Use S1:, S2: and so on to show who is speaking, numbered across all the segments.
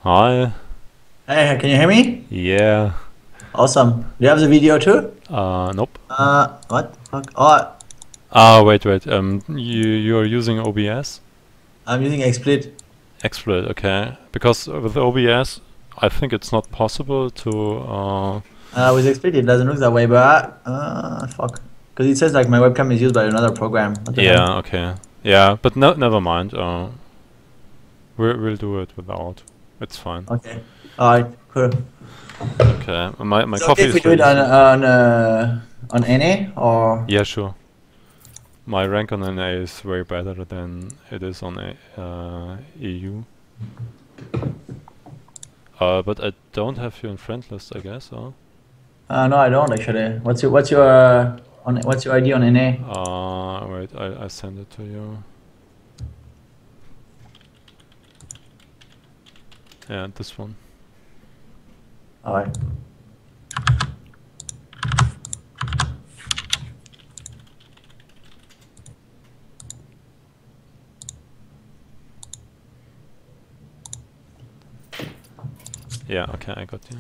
S1: Hi.
S2: Hey, can you hear me?
S1: Yeah.
S2: Awesome. Do you have the video too?
S1: Nope.
S2: What? Fuck? Oh,
S1: Wait. You are using OBS?
S2: I'm using XSplit.
S1: XSplit, okay. Because with OBS, I think it's not possible to.
S2: With XSplit it doesn't look that way, but fuck. Because it says like my webcam is used by another program. What the hell?
S1: Yeah. Okay. Yeah, but no, never mind. We'll do it without. It's fine.
S2: Okay. Alright, cool.
S1: Okay. My
S2: Is it
S1: coffee
S2: okay if we
S1: is
S2: do it
S1: ready.
S2: on NA or?
S1: Yeah, sure. My rank on NA is way better than it is on EU. But I don't have you in friend list, I guess.
S2: No, I don't actually. What's your ID on NA?
S1: Wait, I send it to you. Yeah, this one.
S2: Alright.
S1: Yeah, okay, I got you.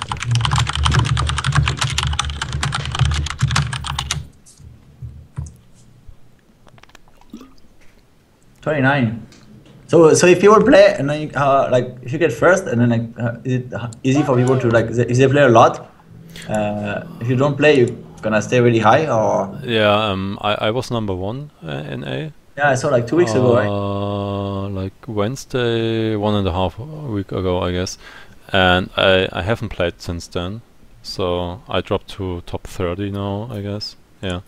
S2: 29. So if you will play and then like if you get first and then like is it easy for people to like if they play a lot, if you don't play you're gonna stay really high or?
S1: Yeah, I was number 1 in A.
S2: Yeah, I saw like 2 weeks ago, right?
S1: Like Wednesday, 1.5 week ago, I guess. And I haven't played since then. So I dropped to top 30 now, I guess. Yeah.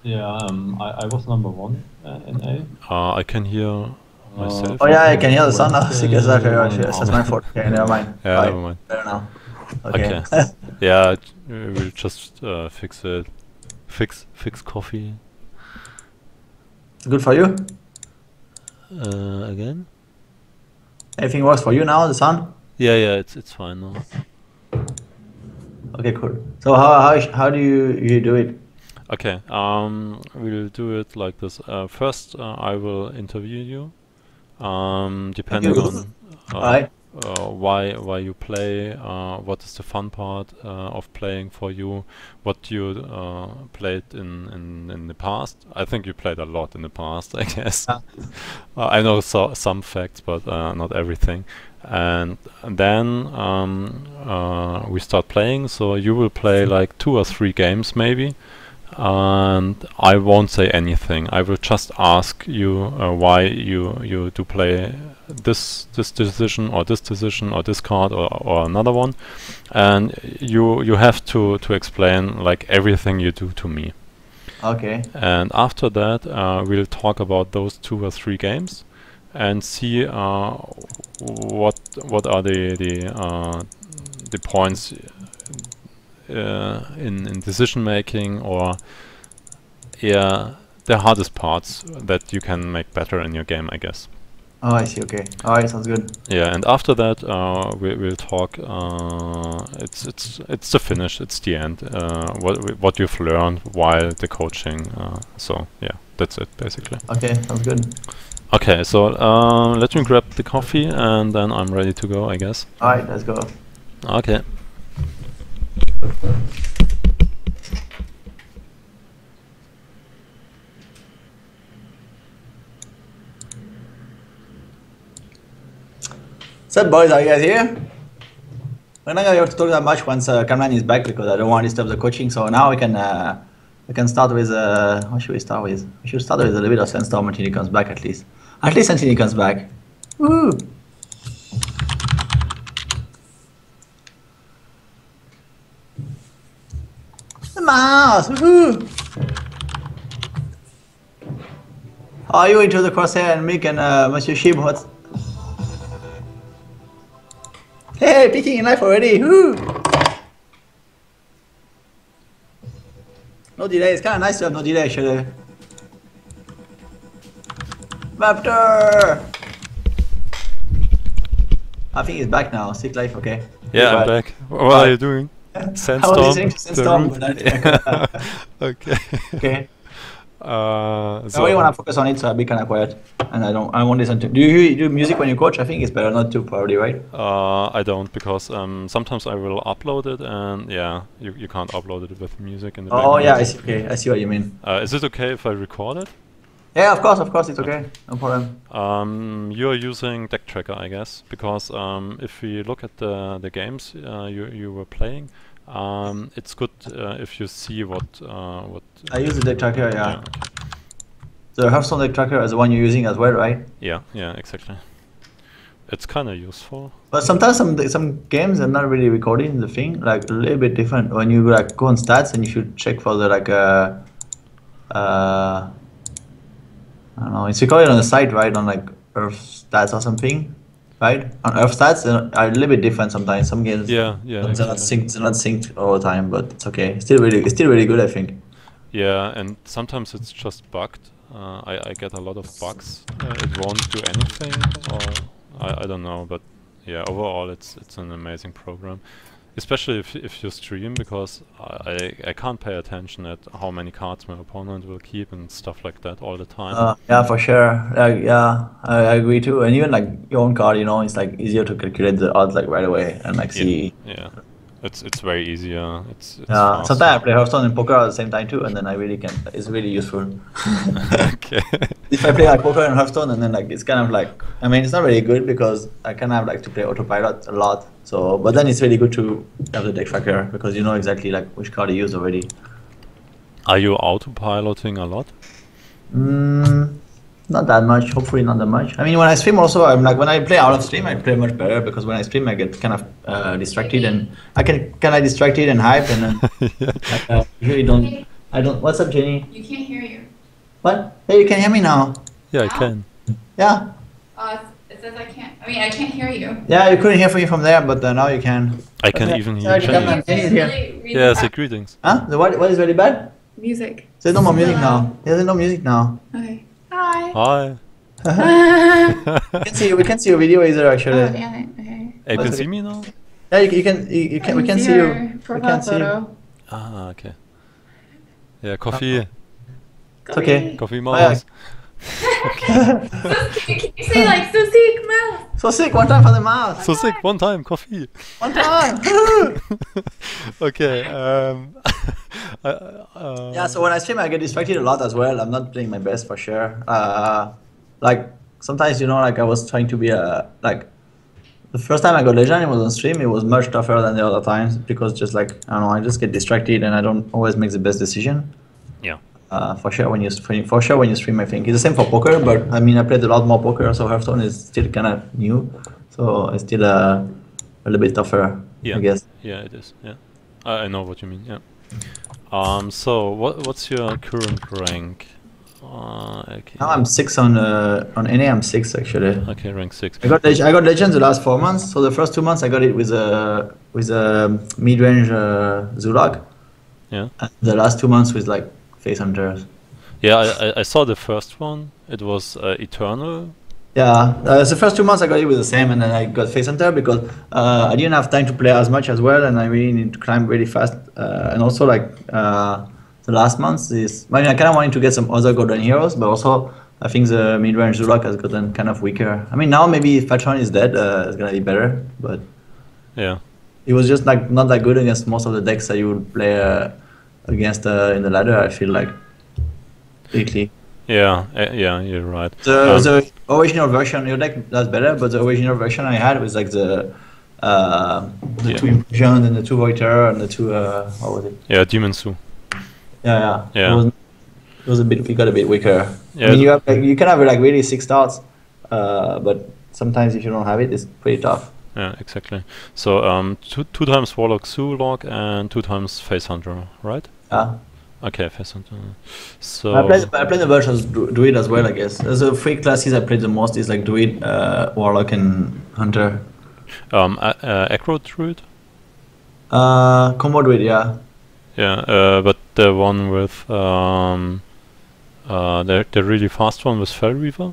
S1: Yeah, I was number 1 in A. I can hear myself.
S2: Oh yeah, I can hear the sound now. That's my fault. Okay, never mind.
S1: Yeah,
S2: Right.
S1: never mind.
S2: Better now.
S1: Okay.
S2: Okay.
S1: Yeah, we'll just fix it. Fix coffee.
S2: It's good for you?
S1: Again?
S2: Everything works for you now, the sound?
S1: Yeah, it's fine now.
S2: Okay, cool. So how do you do it?
S1: Okay, we'll do it like this. First, I will interview you. Depending on
S2: Alright.
S1: why you play, what is the fun part of playing for you, what you played in the past. I think you played a lot in the past, I guess. I know some facts, but not everything. And then we start playing. So you will play like 2 or 3 games maybe. And I won't say anything. I will just ask you why you do play this decision or this card or another one, and you have to explain like everything you do to me.
S2: Okay.
S1: And after that, we'll talk about those 2 or 3 games and see what are the points in decision making, or the hardest parts that you can make better in your game, I guess.
S2: Oh, I see. Okay. Alright, sounds good.
S1: Yeah, and after that we'll talk. It's the finish. It's the end. What you've learned while the coaching. So yeah, that's it basically.
S2: Okay, sounds good.
S1: Okay, so let me grab the coffee and then I'm ready to go, I guess.
S2: Alright, let's go.
S1: Okay.
S2: What's up, boys? Are you guys here? We're not gonna be able to talk that much once C4mlann is back because I don't want to disturb the coaching. So now we can start with what should we start with? We should start with a little bit of Sandstorm until he comes back at least. At least until he comes back. Woo! The mouse! Woohoo! How are you into the crosshair and Mick and Monsieur Shib? What's... Hey, picking a knife already! Woo! No delay, it's kind of nice to have no delay actually. Raptor! I think he's back now, sick life, okay.
S1: Yeah, I'm back. What are you doing? Sandstorm?
S2: I was listening to Sandstorm, but
S1: Okay.
S2: okay. I really want to focus on it, so I'll be kind of quiet, and I won't listen to. Do you do music when you coach? I think it's better not to, probably, right?
S1: I don't, because sometimes I will upload it, and yeah, you can't upload it with music in the
S2: Oh
S1: background.
S2: yeah, I see. Okay, I see what you mean.
S1: Is it okay if I record it?
S2: Yeah, of course, it's okay. No problem.
S1: You're using deck tracker, I guess, because if we look at the games you were playing, it's good if you see what.
S2: I use the deck tracker, yeah.
S1: Yeah, okay.
S2: The Hearthstone deck tracker is the one you're using as well, right?
S1: Yeah, exactly. It's kind of useful.
S2: But sometimes some games are not really recording the thing, like a little bit different. When you like go on stats and you should check for the like I don't know, it's recorded on the site, right? On like Earth stats or something, right? On Earth stats are a little bit different sometimes. Some games,
S1: Yeah,
S2: they're
S1: exactly.
S2: not synced all the time, but it's okay. It's still really good, I think.
S1: Yeah, and sometimes it's just bugged. I get a lot of bugs. It won't do anything, or I don't know. But yeah, overall it's an amazing program, especially if you stream, because I can't pay attention at how many cards my opponent will keep and stuff like that all the time.
S2: Yeah, for sure. Yeah, I agree too. And even like your own card, it's like easier to calculate the odds like right away and like see.
S1: Yeah. It's very easier. It's
S2: Yeah, sometimes I play Hearthstone and poker at the same time too, and then I really can. It's really useful.
S1: Okay.
S2: If I play like poker and Hearthstone, and then like it's kind of like, I mean, it's not really good because I kind of like to play autopilot a lot. So, but then it's really good to have the deck tracker because you know exactly like which card you use already.
S1: Are you autopiloting a lot?
S2: Not that much. Hopefully, not that much. I mean, when I stream, also, I'm like when I play out of stream, I play much better because when I stream, I get kind of distracted and I can kind of distracted and hype and then
S1: Yeah.
S2: usually don't. I don't. What's up, Jenny?
S3: You can't hear you.
S2: What? Hey, you can hear me now?
S1: Yeah, I can.
S2: Yeah.
S3: It says I can't. I mean, I can't hear you.
S2: Yeah, you couldn't hear me from there, but now you can.
S1: I can
S2: Okay.
S1: even hear
S2: Sorry,
S1: Jenny.
S2: come on. Jenny's here.
S1: Yeah, say greetings.
S2: Huh? What is really bad?
S3: Music.
S2: There's no more music now. There's no music now.
S3: Okay. Hi.
S1: Hi.
S2: We can see your video either actually.
S3: Oh, damn it. Okay.
S1: Hey, you can
S2: Okay.
S1: see me now?
S2: Yeah, you can. We can see you.
S3: your
S2: We
S3: profile
S2: can see you.
S3: photo.
S1: Ah, okay. Yeah, coffee.
S2: It's okay.
S1: Coffee
S2: yeah.
S1: mouse.
S3: Can you say like so sick mouth?
S2: So sick. One time for the mouse.
S1: So sick, one time, coffee.
S2: One time.
S1: Okay,
S2: Yeah. So when I stream, I get distracted a lot as well. I'm not playing my best for sure. Like sometimes like I was trying to be like. The first time I got Legend, it was on stream. It was much tougher than the other times because just like I don't know, I just get distracted and I don't always make the best decision.
S1: yeah.
S2: For sure when you stream, I think it's the same for poker. But I mean, I played a lot more poker, so Hearthstone is still kind of new, so it's still a little bit tougher,
S1: Yeah.
S2: I guess.
S1: Yeah, it is. Yeah, I know what you mean. Yeah. So what's your current rank? Okay.
S2: Now I'm 6 on NA. I'm 6 actually.
S1: Okay, rank 6.
S2: I got Legends the last 4 months. So the first 2 months I got it with a mid-range Zulak.
S1: Yeah.
S2: And the last 2 months with like Face Hunters.
S1: Yeah, I saw the first one. It was Eternal.
S2: Yeah, the first 2 months I got it with the same, and then I got Face Hunter because I didn't have time to play as much as well, and I really need to climb really fast. And also like the last months is, I mean, I kind of wanted to get some other golden heroes, but also I think the mid-range Zulak has gotten kind of weaker. I mean, now maybe if Fatron is dead, it's gonna be better, but
S1: Yeah.
S2: it was just like not that good against most of the decks that you would play against in the ladder. I feel like lately.
S1: Yeah, yeah, you're right.
S2: The original version, your deck does better, but the original version I had was like the
S1: Yeah.
S2: 2 Implosion and the 2 Voiter and the 2 what was it?
S1: Yeah, Demon Sue.
S2: Yeah.
S1: Yeah.
S2: It was a bit. It got a bit weaker.
S1: Yeah.
S2: I mean, you can have like really 6 starts, but sometimes if you don't have it, it's pretty tough.
S1: Yeah, exactly. So two times Warlock Zulok and 2 times Face Hunter, right?
S2: Yeah.
S1: Okay, Face Hunter. So
S2: I play the versions Druid as well, I guess. There's the 3 classes I played the most is like Druid, Warlock, and Hunter.
S1: Aggro Druid.
S2: Combo Druid, yeah.
S1: Yeah, but the one with the really fast one was Fell Reaver.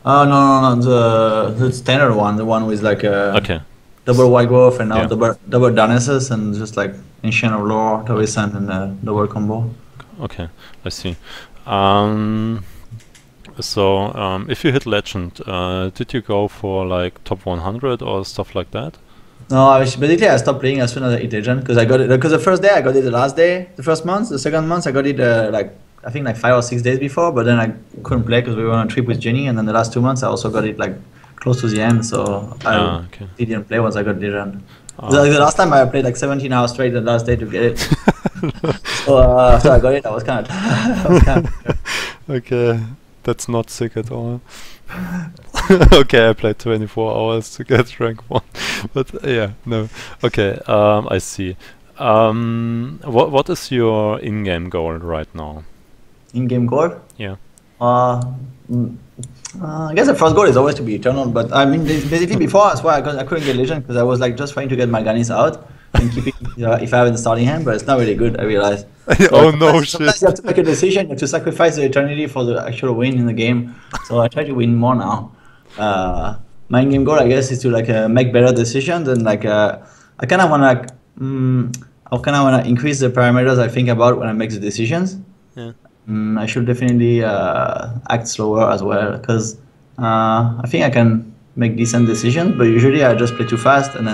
S2: No, the standard one, the one with like
S1: Okay.
S2: double White Wolf and now
S1: Yeah.
S2: double Darnesses and just like Ancient of Lore, Torison and double combo.
S1: Okay, I see. If you hit legend, did you go for like top 100 or stuff like that?
S2: No, basically I stopped playing as soon as I hit legend because I got it. Because the first day I got it, the last day, the first month, the second month I got it I think like 5 or 6 days before. But then I couldn't play because we were on a trip with Jenny, and then the last 2 months I also got it like close to the end. So I didn't play once I got legend. The last time I played like 17 hours straight the last day to get it. So after I got it, I was kind of.
S1: Okay, that's not sick at all. Okay, I played 24 hours to get rank 1, but yeah, no. Okay, I see. What is your in-game goal right now?
S2: In-game goal?
S1: Yeah.
S2: I guess the first goal is always to be eternal, but I mean, basically before that's why I couldn't get legend because I was like just trying to get my Ganis out and keep it if I have the starting hand, but it's not really good. I realized.
S1: Oh no, shit!
S2: Sometimes you have to make a decision. You have to sacrifice the eternity for the actual win in the game. So I try to win more now. My in-game goal, I guess, is to like make better decisions and like I kind of want to increase the parameters I think about when I make the decisions.
S1: Yeah.
S2: I should definitely act slower as well because I think I can make decent decisions, but usually I just play too fast and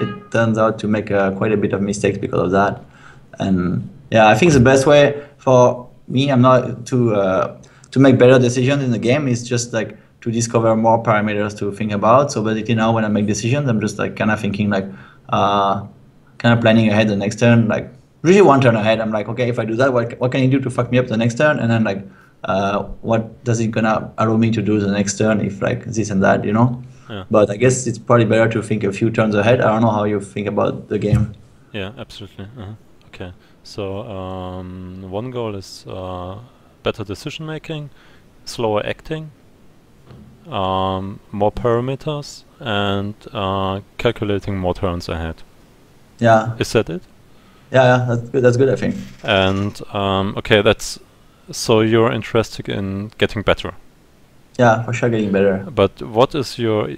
S2: it turns out to make quite a bit of mistakes because of that. And yeah, I think the best way for me, I'm not to make better decisions in the game is just like to discover more parameters to think about. So basically now when I make decisions, I'm just like kind of thinking like kind of planning ahead the next turn, like usually one turn ahead. I'm like, okay, if I do that, what can you do to fuck me up the next turn? And then like, what does it gonna allow me to do the next turn if like this and that, you know?
S1: Yeah.
S2: But I guess it's probably better to think a few turns ahead. I don't know how you think about the game.
S1: Yeah, absolutely. Okay, so one goal is better decision making, slower acting, more parameters, and calculating more turns ahead.
S2: Yeah.
S1: Is that it?
S2: Yeah, that's good. That's good, I think.
S1: And okay, so you're interested in getting better.
S2: Yeah, for sure, getting better.
S1: But what is your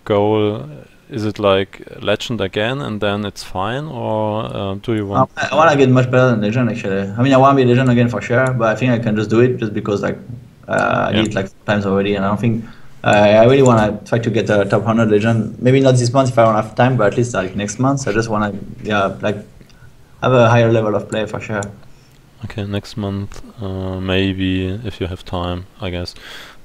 S1: goal? Is it like legend again and then it's fine, or do you want?
S2: I want to get much better than legend actually. I mean, I want to be legend again for sure, but I think I can just do it just because like I did it like times already, and I don't think I really want to try to get a top 100 legend. Maybe not this month if I don't have time, but at least like next month. So I just want to like have a higher level of play for sure.
S1: Okay, next month, maybe if you have time, I guess.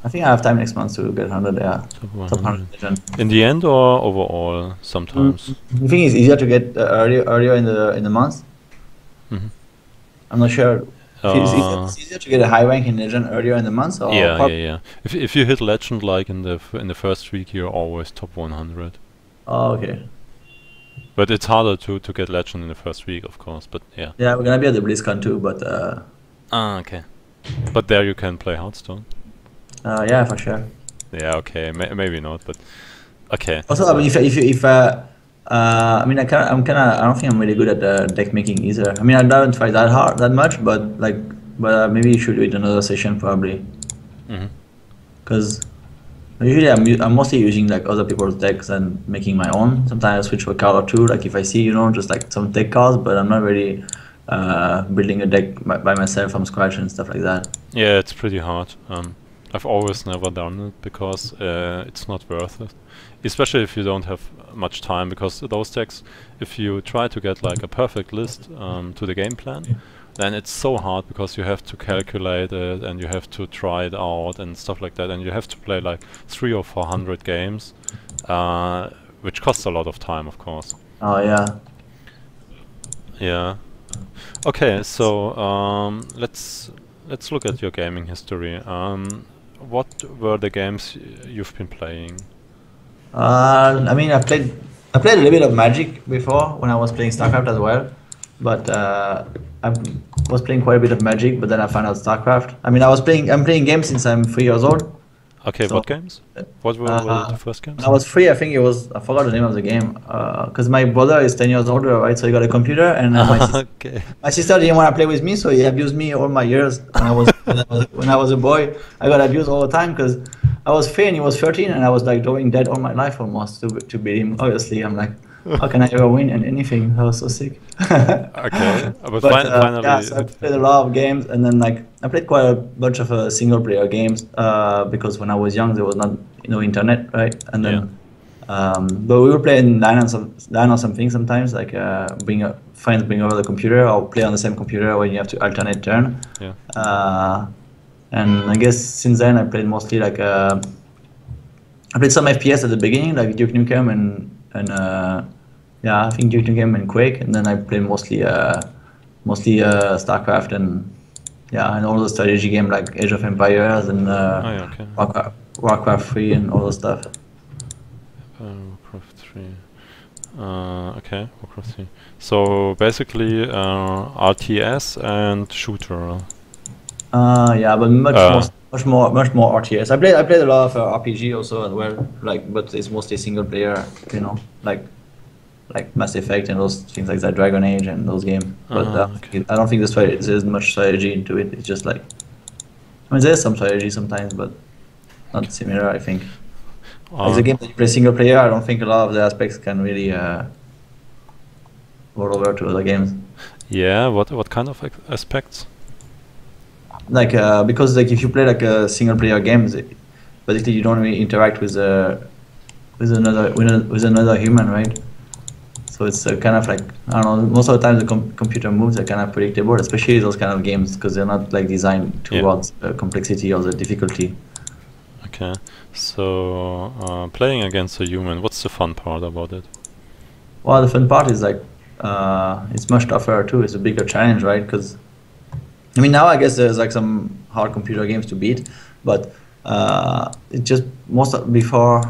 S2: I think I have time next month to get 100. Yeah, top 100 legend.
S1: In the end or overall? Sometimes.
S2: I think it's easier to get earlier in the month. I'm not sure. It's easier to get a high rank in legend earlier in the month. Or
S1: yeah. If you hit legend like in the first week, you're always top 100.
S2: Oh, okay.
S1: But it's harder to get legend in the first week, of course. But yeah.
S2: Yeah, we're gonna be at the BlizzCon too, but.
S1: Okay. But there you can play Hearthstone.
S2: Yeah, for sure.
S1: Yeah, okay, maybe not, but okay.
S2: Also, I mean, if I mean, I don't think I'm really good at deck making either. I mean, I haven't tried that much, but maybe you should do it another session probably. Because usually I'm mostly using like other people's decks and making my own. Sometimes I switch to a card or two, like if I see just like some deck cards, but I'm not really building a deck by myself from scratch and stuff like that.
S1: Yeah, it's pretty hard. I've always never done it because it's not worth it, especially if you don't have much time, because those decks, if you try to get like a perfect list to the game plan, then it's so hard because you have to calculate it and you have to try it out and stuff like that, and you have to play like 300 or 400 games, which costs a lot of time, of course.
S2: Oh yeah.
S1: Yeah. Okay, so let's look at your gaming history. What were the games you've been playing?
S2: I mean, I played a little bit of Magic before when I was playing StarCraft as well, but I was playing quite a bit of Magic. But then I found out StarCraft. I mean, I'm playing games since I'm 3 years old.
S1: Okay, so what games? What were the first games?
S2: When I was 3, I think it was, I forgot the name of the game, because my brother is 10 years older, right? So he got a computer, and my sister didn't want to play with me, so he abused me all my years. When I was a boy, I got abused all the time because I was 3 and he was 13, and I was like doing that all my life almost to beat him. Obviously, I'm like, How can I ever win in anything? That was so sick.
S1: Okay, but finally,
S2: yeah, so I played a lot of games, and then like I played quite a bunch of single player games because when I was young there was not internet, right? And then but we would play in LAN or something sometimes, like friends bring over the computer or play on the same computer when you have to alternate turn.
S1: Yeah.
S2: And I guess since then I played mostly like I played some FPS at the beginning, like Duke Nukem and yeah, I think Duke Nukem and Quake, and then I played mostly StarCraft and all the strategy game like Age of Empires and Warcraft 3 and all the stuff.
S1: Warcraft 3. Okay, Warcraft 3. So basically RTS and shooter.
S2: Yeah, but much more RTS. I played a lot of RPG also as well, like, but it's mostly single player, like Mass Effect and those things like that, Dragon Age and those games. But I don't think there's much strategy into it. It's just like, I mean, there's some strategy sometimes, but not similar, I think. Like the game that you play single player, I don't think a lot of the aspects can really roll over to other games.
S1: Yeah, what kind of aspects?
S2: Like because like if you play like a single player game, basically you don't really interact with another human, right? So it's kind of like, I don't know, most of the time the computer moves are kind of predictable, especially those kind of games, because they're not like designed towards complexity or the difficulty.
S1: Okay, so playing against a human, what's the fun part about it?
S2: Well, the fun part is like it's much tougher too. It's a bigger challenge, right? Because I mean, now I guess there's like some hard computer games to beat, but it just before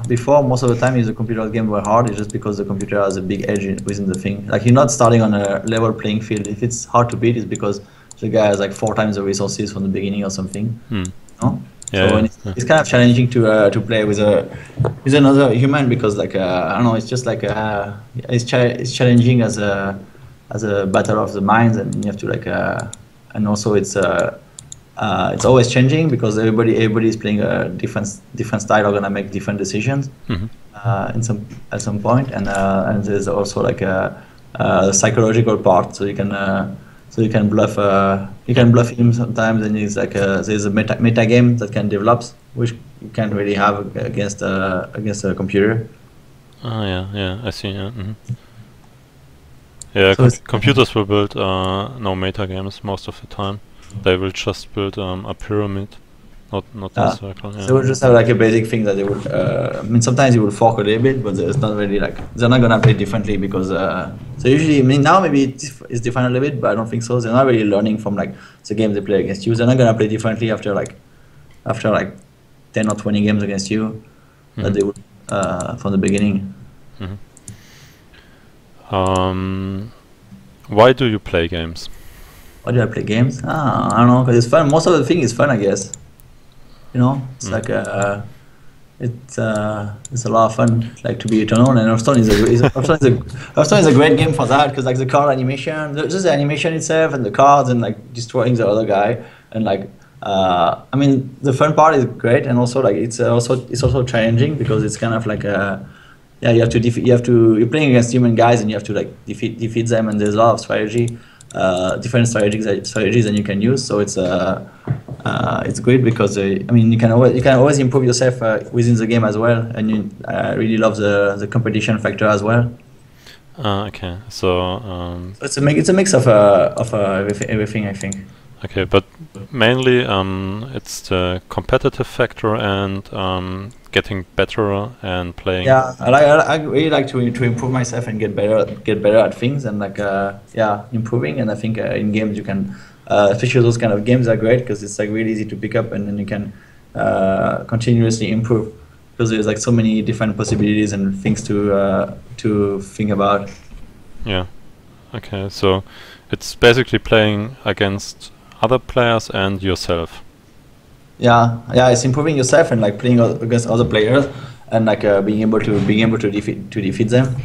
S2: most of the time the computer games were hard. It's just because the computer has a big edge within the thing. Like you're not starting on a level playing field. If it's hard to beat, it's because the guy has like 4 times the resources from the beginning or something. No?
S1: Yeah,
S2: so it's kind of challenging to play with another human because like I don't know, it's just like it's challenging as a battle of the minds, and you have to like and also it's always changing because everybody is playing a different style, are gonna make different decisions at some point, and there's also like a psychological part, so you can bluff him sometimes, and it's like there's a meta game that can develop, which you can't really have against a computer.
S1: Oh yeah, I see. Yeah, yeah. So computers will build no meta games most of the time. They will just build a pyramid, not a circle. Yeah.
S2: So we'll just have like a basic thing that they would. I mean, sometimes you will fork a little bit, but it's not really like they're not gonna play differently because. So usually, I mean, now maybe it's different a little bit, but I don't think so. They're not really learning from like the games they play against you. They're not gonna play differently after like 10 or 20 games against you that they would from the beginning.
S1: Why do you play games?
S2: Why do I play games? I don't know, because it's fun. Most of the thing is fun, I guess. You know, it's like it's a lot of fun, like to be eternal. And Hearthstone is a great game for that, because like the card animation, just the animation itself, and the cards, and like destroying the other guy, and like I mean, the fun part is great, and also like it's also challenging because it's kind of like you have to you're playing against human guys, and you have to like defeat them, and there's a lot of strategy. Different strategies that you can use, so it's great because I mean you can always improve yourself within the game as well, and you really love the competition factor as well.
S1: Okay, so
S2: it's a mix of everything, I think.
S1: Okay, but mainly it's the competitive factor and getting better and playing.
S2: Yeah, I really like to improve myself and get better at things, and like improving. And I think in games you can, especially those kind of games are great because it's like really easy to pick up, and then you can continuously improve because there's like so many different possibilities and things to think about.
S1: Yeah. Okay, so it's basically playing against other players and yourself.
S2: Yeah, it's improving yourself and like playing against other players, and like being able to defeat them.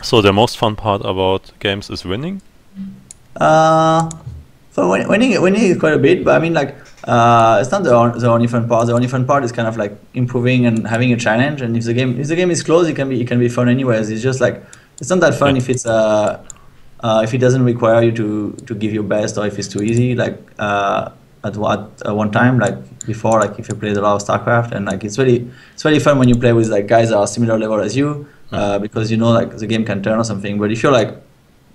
S1: So the most fun part about games is winning?
S2: I So winning is quite a bit, but I mean, like, it's not the only fun part. The only fun part is kind of like improving and having a challenge. And if the game is close, it can be fun anyways. It's just like it's not that fun if it's if it doesn't require you to give your best, or if it's too easy. Like at one time, like before, like if you played a lot of StarCraft, and like it's really fun when you play with like guys that are similar level as you, because you know like the game can turn or something. But if you're like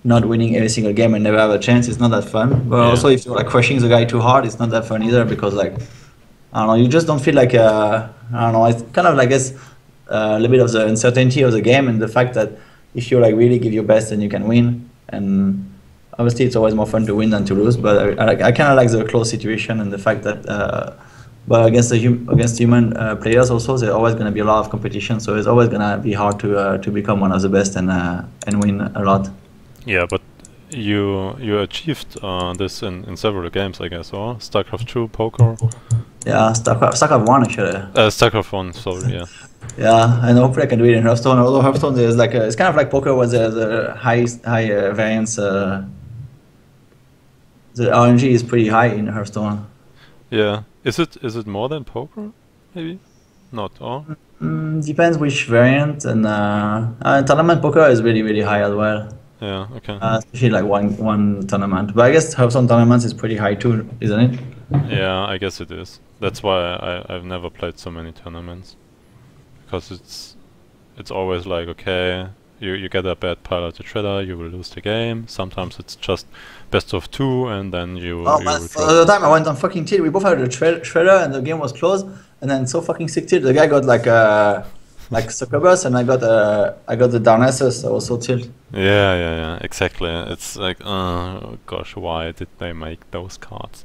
S2: not winning every single game and never have a chance, it's not that fun. But also if you're like crushing the guy too hard, it's not that fun either, because like I don't know, you just don't feel like I don't know, it's kind of like a little bit of the uncertainty of the game, and the fact that if you like really give your best, then you can win. And obviously it's always more fun to win than to lose, but I kind of like the close situation and the fact that but against human players also, there's always going to be a lot of competition, so it's always going to be hard to become one of the best and win a lot.
S1: Yeah, but you achieved this in several games, I guess, or StarCraft 2, poker?
S2: Yeah, StarCraft 1 actually.
S1: StarCraft 1, sorry, yeah.
S2: Yeah, and hopefully I can do it in Hearthstone. Although Hearthstone is like it's kind of like poker, where the high variance. The RNG is pretty high in Hearthstone.
S1: Yeah, is it more than poker? Maybe not, or
S2: depends which variant. And tournament poker is really high as well.
S1: Yeah, okay.
S2: Especially like one tournament. But I guess Hearthstone tournaments is pretty high too, isn't it?
S1: Yeah, I guess it is. That's why I've never played so many tournaments, because it's always like, okay, you get a bad pile of the shredder, you will lose the game. Sometimes it's just best of 2, and then you.
S2: Oh man! For the time I went on fucking tilt, we both had a shredder, and the game was closed. And then so fucking sick tilt. The guy got like succubus, and I got the Darnassus, so also tilt.
S1: Yeah, exactly. It's like, oh gosh, why did they make those cards?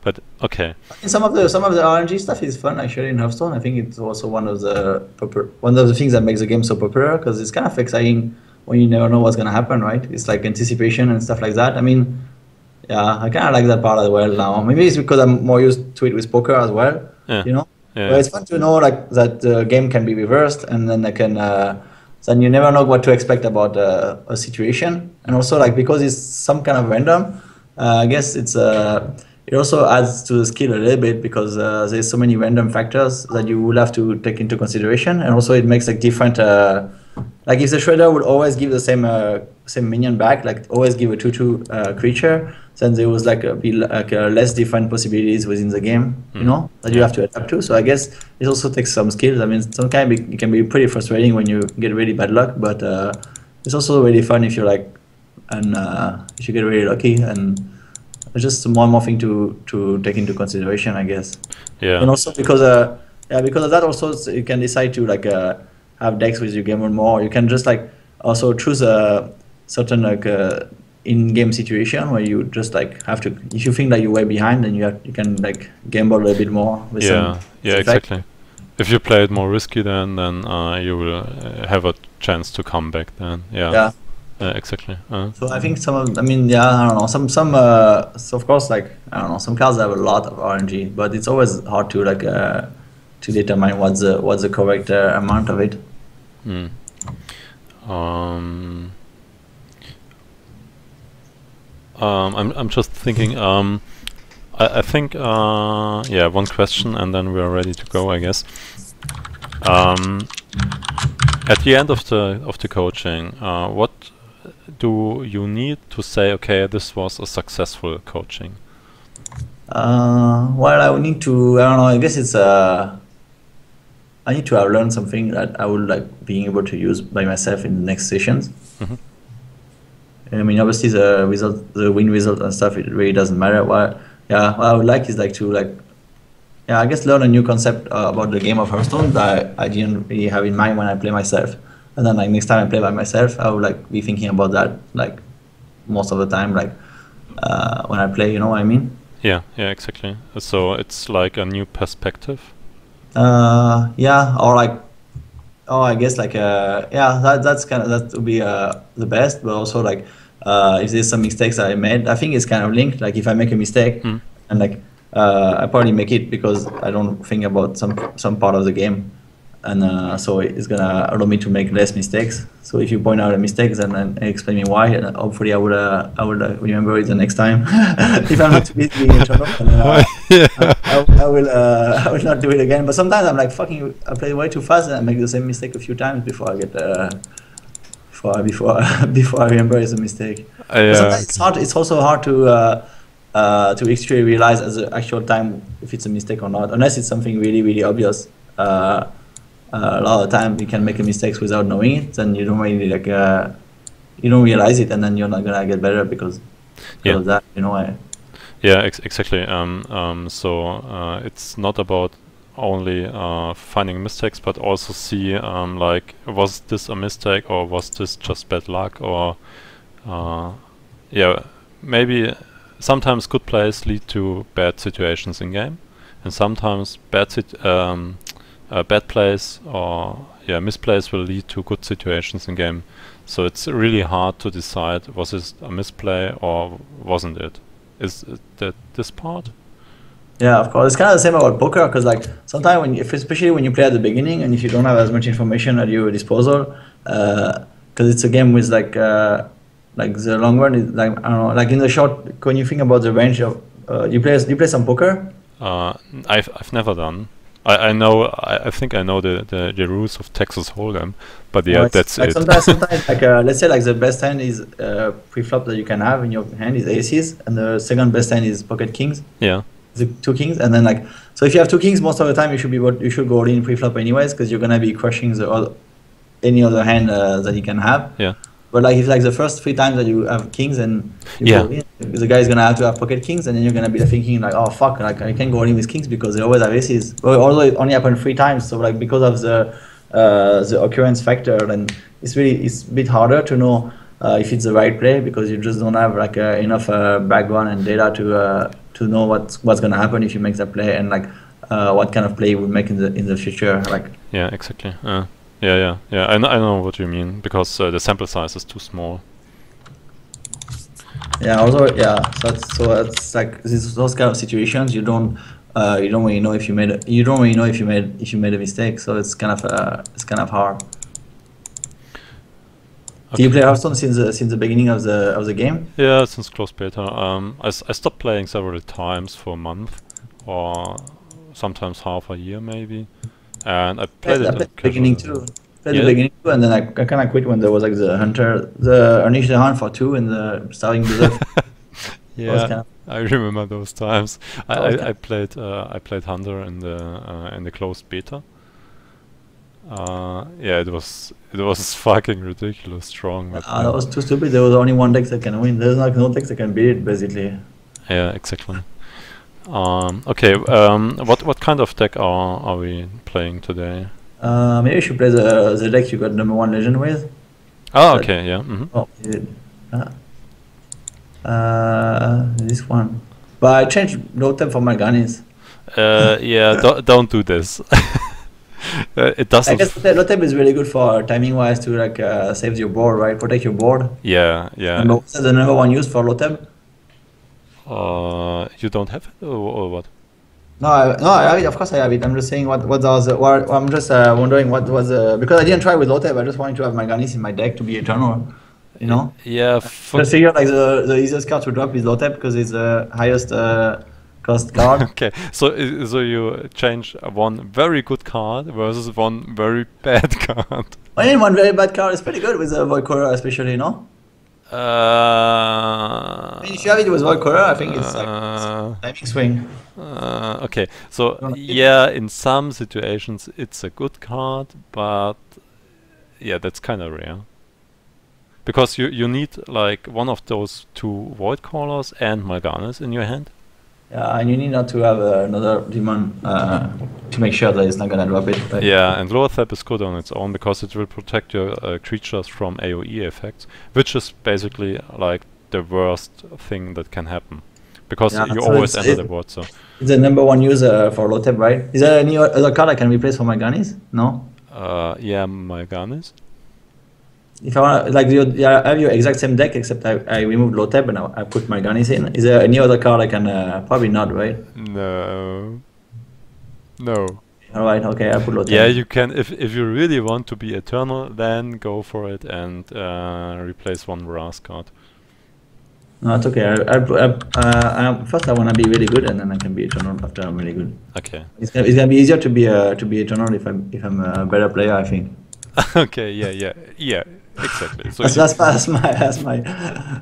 S1: But okay.
S2: Some of the RNG stuff is fun actually in Hearthstone. I think it's also one of the things that makes the game so popular, because it's kind of exciting when you never know what's gonna happen, right? It's like anticipation and stuff like that. I mean, yeah, I kind of like that part as well now. Maybe it's because I'm more used to it with poker as well.
S1: Yeah.
S2: You know.
S1: Yeah.
S2: But it's fun to know like that the game can be reversed, and then then you never know what to expect about a situation. And also like because it's some kind of random, I guess it also adds to the skill a little bit, because there's so many random factors that you will have to take into consideration. And also it makes like different like if the shredder would always give the same minion back, like always give a 2/2 creature, then there was like less different possibilities within the game, you know, that you have to adapt to. So I guess it also takes some skills. I mean, sometimes it can be pretty frustrating when you get really bad luck, but it's also really fun if you're like, and if you get really lucky, and it's just more and more thing to take into consideration, I guess.
S1: Yeah.
S2: And also because of that, also you can decide to like have decks with your game or more. You can just like also choose a certain like in-game situation where you just like have to, if you think that you're way behind, then you can like gamble a little bit more with
S1: yeah exactly. If you play it more risky, then you will have a chance to come back then. Exactly.
S2: So I think I don't know, so of course, like I don't know, some cards have a lot of RNG, but it's always hard to like to determine what's the correct amount of it.
S1: I'm just thinking. I think one question, and then we are ready to go, I guess. At the end of the coaching, what do you need to say? Okay, this was a successful coaching.
S2: Well, I would need to. I don't know. I guess it's I need to have learned something that I would like being able to use by myself in the next sessions. I mean, obviously the win result and stuff, it really doesn't matter. What I would like is like to I guess learn a new concept about the game of Hearthstone that I didn't really have in mind when I play myself. And then like next time I play by myself, I would like be thinking about that like most of the time, like when I play. You know what I mean?
S1: Yeah, exactly. So it's like a new perspective.
S2: Or like. Oh, I guess like that would be the best, but also like if there's some mistakes that I made, I think it's kind of linked. Like if I make a mistake and like I probably make it because I don't think about some part of the game, and so it's gonna allow me to make less mistakes. So if you point out the mistakes and explain me why, and hopefully I would remember it the next time. If I'm not too busy being in trouble, I will not do it again. But sometimes I'm like, fucking, I play way too fast and I make the same mistake a few times before I get before I remember it's a mistake. Sometimes it's hard. It's also hard to actually realize at the actual time if it's a mistake or not, unless it's something really obvious. A lot of the time you can make a mistakes without knowing it, and you don't really you don't realize it, and then you're not gonna get better because of that.
S1: Yeah, exactly. So it's not about only finding mistakes, but also see like, was this a mistake or was this just bad luck, or maybe sometimes good plays lead to bad situations in game, and sometimes bad plays or misplays will lead to good situations in game. So it's really hard to decide, was it a misplay or wasn't it? Is that this part?
S2: Yeah, of course. It's kind of the same about poker, because like sometimes especially when you play at the beginning and if you don't have as much information at your disposal, because it's a game with like the long run is like, I don't know, like in the short, when you think about the range of you play some poker?
S1: I've never done. I think I know the rules of Texas Hold'em, but yeah, that's
S2: like
S1: it.
S2: Sometimes like let's say like the best hand is pre-flop that you can have in your hand is aces, and the second best hand is pocket kings.
S1: Yeah.
S2: The two kings, and then like, so if you have two kings, most of the time you should go all in pre-flop anyways, because you're gonna be crushing any other hand that you can have.
S1: Yeah.
S2: But like if like the first 3 times that you have kings and you go in, the guy is gonna have to have pocket kings, and then you're gonna be thinking like, oh fuck, like I can't go in with kings because they always have aces. Well, although it only happened 3 times, so like because of the occurrence factor, then it's a bit harder to know if it's the right play, because you just don't have like enough background and data to know what's gonna happen if you make that play, and like what kind of play you would make in the future. Like
S1: exactly. Yeah. I know what you mean, because the sample size is too small.
S2: Yeah. Also, So it's like those kind of situations you don't really know if you made a mistake. So it's kind of hard. Okay. Do you play Hearthstone since the beginning of the game?
S1: Yeah, since closed beta. I stopped playing several times for a month, or sometimes half a year maybe. And I played it at the
S2: beginning too. The beginning too, and then I kind of quit when there was like the Unleash the Hunt for 2 and the starting Blizzard.
S1: I remember those times. I played Hunter in the closed beta. It was fucking ridiculous strong. But
S2: that was too stupid. There was only one deck that can win. There's like no deck that can beat it, basically.
S1: Yeah, exactly. Okay. What kind of deck are we playing today?
S2: Maybe you should play the deck you got #1 legend with.
S1: Oh, okay. Yeah.
S2: This one. But I changed Lotem for Malganis.
S1: Don't do this. It doesn't.
S2: I guess Lotem is really good for timing wise to like save your board, right? Protect your board.
S1: Yeah.
S2: And what's the #1 use for Lotem?
S1: You don't have it, or what?
S2: No, I have it. Of course I have it. I'm just saying I'm just wondering what was because I didn't try with Lotem. I just wanted to have Malganis in my deck to be eternal. You know?
S1: Yeah.
S2: I figured like the easiest card to drop is Lotem because it's the highest cost card.
S1: Okay, so you change one very good card versus one very bad card.
S2: I mean, one very bad card is pretty good with Void Corer, especially, no? I mean, if you have it with Void Corer, I think it's like timing swing.
S1: Okay, so yeah, in some situations it's a good card, but yeah, that's kind of rare. Because you need like one of those 2 Void Callers and Malganis in your hand.
S2: Yeah, and you need not to have another demon to make sure that it's not gonna drop it.
S1: Yeah, and lower threat is good on its own because it will protect your creatures from AoE effects, which is basically like the worst thing that can happen. Because you always enter the board, so...
S2: It's the #1 user for Lotem, right? Is there any other card I can replace for Malganis? No?
S1: Yeah, Malganis.
S2: If I want to, like, I have your exact same deck, except I removed Lotem and I put Malganis in. Is there any other card I can... probably not, right?
S1: No.
S2: All right. Okay. I put low
S1: Yeah,
S2: tech.
S1: you can. If you really want to be eternal, then go for it and replace one Wrath card.
S2: No, it's okay. First, I want to be really good, and then I can be eternal after I'm really good.
S1: Okay.
S2: It's gonna be easier to be eternal if I'm a better player, I think.
S1: Okay. Yeah. Exactly. So
S2: That's my.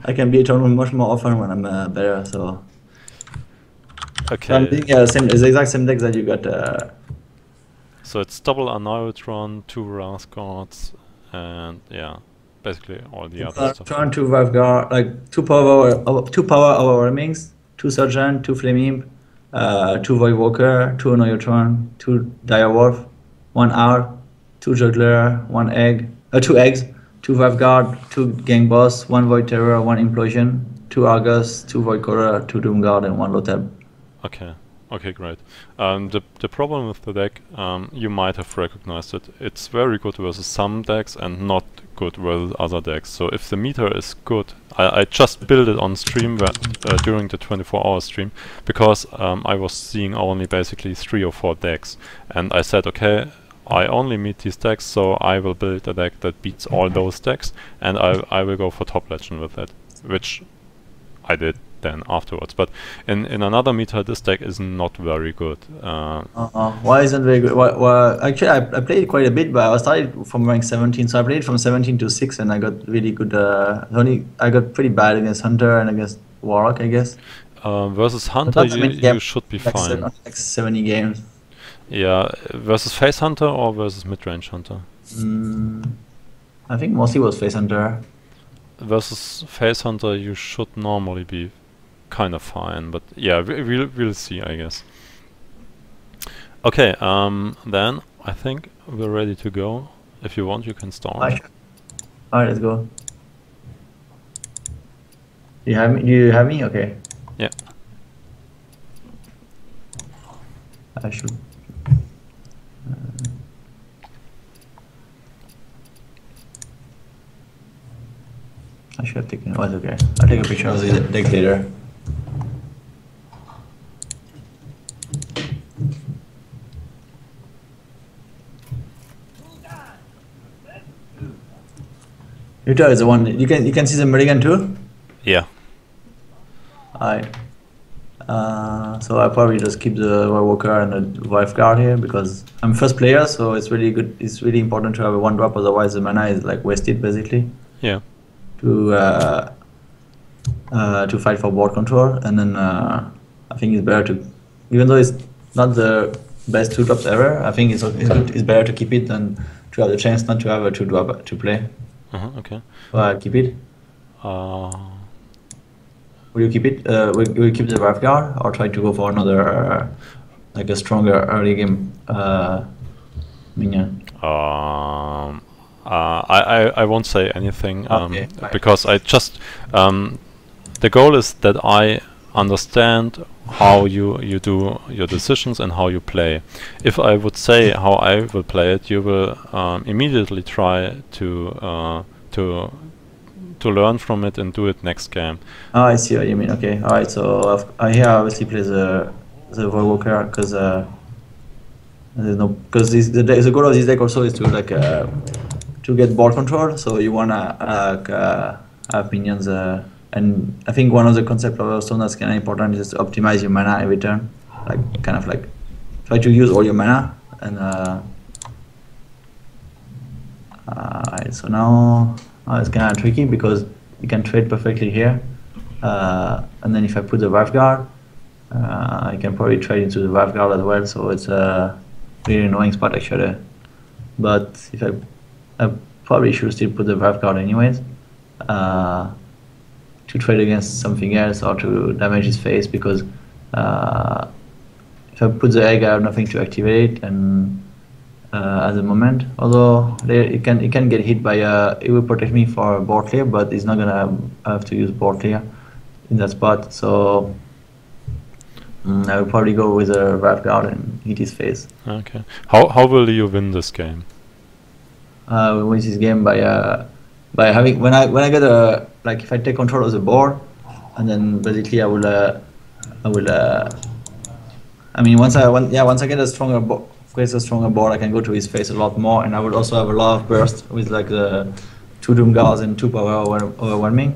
S2: I can be eternal much more often when I'm better. So. So I'm
S1: okay.
S2: thinking it's the exact same deck that you got.
S1: So it's double Anarutron, 2 Wrath cards, and yeah, basically all the other stuff.
S2: Turn 2 Guard, like 2 power overwhelmings, 2 Surgeon, 2 Flame Imp, 2 Void Walker, 2 Anarutron, 2 Direwolf, 1 Hour, 2 Juggler, 1 egg, 2 eggs, 2 Guard, 2 Gang Boss, 1 Void Terror, 1 Implosion, 2 Argus, 2 Void Corer, 2 Doom Guard, and 1 Lotab.
S1: Okay. Okay, great. The problem with the deck, you might have recognized it. It's very good versus some decks and not good versus other decks. So if the meter is good, I just built it on stream during the 24-hour stream because I was seeing only basically 3 or 4 decks, and I said, okay, I only meet these decks, so I will build a deck that beats all those decks, and I will go for top legend with it, which I did then afterwards. But in another meta, this deck is not very good.
S2: Why isn't it very good? Well, actually, I played quite a bit, but I started from rank 17, so I played from 17 to 6, and I got really good. I got pretty bad against Hunter and against Warlock, I guess.
S1: Versus Hunter, you should be fine.
S2: Like 70 games.
S1: Yeah, versus Face Hunter or versus Mid-Range Hunter?
S2: I think mostly was Face Hunter.
S1: Versus Face Hunter, you should normally be kind of fine, but yeah, we'll see, I guess. Okay, then I think we're ready to go. If you want, you can start.
S2: Alright, let's go. Do you have me? Okay.
S1: Yeah.
S2: I should. I should have taken. Oh, it's okay. I'll take a picture of the deck later. Utah is the one you can see the Mulligan too.
S1: Yeah.
S2: Alright. So I probably just keep the Void Walker and the Wife Guard here because I'm first player, so it's really good. It's really important to have a 1-drop, otherwise the mana is like wasted basically.
S1: Yeah.
S2: To fight for board control, and then I think it's better to, even though it's not the best 2-drops ever, I think it's better to keep it than to have the chance not to have a 2-drop to play.
S1: Okay.
S2: Keep it. Will you keep it? Will you keep the Wife Guard or try to go for another like a stronger early game minion?
S1: I won't say anything
S2: Okay,
S1: because I just the goal is that I understand how you do your decisions and how you play. If I would say how I will play it, you will immediately try to learn from it and do it next game.
S2: Oh, I see what you mean. Okay, all right. So I here obviously play the Void Walker because there's no the goal of this deck also is to like to get board control. So you wanna have minions. And I think one of the concepts of Hearthstone that's kind of important is to optimize your mana every turn, like kind of like try to use all your mana. And so now it's kind of tricky because you can trade perfectly here, and then if I put the Wife Guard, I can probably trade into the Wife Guard as well. So it's a really annoying spot actually. But if I probably should still put the Wife Guard anyways. To trade against something else or to damage his face, because if I put the egg, I have nothing to activate, and at the moment, although it can get hit by it will protect me for board clear, but it's not gonna have to use board clear in that spot. So I will probably go with a Wife Guard and hit his face.
S1: Okay. How will you win this game?
S2: We'll win this game by having when I get a, like if I take control of the board, and then basically I will I mean once I get a stronger creates a stronger board, I can go to his face a lot more, and I would also have a lot of burst with like the 2 Doom Guards and 2 Power Overwhelming.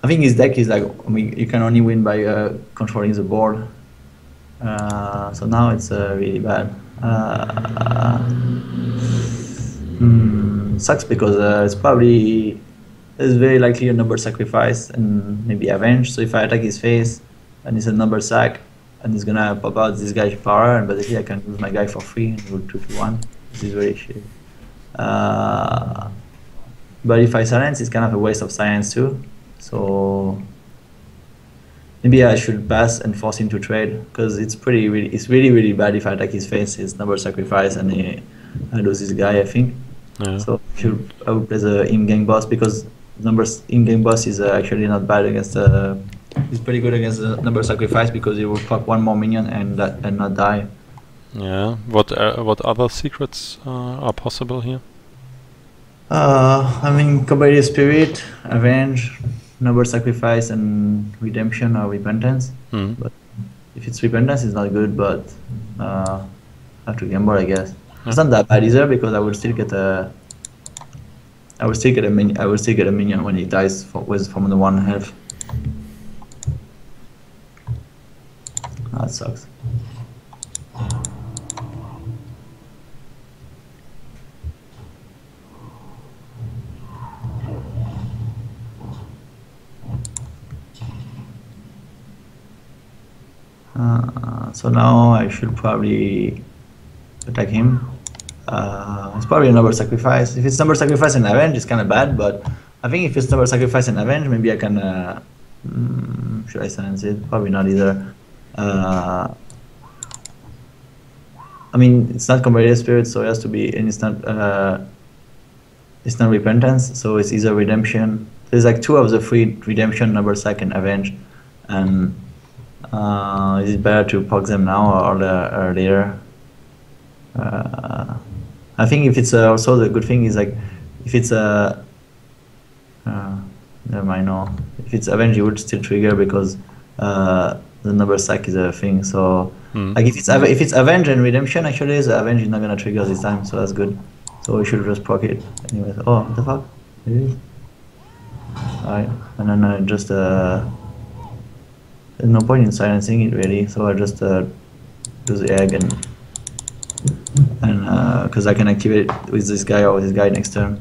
S2: I think his deck is like, I mean, you can only win by controlling the board. So now it's really bad. Sucks because it's very likely a number sacrifice and maybe avenge. So if I attack his face and it's a number sack and he's gonna pop out this guy's power, and basically I can use my guy for free and roll 2-1. This is very shit. But if I silence, it's kind of a waste of silence too. So maybe I should pass and force him to trade, because it's really bad if I attack his face, his number sacrifice, and I lose this guy, I think.
S1: Yeah.
S2: So I would play the in-game boss, because numbers in-game boss is actually not bad against he's pretty good against the number sacrifice, because he will pop 1 more minion and not die.
S1: Yeah. What other secrets are possible here?
S2: I mean, Combative Spirit, Avenge, Number Sacrifice, and Redemption or Repentance. But if it's Repentance, it's not good, but I have to gamble, I guess. It's not that bad either, because I will still get a minion when he dies from the 1 health. That sucks. So now I should probably attack him. It's probably a number sacrifice. If it's number sacrifice and avenge, it's kind of bad, but I think if it's number sacrifice and avenge, maybe I can... should I silence it? Probably not either. I mean, it's not Combative Spirit, so it has to be an instant Repentance, so it's either Redemption. There's like 2 of the 3 Redemption, Number Sack, and Avenge. And is it better to poke them now or later? I think if it's also the good thing is like, if it's a never mind, no. If it's Avenge, it would still trigger, because the number sack is a thing. So like if it's Avenge and Redemption, actually the Avenge is not gonna trigger this time, so that's good. So we should just proc it. Anyways, oh, what the fuck? Really? Alright, and then I just there's no point in silencing it really, so I just do the egg and because I can activate it with this guy or this guy next turn.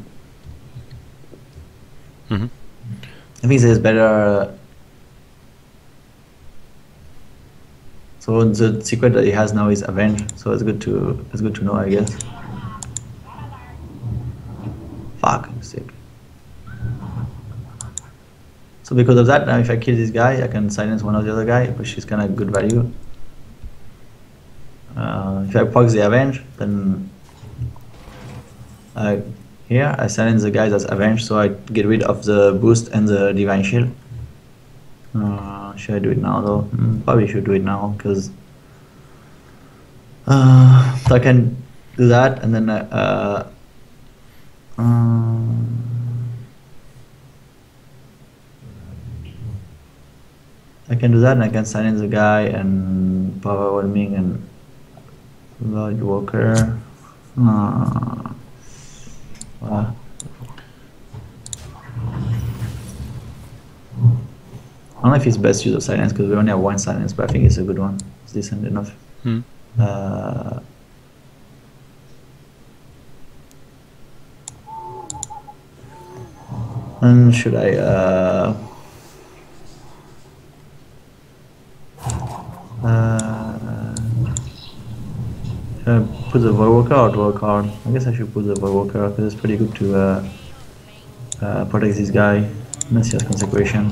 S2: I think there's better. So the secret that he has now is Avenge, so it's good to know, I guess. Fuck, I'm sick. So because of that, now if I kill this guy, I can silence one of the other guy, which is kind of good value. If I proc the Avenge, then here I silence the guy that's Avenge, so I get rid of the boost and the Divine Shield. Should I do it now though? Probably should do it now, because so I can do that, and then I can do that, and I can silence the guy and power overwhelming and Lord Walker. Wow. I don't know if it's best use of silence, because we only have 1 silence, but I think it's a good one. It's decent enough. And should I put the Voidwalker or draw a card? I guess I should put the Voidwalker, because it's pretty good to protect this guy unless he has Consecration.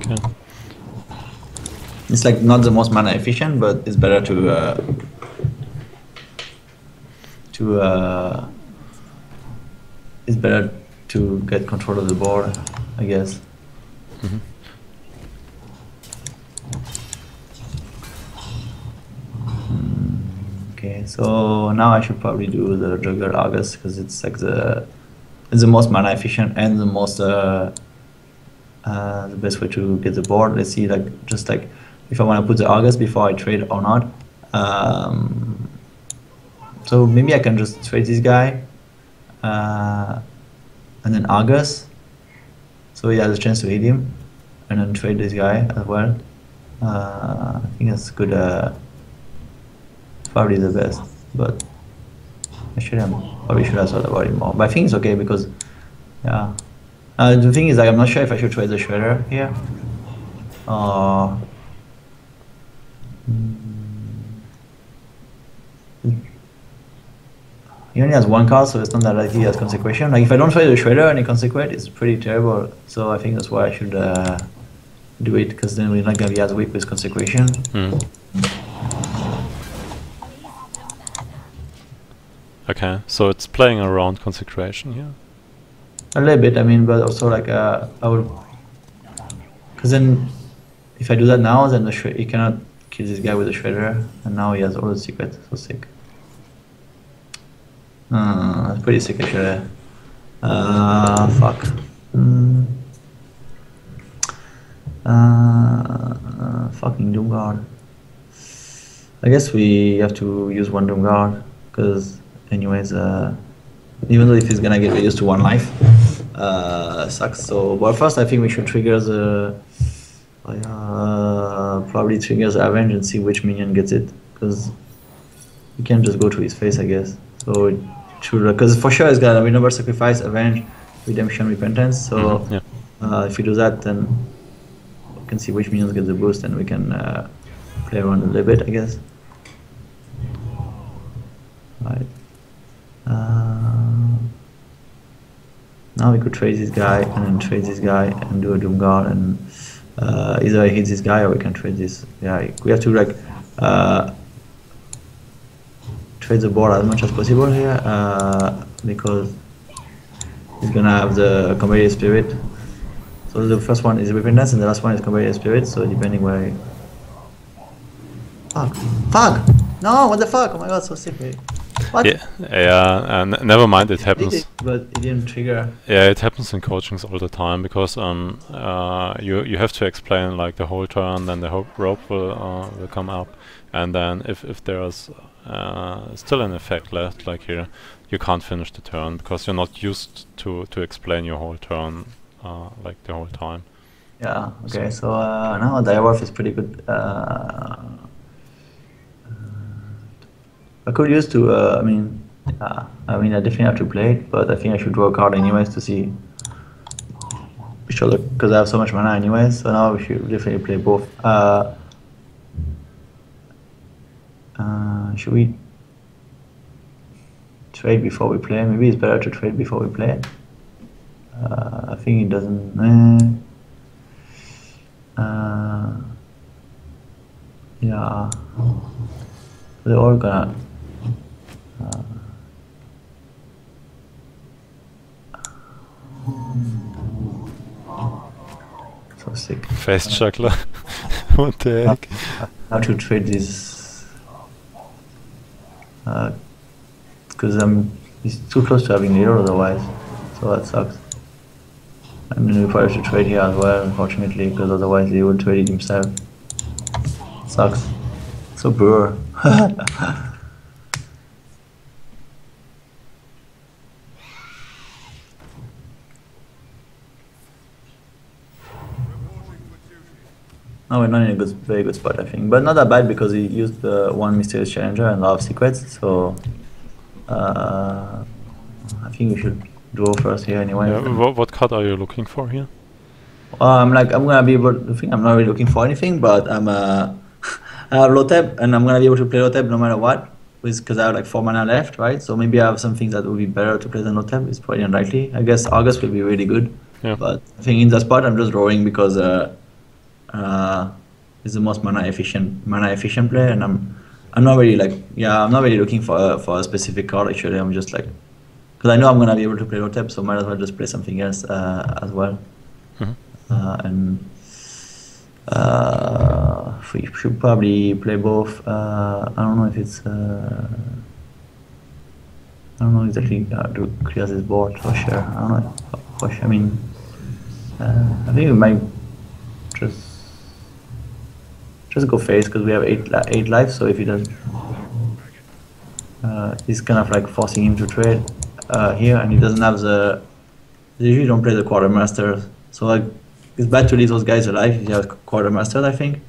S1: Okay.
S2: It's like not the most mana efficient, but it's better it's better to get control of the board, I guess. Okay, so now I should probably do the Juggler August, because it's like the most mana efficient and the most the best way to get the board. Let's see, like just like if I want to put the August before I trade or not. So maybe I can just trade this guy, and then Argus. So he has a chance to hit him, and then trade this guy as well. I think that's good. Probably the best, but probably should have thought about it more. But I think it's okay because, yeah. The thing is, like, I'm not sure if I should trade the Shredder here. He only has one card, so it's not that like he has Consecration. Like, if I don't trade the Shredder and he Consecrate, it's pretty terrible. So I think that's why I should do it, because then we're not gonna be as weak with Consecration.
S1: Okay, so it's playing around Consecration here.
S2: A little bit, I mean, but also like I would, because then if I do that now, then he cannot kill this guy with the Shredder, and now he has all the secrets. So sick. That's pretty sick actually. Fuck. Fucking Doomguard. I guess we have to use one Doomguard, because anyways, even though if he's gonna get reduced to 1 life, sucks. So, but first I think we should trigger the, probably trigger the Avenge and see which minion gets it, because you can't just go to his face, I guess. So it should, because for sure it's gonna be Noble Sacrifice, Avenge, Redemption, Repentance. So if we do that, then we can see which minions get the boost, and we can play around a little bit, I guess. Right. Now we could trade this guy and then trade this guy and do a Doomguard, and either I hit this guy or we can trade this guy. We have to like trade the board as much as possible here, because he's gonna have the Combative Spirit. So the first one is Repentance and the last one is Combative Spirit, so depending where he... Fuck! No, what the fuck? Oh my god, so sick. What?
S1: Yeah, never mind, it happens.
S2: But it didn't trigger.
S1: Yeah, it happens in coachings all the time, because you have to explain like the whole turn, then the rope will come up, and then if there's still an effect left, like here, you can't finish the turn because you're not used to explain your whole turn like the whole time.
S2: Yeah. Okay. So now Direwolf is pretty good. I could use to, I mean, I definitely have to play it, but I think I should draw a card anyways to see which other, because I have so much mana anyways, so now we should definitely play both. Should we trade before we play? Maybe it's better to trade before we play. I think it doesn't, yeah, they're all gonna, so sick.
S1: Face juggler. What the heck?
S2: How to trade this? Because he's too close to having leader otherwise, so that sucks. And then we probably should trade here as well, unfortunately, because otherwise he would trade it himself. Sucks. So poor. No, we're not in a very good spot, I think. But not that bad because he used the one Mysterious Challenger and a lot of secrets, so I think we should draw first here anyway.
S1: Yeah, what card are you looking for here?
S2: I'm gonna be able to think I'm not really looking for anything, but I have low tap and I'm gonna be able to play low tap no matter what, because I have like 4 mana left, right? So maybe I have some things that would be better to play than low tap. It's probably unlikely. I guess August will be really good, but I think in that spot I'm just drawing because it's the most mana efficient play, and I'm not really like I'm not really looking for a specific card actually. I'm just like, because I know I'm gonna be able to play low tap, so might as well just play something else as well. And we should probably play both. I don't know if it's I don't know exactly how to clear this board for sure. I don't know. For sure. I mean, I think we might just just go face because we have 8 lives. So if he does, he's kind of like forcing him to trade here, and he doesn't have the. They usually don't play the quartermaster, so like it's bad to leave those guys alive if he has quartermaster, I think.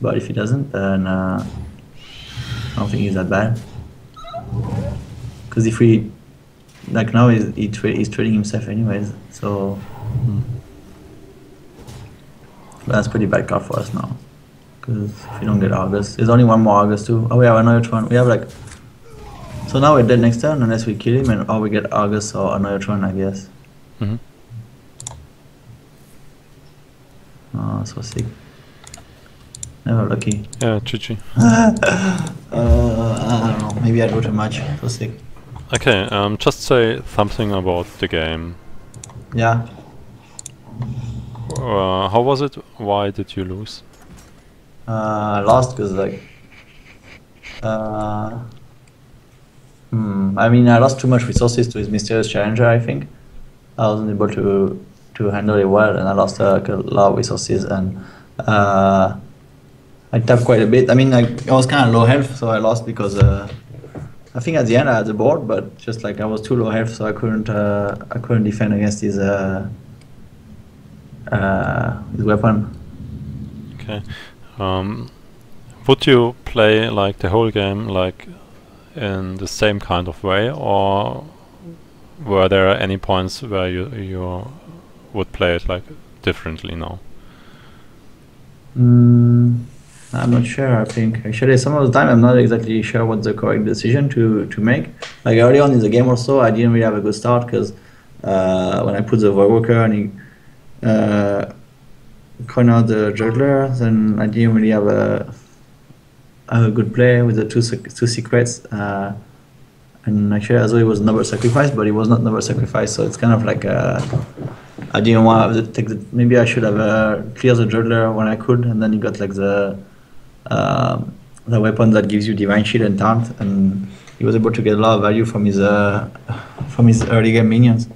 S2: But if he doesn't, then I don't think he's that bad. Because if we, like now, he's trading himself anyways, so that's pretty bad card for us now. Because if we don't get August, there's only one more August too. Oh, we have another one. We have like, so now we're dead next turn unless we kill him, and or we get August or another one, I guess. Oh, so sick. Never lucky.
S1: Yeah, GG.
S2: I don't know, maybe I drew too much. So sick.
S1: Okay, just say something about the game.
S2: Yeah.
S1: How was it? Why did you lose?
S2: Lost because like I mean, I lost too much resources to his mysterious challenger. I think I wasn't able to handle it well, and I lost a lot of resources, and I tapped quite a bit. I mean, like I was kind of low health, so I lost because I think at the end I had the board, but just like I was too low health, so I couldn't defend against his weapon.
S1: Okay. Would you play like the whole game like in the same kind of way, or were there any points where you would play it like differently now?
S2: I'm not sure. I think actually some of the time I'm not exactly sure what's the correct decision to make. Like early on in the game also, I didn't really have a good start because when I put the Voidwalker and he cornered the juggler, then I didn't really have a good play with the two secrets. And actually, as though it was number sacrifice, but it was not number sacrifice, so it's kind of like I didn't want to take the. Maybe I should have cleared the juggler when I could, and then you got like the weapon that gives you divine shield and taunt, and he was able to get a lot of value from his early game minions,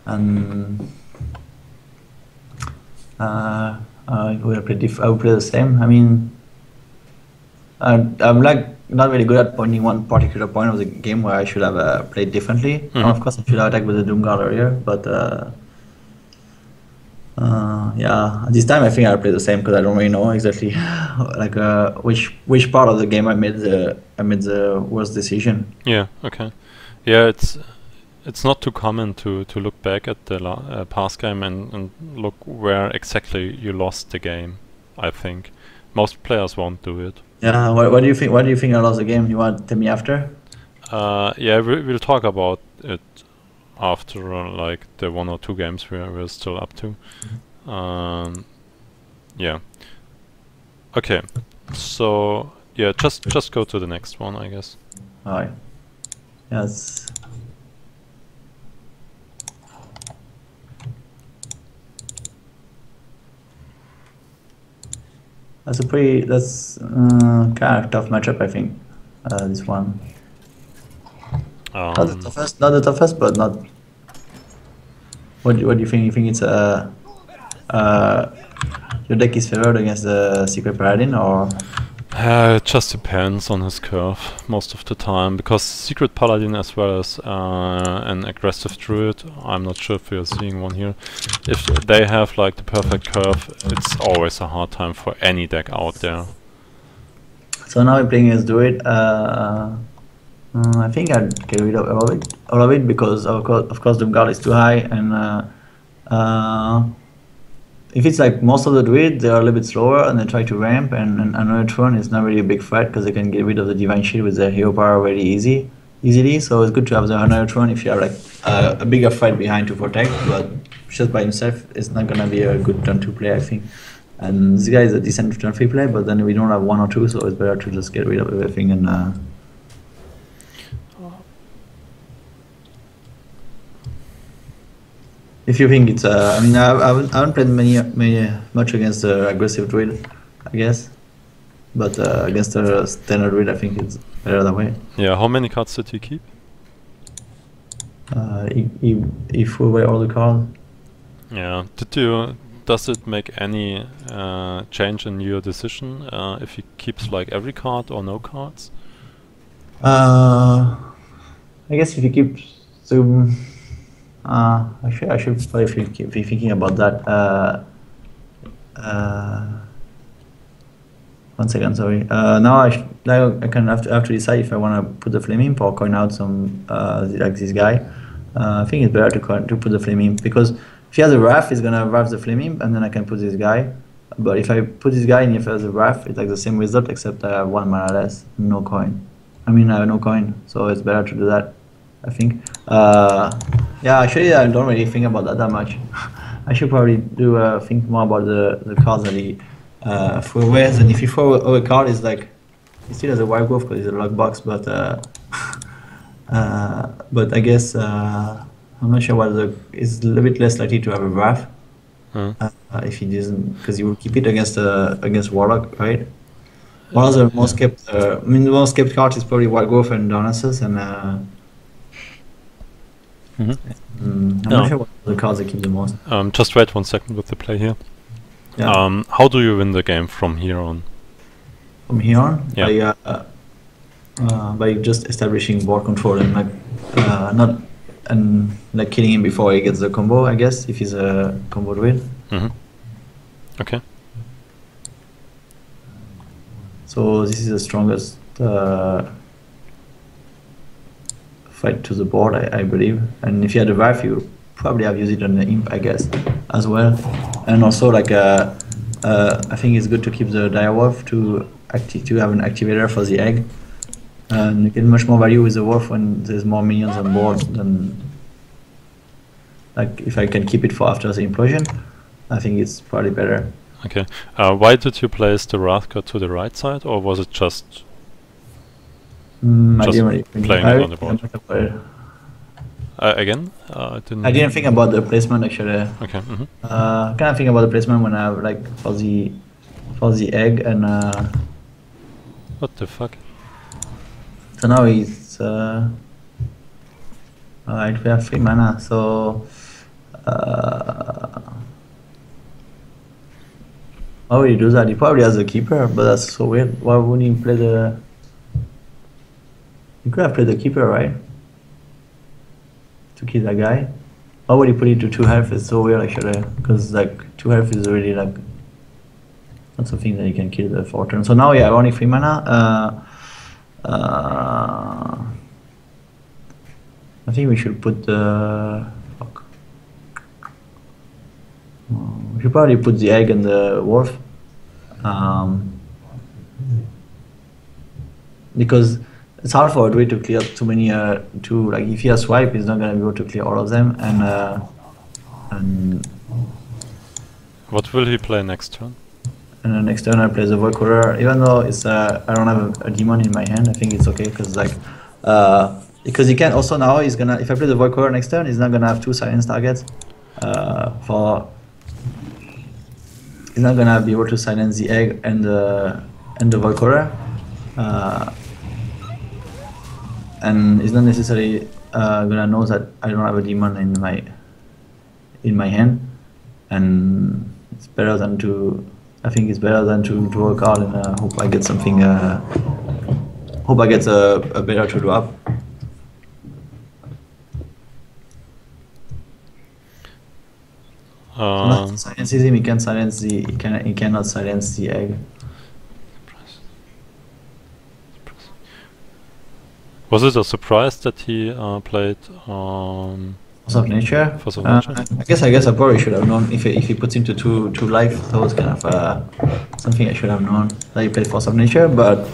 S2: and I would play the same. I mean, I'm like not really good at pointing one particular point of the game where I should have played differently. And of course, I should have attacked with the Doomguard earlier, but yeah, this time I think I'll play the same because I don't really know exactly like which part of the game I made the worst decision.
S1: Yeah. Okay. Yeah, it's not too common to look back at the past game and look where exactly you lost the game. I think most players won't do it.
S2: Yeah. What do you think? What do you think I lost the game? You want to tell me after?
S1: Yeah, we'll talk about it after like the 1 or 2 games we're still up to. Yeah. Okay. So yeah, just go to the next one, I guess.
S2: Alright. Yes. That's kind of tough matchup, I think. This one. Not the toughest, but not. What do you think? You think it's your deck is favored against the Secret Paladin, or?
S1: It just depends on his curve most of the time, because Secret Paladin as well as an aggressive druid, I'm not sure if you're seeing one here, if they have like the perfect curve, it's always a hard time for any deck out there.
S2: So now we're playing against druid. I think I'd get rid of all of it because of course Doomguard is too high, and if it's like most of the druid, they are a little bit slower and they try to ramp, and another turn is not really a big threat because they can get rid of the divine shield with their hero power very easily. So it's good to have the another turn if you have like a bigger fight behind to protect, but just by himself it's not gonna be a good turn to play, I think. And this guy is a decent turn 3 play, but then we don't have 1 or 2, so it's better to just get rid of everything and if you think it's, I mean, I haven't played much against the aggressive druid, I guess, but against the standard druid, I think it's better that way.
S1: Yeah, how many cards did he keep?
S2: He threw away all the cards.
S1: Yeah, did you does it make any change in your decision if he keeps like every card or no cards?
S2: I guess if you keep zoom, I should probably be thinking about that. 1 second, sorry. Now I can have to decide if I want to put the flame imp or coin out some like this guy. I think it's better to put the flame imp, because if he has a wrath, he's gonna wrath the flame imp, and then I can put this guy. But if I put this guy and if he has a wrath, it's like the same result, except I have 1 mana less, no coin. I mean, I have no coin, so it's better to do that, I think. Yeah, actually, I don't really think about that much. I should probably think more about the cards that he throwaways, and if you throw a card, it's like he still has a wild growth because it's a lock box, but I guess I'm not sure what is a little bit less likely to have a wrath if he doesn't, because he will keep it against warlock, right? One of the most kept, I mean, the most kept card is probably wild growth and Darnassus, and I'm not sure what the cards that keep the most.
S1: Just wait 1 second with the play here.
S2: Yeah.
S1: How do you win the game from here on?
S2: From here on,
S1: yeah.
S2: by just establishing board control and like killing him before he gets the combo, I guess, if he's a combo druid.
S1: Okay.
S2: So this is the strongest fight to the board, I believe. And if you had a wrath, you probably have used it on the imp, I guess, as well. And also, like, I think it's good to keep the direwolf to have an activator for the egg. And you get much more value with the wolf when there's more minions on board than, like, if I can keep it for after the implosion, I think it's probably better.
S1: Okay. Why did you place the Wrathgod to the right side, or was it just
S2: I didn't really
S1: playing it on the board? Again? I
S2: didn't think about the placement, actually.
S1: Okay.
S2: I kind of think about the placement when I have, like, for the egg, and
S1: what the fuck?
S2: so now it's alright, we have 3 mana, so how would he do that? He probably has a keeper, but that's so weird. Why wouldn't he play the... He could have played the keeper, right? To kill that guy. Why would he put it to 2 health? It's so weird, actually, because, like, 2 health is already, like, not something that you can kill the 4 turns. So now, yeah, only 3 mana. I think we should put the... Fuck. We should probably put the egg and the wolf. Because it's hard for a druid to clear too many, like, if he has swipe, he's not going to be able to clear all of them, and
S1: what will he play next turn?
S2: And then next turn I play the Void Caller, even though it's I don't have a demon in my hand. I think it's okay, because, like, because he can also now, he's gonna, if I play the Void Caller next turn, he's not gonna have 2 silence targets. He's not gonna be able to silence the egg and the Void Caller. And he's not necessarily gonna know that I don't have a demon in my hand, and it's better than to. I think it's better than to draw a card and hope I get something. Hope I get a better to drop. So silences him. He can silence the. He cannot silence the egg.
S1: Was it a surprise that he played
S2: Force of Nature?
S1: Force of Nature?
S2: I guess I probably should have known if he puts into two life. That was kind of something I should have known, that he played Force of Nature. But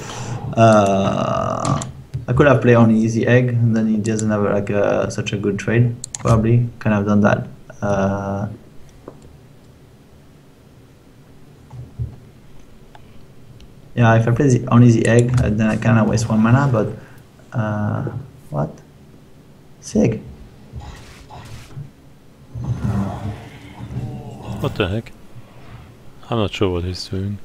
S2: I could have played on easy egg, and then he doesn't have, like, such a good trade. Probably can have done that. Yeah, if I play on easy egg, then I kind of waste 1 mana. But what? Sick.
S1: What the heck? I'm not sure what he's doing.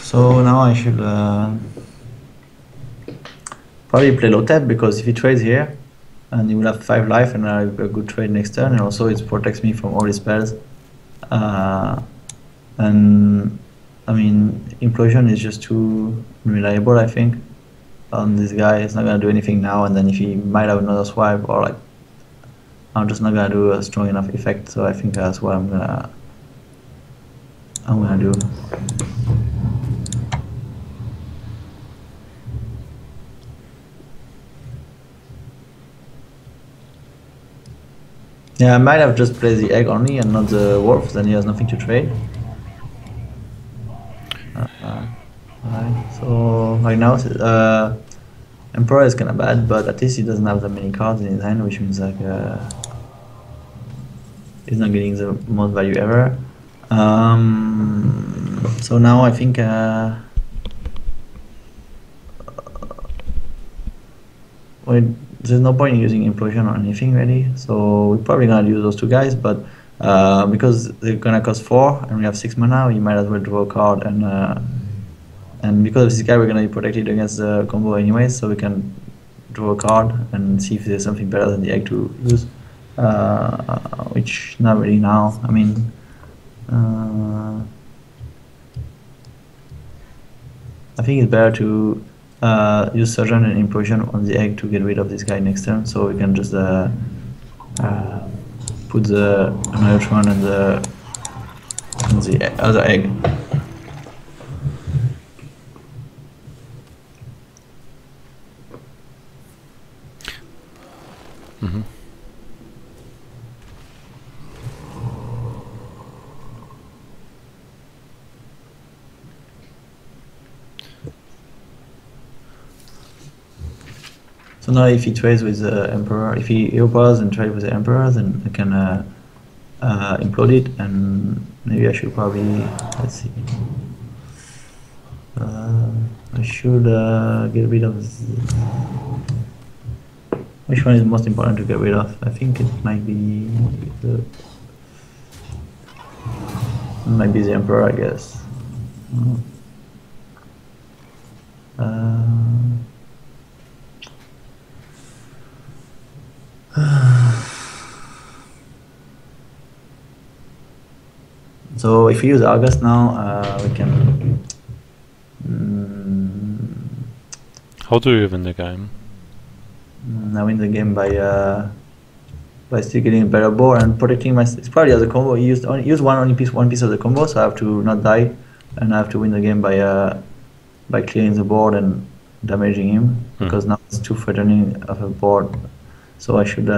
S1: So now I should
S2: probably play low tap, because if he trades here, and he will have 5 life and a good trade next turn, and also it protects me from all his spells. And I mean, Implosion is just too unreliable, I think, on this guy. It's not gonna do anything now, and then if he might have another swipe, or like, I'm just not gonna do a strong enough effect. So I think that's what I'm gonna do. Yeah, I might have just played the egg only and not the wolf, then he has nothing to trade. Alright, so right now Emperor is kinda bad, but at least he doesn't have that many cards in his hand, which means like he's not getting the most value ever. So now I think there's no point in using Implosion or anything really, so we're probably gonna use those two guys, but because they're gonna cost 4 and we have 6 mana, we might as well draw a card, and because of this guy we're gonna be protected against the combo anyway, so we can draw a card and see if there's something better than the egg to use, which not really now. I mean, I think it's better to use Surgeon and Implosion on the egg to get rid of this guy next turn, so we can just put the Neutron and the other egg.
S1: Mm-hmm.
S2: So now if he trades with the Emperor, if he overpowers and trades with the Emperor, then I can implode it, and maybe I should probably, let's see, I should get rid of which one is most important to get rid of? I think it might be the Emperor, I guess. So if we use August now, we can.
S1: How do you win the game?
S2: I win the game by still getting a better board and protecting my. It's probably as a combo. He used one piece of the combo, so I have to not die, and I have to win the game by clearing the board and damaging him, because now it's too threatening of a board. So I should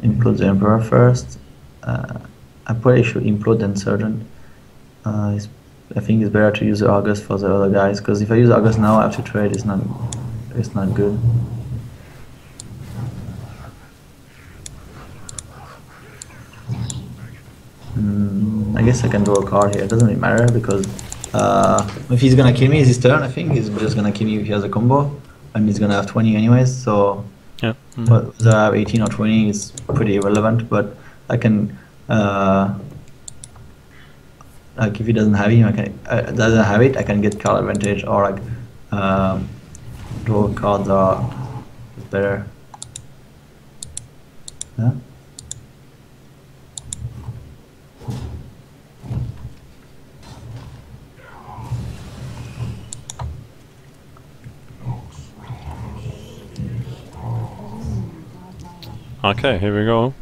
S2: implode the Emperor first. I probably should implode then Surgeon. I think it's better to use the August for the other guys, because if I use August now I have to trade. It's not good. I guess I can draw a card here. It doesn't really matter, because if he's gonna kill me this turn, I think he's just gonna kill me if he has a combo, and he's gonna have 20 anyways. So
S1: yeah,
S2: whether I have 18 or 20 is pretty irrelevant. But I can. Like if he doesn't have him, I can get card advantage, or like draw cards are better. Yeah.
S1: Okay, here we go.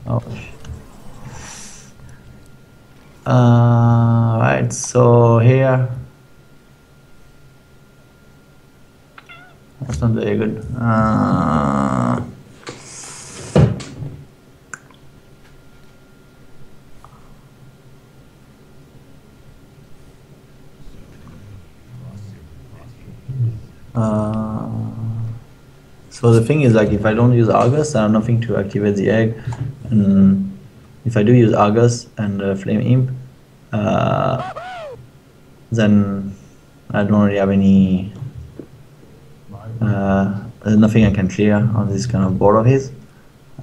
S2: Oh. Right, so here that's not very good. So the thing is, like, if I don't use Argus, I have nothing to activate the egg, and if I do use Argus and Flame Imp, then I don't really have any. There's nothing I can clear on this kind of board of his,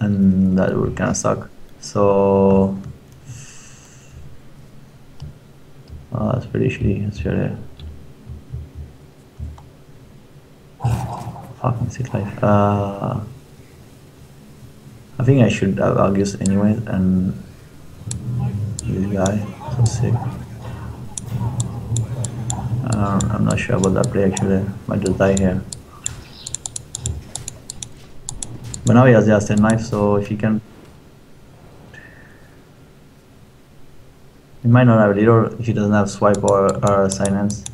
S2: and that would kind of suck. So that's pretty shitty. That's really. 6 life. I think I should have Argus anyways, and this guy, so sick. I'm not sure about that play actually. Might just die here. But now he has just 10 life, so if he can, he might not have leader if he doesn't have swipe or silence.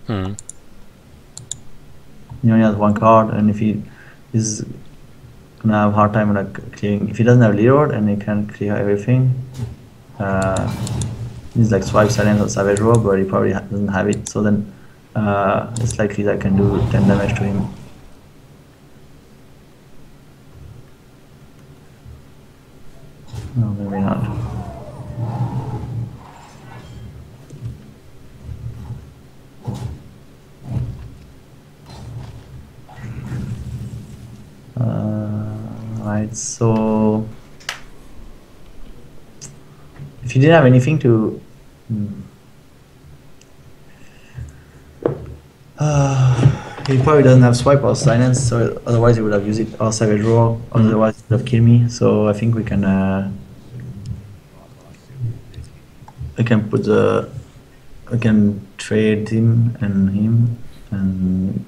S1: Hmm.
S2: He only has one card, and if he is gonna have hard time like clearing, if he doesn't have leader and he can clear everything, he's like swipe silence or savage roar, but he probably doesn't have it. So then it's likely that I can do 10 damage to him. No, maybe not. Right, so if you didn't have anything to he probably doesn't have swipe or silence, so otherwise he would have used it, or savage roar, otherwise he would have killed me. So I think we can put the, I can trade him and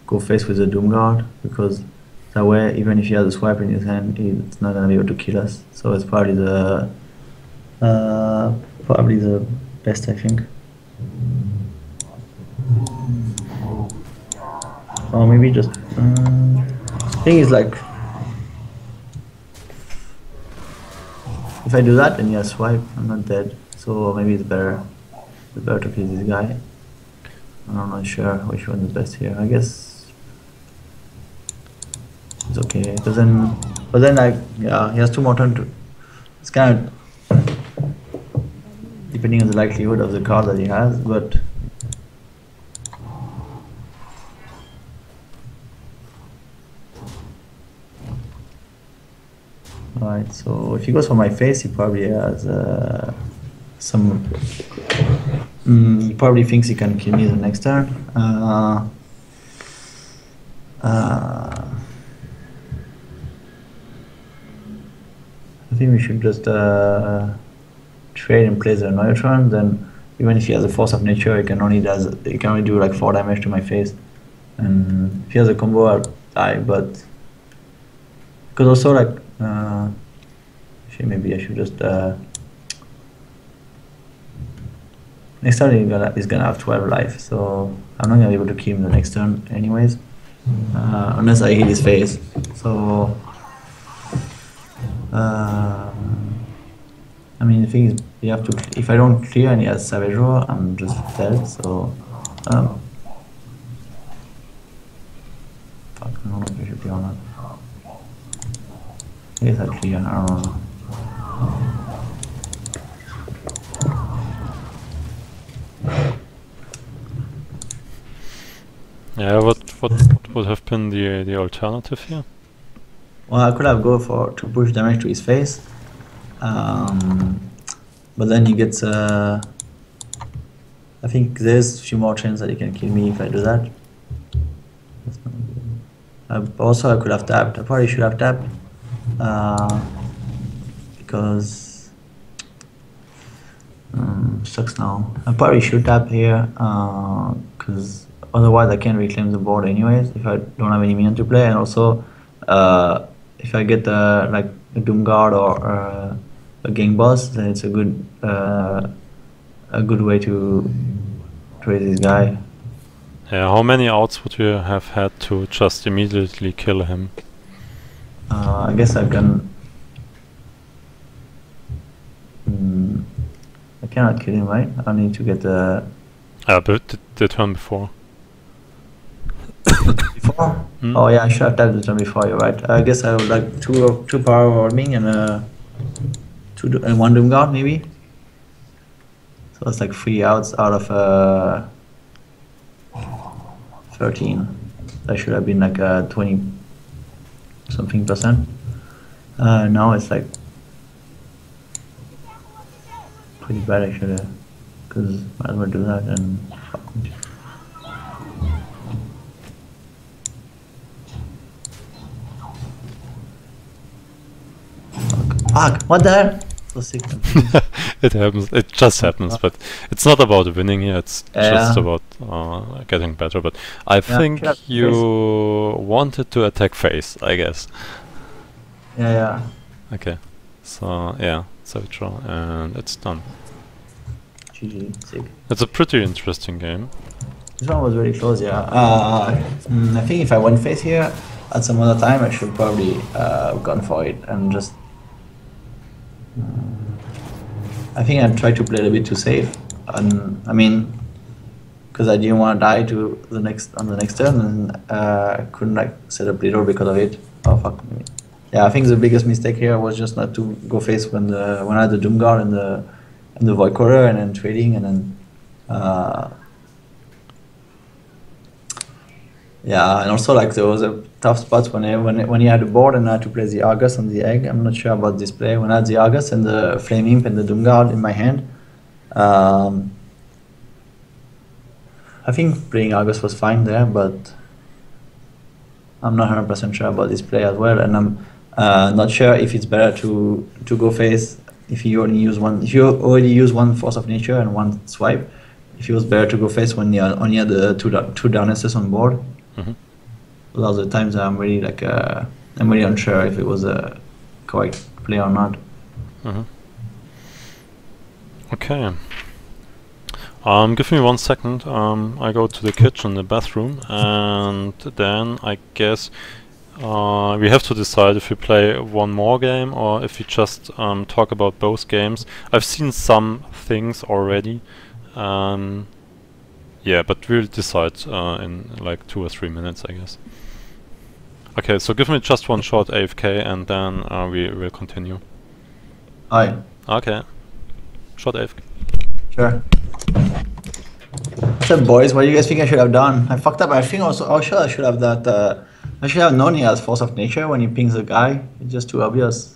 S2: go face with the Doom Guard, because that way even if he has a swipe in his hand, it's not gonna be able to kill us. So it's probably the best, I think. Or maybe just thing is like, if I do that and he has swipe, I'm not dead. So maybe it's better to kill this guy. I'm not sure which one is best here. I guess it's okay. But then like, yeah, he has 2 more turns to. It's kind of depending on the likelihood of the card that he has, but. Right, so if he goes for my face, he probably has some. He probably thinks he can kill me the next turn. I think we should just trade and play the another turn. Then, even if he has a force of nature, he can only do like 4 damage to my face. And if he has a combo, I'll die. But because also like. Maybe I should just next turn he's gonna have 12 life, so I'm not gonna be able to kill him the next turn anyways, unless I hit his face. So I mean the thing is, you have to, if I don't clear and he has savage roar, I'm just dead. So fuck, I don't know if I should be or not. I guess I'll clear, I don't know.
S1: Yeah, what would have been the alternative here?
S2: Well, I could have to push damage to his face, but then he gets. I think there's a few more chances that he can kill me if I do that. Also, I could have tapped. I probably should have tapped, because sucks now. I probably should tap here, because otherwise I can't reclaim the board anyways if I don't have any minion to play. And also, if I get like a Doom Guard or a Gang Boss, then it's a good way to raise this guy.
S1: Yeah, how many outs would you have had to just immediately kill him?
S2: I guess I can. I cannot kill him, right? I need to get the.
S1: But the turn before.
S2: Before? Oh yeah, I should have tapped the turn before. You're right. I guess I would like two power warming and and 1 Doom Guard maybe. So it's like 3 outs out of 13. That should have been like 20 something %. Now it's like pretty bad actually, because might as well do that and. Fuck, what the hell? So sick.
S1: It happens. It just happens, but it's not about winning here. It's just
S2: Yeah.
S1: about getting better. But I think
S2: sure.
S1: you wanted to attack face, I guess.
S2: Yeah.
S1: Okay. So yeah, so we draw and it's done.
S2: GG, sick.
S1: It's a pretty interesting game.
S2: This one was very close, yeah. I think if I went face here at some other time, I should probably gone for it and just. I think I tried to play it a bit too safe, and I mean, because I didn't want to die to the next turn, and I couldn't like set up little because of it. Oh fuck me. Yeah, I think the biggest mistake here was just not to go face when I had the Doom Guard and the Void Quarter and then trading and then. Yeah, and also like there was a tough spot when you had the board and I had to play the Argus on the egg. I'm not sure about this play. When I had the Argus and the Flame Imp and the Doom Guard in my hand, I think playing Argus was fine there, but I'm not 100% sure about this play as well, and I'm not sure if it's better to go face if you only use one. If you already use one Force of Nature and one swipe, if it was better to go face when you only had the two Darknesses on board.
S1: Mm-hmm.
S2: Those are the times I'm really like I'm really unsure if it was a correct play or not.
S1: Mm-hmm. Okay. Give me 1 second. I go to the kitchen, the bathroom, and then I guess we have to decide if we play one more game or if we just talk about both games. I've seen some things already. Yeah, but we'll decide in like 2 or 3 minutes, I guess. Okay, so give me just one short AFK and then we will continue.
S2: Aye.
S1: Okay. Short AFK.
S2: Sure. What's up, boys? What do you guys think I should have done? I fucked up. I think also I should have that. I should have known he has Force of Nature when he pings the guy. It's just too obvious.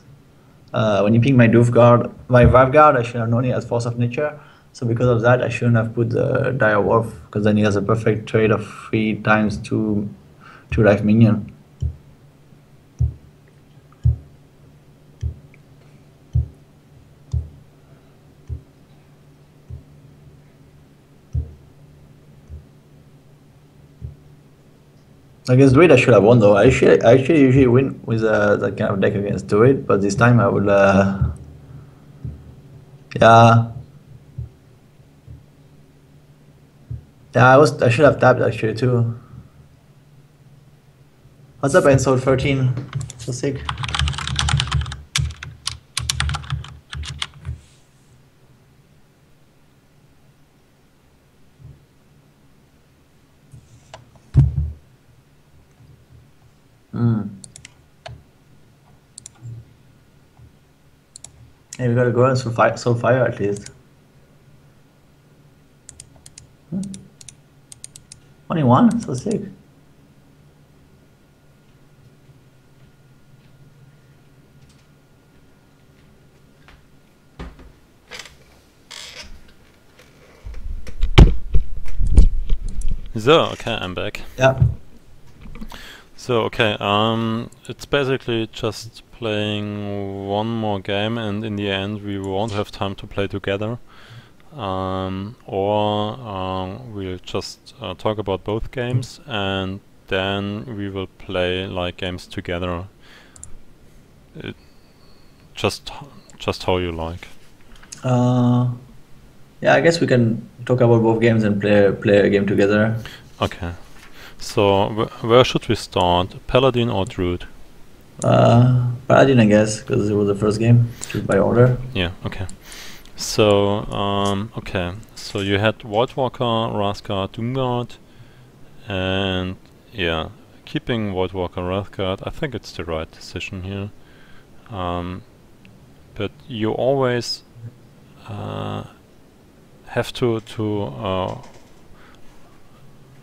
S2: When you ping my Doof Guard, my Vive Guard, I should have known he has Force of Nature. So because of that, I shouldn't have put the Dire Wolf, because then he has a perfect trade of 3 times 2 life minion. Against Druid, I should have won though. I actually usually win with that kind of deck against Druid, but this time I would. Yeah. Yeah, I should have tapped actually too. What's up, Ensoul 13? So sick. Hey, we gotta go and soul fire at least. Only one? So sick.
S1: So, okay, I'm back.
S2: Yeah.
S1: So, okay, it's basically just playing one more game, and in the end we won't have time to play together. Or we'll just talk about both games, and then we will play like games together. Just how you like.
S2: Yeah, I guess we can talk about both games and play a game together.
S1: Okay. So where should we start? Paladin or Druid?
S2: Paladin, I guess, because it was the first game. Choose by order.
S1: Yeah. Okay. So okay. So you had Voidwalker, Raskar, Doomguard, and yeah, keeping Voidwalker, Raskar. I think it's the right decision here. But you always have to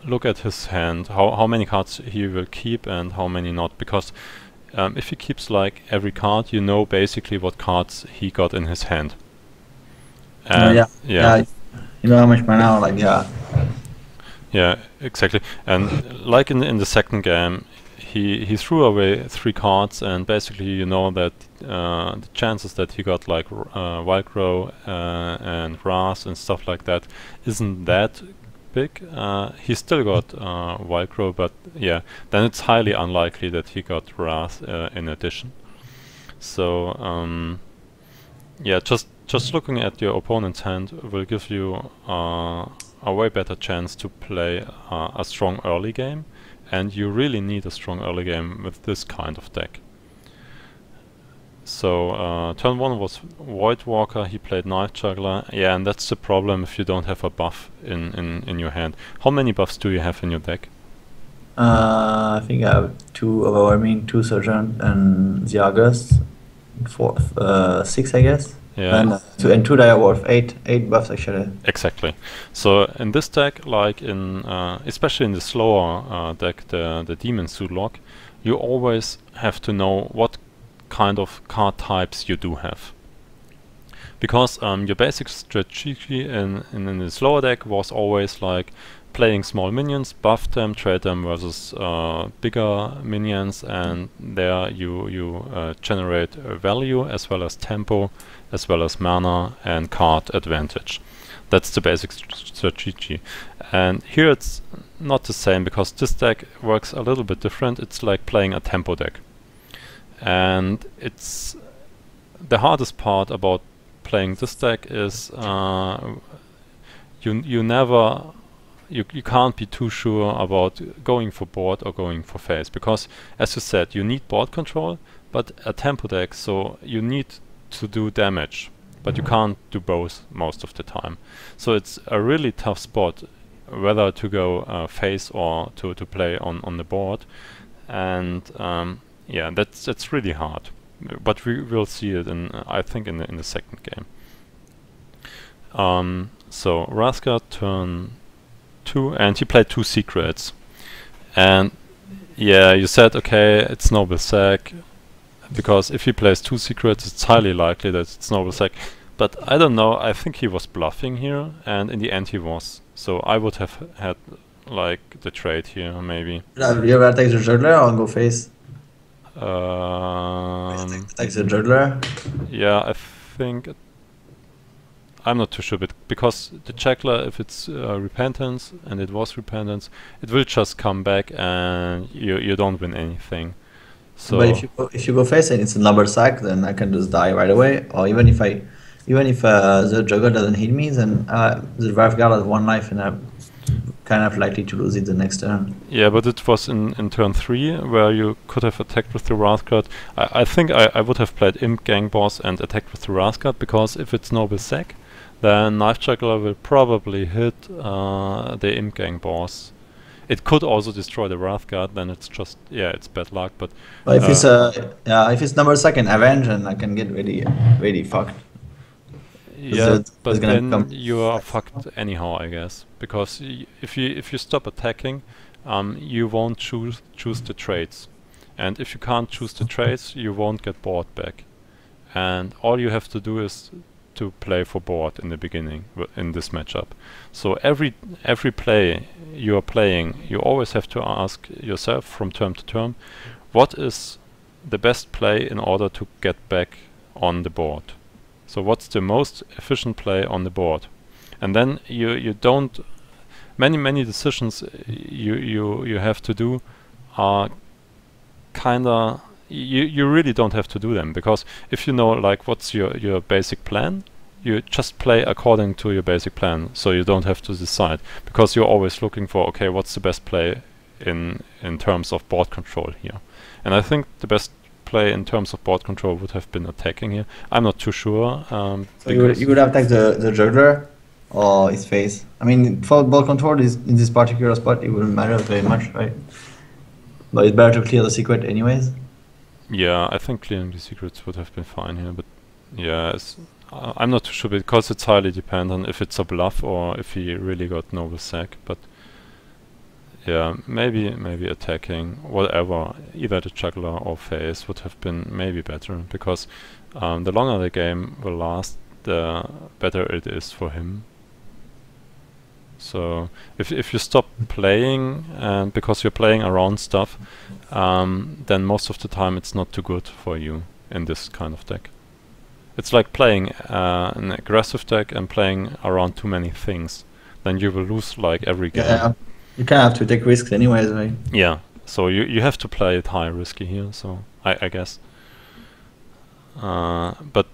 S1: look at his hand, how many cards he will keep and how many not, because if he keeps like every card, you know basically what cards he got in his hand. And
S2: yeah, you know how much mana, like
S1: yeah, exactly. And like in the second game, he threw away 3 cards, and basically you know that the chances that he got like Wildgrow and Wrath and stuff like that isn't that big. He still got Wildgrow, but yeah, then it's highly unlikely that he got Wrath in addition. So yeah, just looking at your opponent's hand will give you a way better chance to play a strong early game, and you really need a strong early game with this kind of deck. So turn 1 was Voidwalker, he played Knife Juggler. Yeah, and that's the problem if you don't have a buff in your hand. How many buffs do you have in your deck?
S2: I think I have 2 Overwhelming, 2 Surgeon, and the August. 6, I guess.
S1: Yeah.
S2: And 2 Direwolf, 8 buffs actually.
S1: Exactly. So in this deck, like in especially in the slower deck, the Demon Zoolock, you always have to know what kind of card types you do have. Because your basic strategy in the slower deck was always like playing small minions, buff them, trade them versus bigger minions, and there you generate value as well as tempo, as well as mana and card advantage. That's the basic strategy. And here it's not the same, because this deck works a little bit different. It's like playing a tempo deck. And it's the hardest part about playing this deck is you can't be too sure about going for board or going for face, because as you said, you need board control, but a tempo deck, so you need to do damage, but you can't do both most of the time. So it's a really tough spot whether to go face or to play on the board, and yeah, that's really hard. But we will see it in I think in the second game. So Raska turn 2, and he played 2 secrets, and yeah, you said okay, it's Noble Sack, because if he plays 2 secrets, it's highly likely that it's Noble Sack. But I don't know, I think he was bluffing here, and in the end he was. So I would have had like the trade here, maybe.
S2: You ever take the juggler or go face? Take the juggler.
S1: Yeah, I think I'm not too sure, but because the juggler, if it's repentance, and it was repentance, it will just come back and you don't win anything. So
S2: but if you go face and it's a Noble Sack, then I can just die right away. Or even if the juggler doesn't hit me, then the Wrathguard has 1 life, and I'm kind of likely to lose it the next turn.
S1: yeah, but it was in turn 3 where you could have attacked with the Wrathguard. I think I would have played Imp Gang Boss and attacked with the Wrathguard, because if it's Noble Sack, then Knife Juggler will probably hit the Imp Gang Boss. It could also destroy the Wrathguard, then it's just, yeah, it's bad luck, but
S2: if it's Noble Sack and Avenge, then I can get really fucked.
S1: yeah, but then you are fucked anyhow, I guess, because if you stop attacking, you won't choose the trades, and if you can't choose the trades, you won't get board back, and all you have to do is to play for board in the beginning in this matchup. So every play you are playing, you always have to ask yourself from turn to turn, what is the best play in order to get back on the board? So what's the most efficient play on the board? And then you don't, many decisions you have to do are kinda, you really don't have to do them, because if you know like what's your basic plan, you just play according to your basic plan, so you don't have to decide, because you're always looking for, okay, what's the best play in terms of board control here. And I think the best play in terms of board control would have been attacking here. I'm not too sure.
S2: So you would have attacked the juggler or his face. I mean, for board control is in this particular spot, it wouldn't matter very much, right? But it's better to clear the secret anyways.
S1: Yeah, I think clearing the secrets would have been fine here, but yeah, I'm not too sure, because it's highly dependent if it's a bluff or if he really got Noble Sack. But yeah, maybe attacking, whatever, either the juggler or face would have been maybe better, because the longer the game will last, the better it is for him. So if you stop playing and because you're playing around stuff, then most of the time it's not too good for you in this kind of deck. It's like playing an aggressive deck and playing around too many things. Then you will lose like every game.
S2: Yeah, you kind of have to take risks anyways, right?
S1: Yeah, so you have to play it high risky here, so I guess. But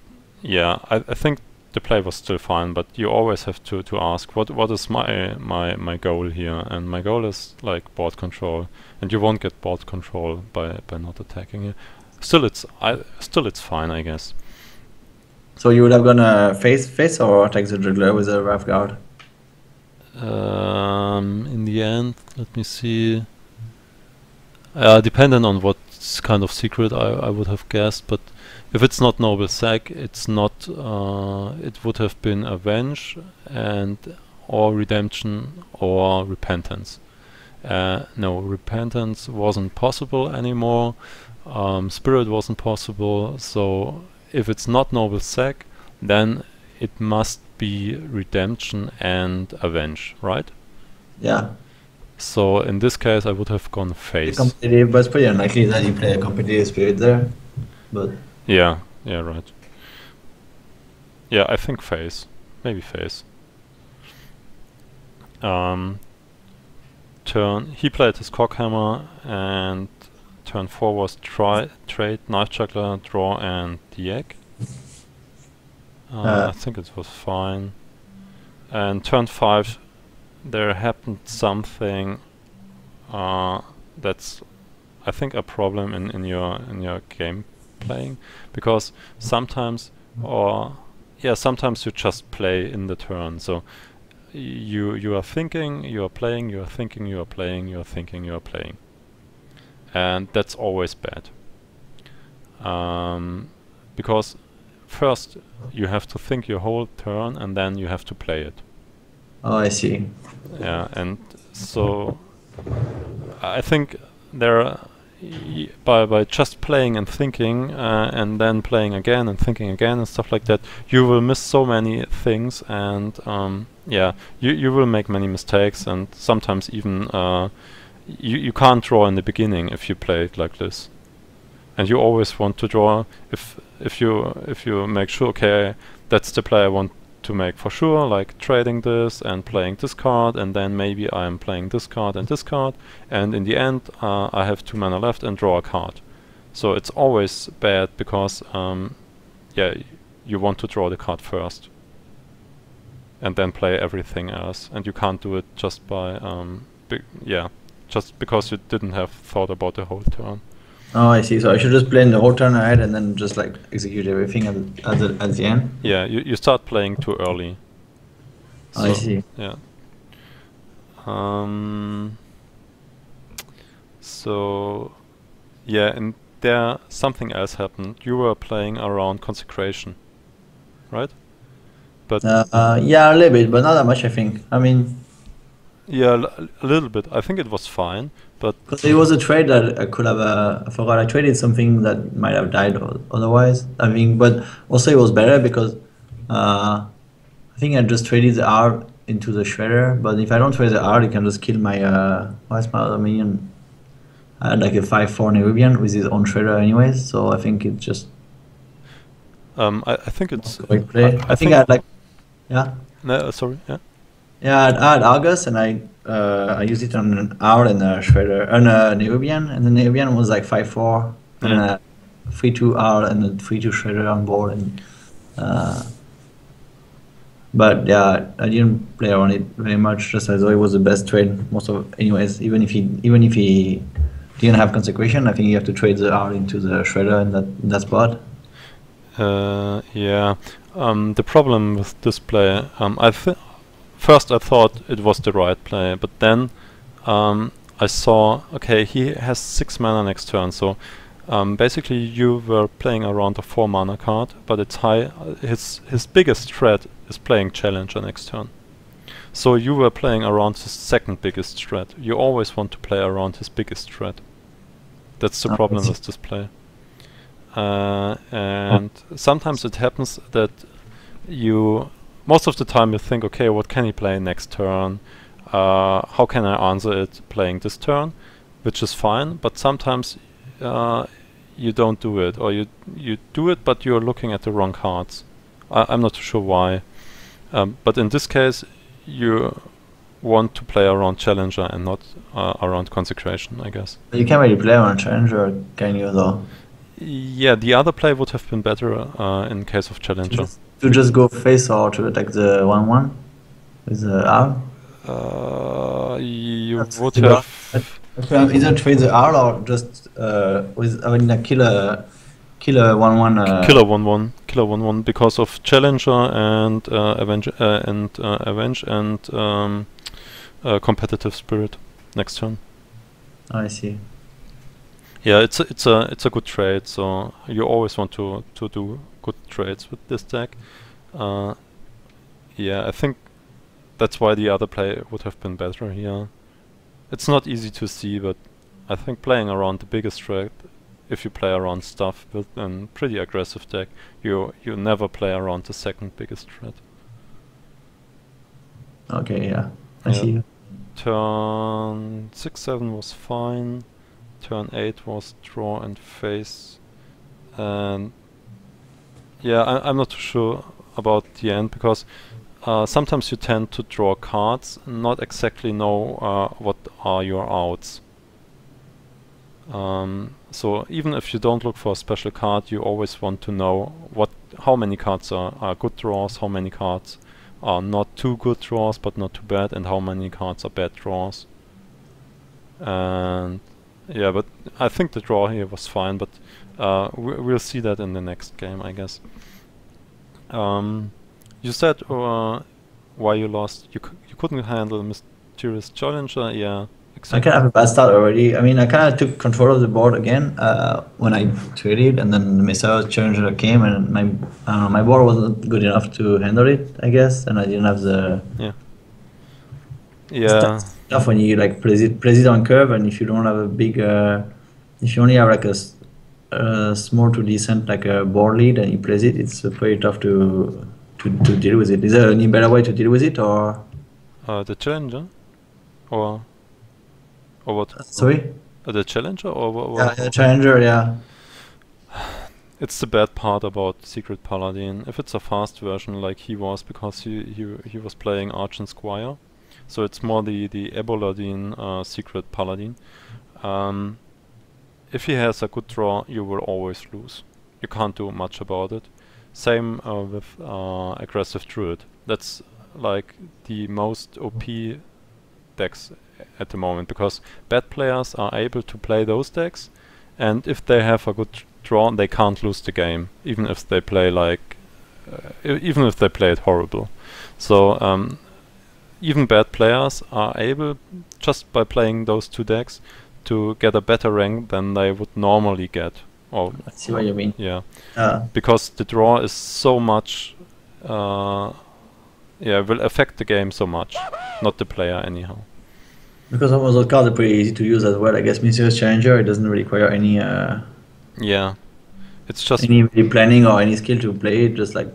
S1: yeah, I think the play was still fine, but you always have to ask what is my goal here, and my goal is like board control, and you won't get board control by not attacking here. Still it's fine, I guess.
S2: So you would have gone face or attack the juggler with a Wrath Guard?
S1: In the end, let me see. Depending on what kind of secret I would have guessed, but if it's not Noble Sack, it's not. It would have been Avenge and or Redemption or Repentance. No, Repentance wasn't possible anymore. Spirit wasn't possible. So if it's not Noble Sack, then it must be Redemption and Avenge, right?
S2: Yeah.
S1: So in this case, I would have gone face.
S2: Competitive, but it's pretty unlikely that you play a competitive spirit there. But
S1: yeah, right. Yeah, I think face, maybe face. Turn. He played his Cockhammer, and turn 4 was trade, Knife Juggler, draw, and the egg. I think it was fine. And turn 5, there happened something that's, I think, a problem in your game playing, because sometimes sometimes you just play in the turn. So you are thinking, you are playing, you are thinking, you are playing, you are thinking, you are playing, and that's always bad. Because first you have to think your whole turn, and then you have to play it.
S2: oh, I see.
S1: Yeah, and so I think there by just playing and thinking and then playing again and thinking again and stuff like that, you will miss so many things, and yeah, you will make many mistakes, and sometimes even you can't draw in the beginning if you play it like this. And you always want to draw if you make sure, okay, that's the play I want to make for sure, like trading this and playing this card, and then maybe I'm playing this card, and in the end I have 2 mana left and draw a card. So it's always bad because yeah, you want to draw the card first and then play everything else, and you can't do it just by just because you didn't have thought about the whole turn.
S2: Oh, I see. So I should just play in the whole turn ahead and then just like execute everything at the end.
S1: Yeah, you start playing too early.
S2: Oh, I see.
S1: Yeah. So yeah, and there something else happened. You were playing around Consecration, right? But
S2: yeah, a little bit, but not that much, I think. I mean,
S1: yeah, a little bit. I think it was fine, but
S2: because it was a trade that I could have. I forgot I traded something that might have died otherwise. I mean, but also it was better because I think I just traded the R into the shredder. But if I don't trade the R, it can just kill my what's my other minion? I had like a 5/4 Nerubian with his own shredder anyways. So I think it just.
S1: I think it's.
S2: Great play. I think I had like. Yeah.
S1: No, sorry. Yeah.
S2: Yeah, I had Argus, and I used it on an R and a shredder, and a Nerubian, and the Nerubian was like 5/4, and a 3/2 R and a 3/2 shredder on board, and but yeah, I didn't play around it very much. Just I thought it was the best trade anyways. Even if he didn't have Consecration, I think you have to trade the R into the shredder in that spot.
S1: Yeah. The problem with this play, first I thought it was the right play, but then I saw, okay, he has 6 mana next turn, so basically you were playing around a 4 mana card, but it's high. His biggest threat is playing Challenger next turn. So you were playing around his second biggest threat. You always want to play around his biggest threat. That's the problem with this play. And sometimes it happens that you most of the time you think, okay, what can he play next turn? How can I answer it playing this turn? Which is fine, but sometimes you don't do it, or you do it, but you're looking at the wrong cards. I'm not sure why, but in this case, you want to play around Challenger and not around Consecration, I guess.
S2: You can't really play on Challenger, can you, though?
S1: Yeah, the other play would have been better in case of Challenger.
S2: To just go face or to attack the 1/1 with the R?
S1: You
S2: That's
S1: would
S2: the
S1: have...
S2: Either trade the R or just with a killer 1/1.
S1: Killer 1/1 because of Challenger and Avenge and Competitive Spirit next turn.
S2: I see.
S1: Yeah, it's a good trade. So you always want to do good trades with this deck. Yeah, I think that's why the other play would have been better here. It's not easy to see, but I think playing around the biggest threat, if you play around stuff with a pretty aggressive deck, you never play around the second biggest threat.
S2: Okay, yeah. I see.
S1: Turn 6-7 was fine. Turn 8 was draw and face. And yeah, I'm not too sure about the end, because sometimes you tend to draw cards, not exactly know what are your outs. So even if you don't look for a special card, you always want to know how many cards are good draws, how many cards are not too good draws but not too bad, and how many cards are bad draws. And yeah, but I think the draw here was fine, but we'll see that in the next game, I guess. You said why you lost. You couldn't handle Mysterious Challenger. Yeah, exactly.
S2: I kind of have a bad start already. I mean, I kind of took control of the board again when I traded, and then the Mysterious Challenger came, and my board wasn't good enough to handle it, I guess, and I didn't have the stuff when you like place it on curve, and if you don't have a big, if you only have like a small to decent like a board lead and you place it, it's pretty tough to deal with it. Is there any better way to deal with it, or
S1: the Challenger, or what?
S2: Sorry?
S1: The Challenger, or what?
S2: Yeah, the Challenger, yeah.
S1: It's the bad part about Secret Paladin. If it's a fast version like he was, because he was playing Arch and Squire, so it's more the Eboladin Secret Paladin. If he has a good draw, you will always lose. You can't do much about it. Same with Aggressive Druid. That's like the most OP decks at the moment, because bad players are able to play those decks, and if they have a good draw, they can't lose the game, even if they play like, even if they play it horrible. So even bad players are able, just by playing those two decks, to get a better rank than they would normally get. Or
S2: I see what you mean.
S1: Yeah, because the draw is so much, will affect the game so much, not the player anyhow.
S2: Because some of those cards are pretty easy to use as well. I guess Mysterious Challenger, it doesn't require any
S1: yeah, it's just
S2: any really planning or any skill to play it. Just like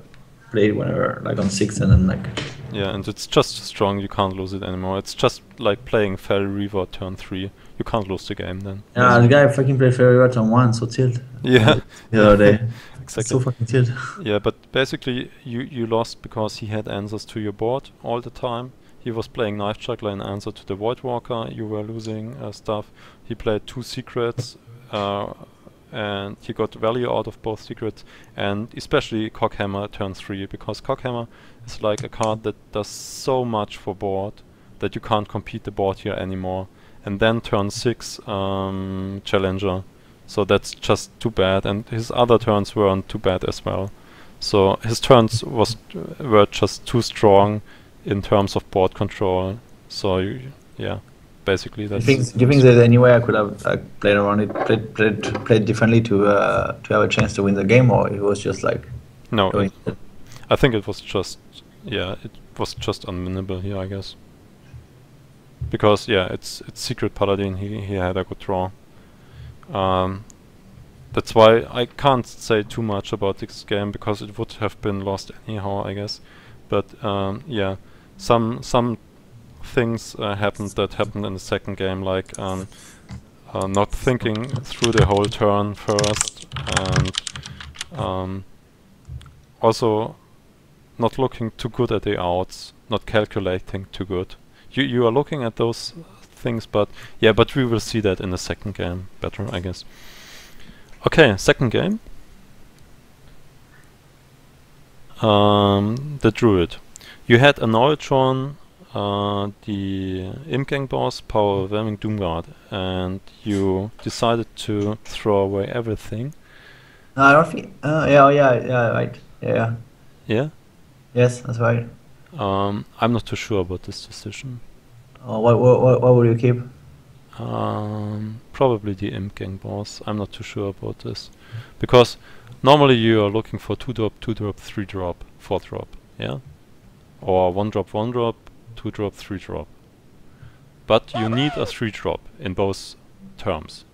S2: play it whenever, like on 6, and then like.
S1: Yeah, and it's just strong. You can't lose it anymore. It's just like playing Fairy Reaver turn 3. You can't lose the game then.
S2: Yeah, the guy fucking played Fairy Reaver turn 1, so tilt.
S1: Yeah,
S2: the other day.
S1: exactly.
S2: So fucking tilt.
S1: Yeah, but basically you lost because he had answers to your board all the time. He was playing Knife Juggler in answer to the Voidwalker. You were losing stuff. He played 2 secrets, and he got value out of both secrets, and especially Cockhammer turn 3, because Cockhammer is like a card that does so much for board that you can't compete the board here anymore. And then turn 6 Challenger, so that's just too bad, and his other turns weren't too bad as well. So his turns were just too strong in terms of board control. So yeah, basically that's.
S2: Do you think there's any way I could have played around it, played differently to have a chance to win the game, or it was just like?
S1: No, I think it was just it was just unwinnable here, I guess. Because yeah, it's Secret Paladin. He had a good draw. That's why I can't say too much about this game, because it would have been lost anyhow, I guess. but yeah, some things happened in the second game, like not thinking through the whole turn first, and also not looking too good at the outs, not calculating too good. You are looking at those things, but yeah, but we will see that in the second game better, I guess. Okay, second game. The Druid. You had a Neutron, the Imgang boss, Power Overwhelming Doomguard, and you decided to throw away everything.
S2: No, I don't think. Yeah, right. Yeah.
S1: Yeah?
S2: Yes, that's right.
S1: I'm not too sure about this decision.
S2: What would you keep?
S1: Probably the Imgang boss. I'm not too sure about this. Because normally you are looking for 2-drop, 2-drop, 3-drop, 4-drop, yeah? Or 1-drop, 1-drop, 2-drop, 3-drop. But you need a 3-drop in both terms.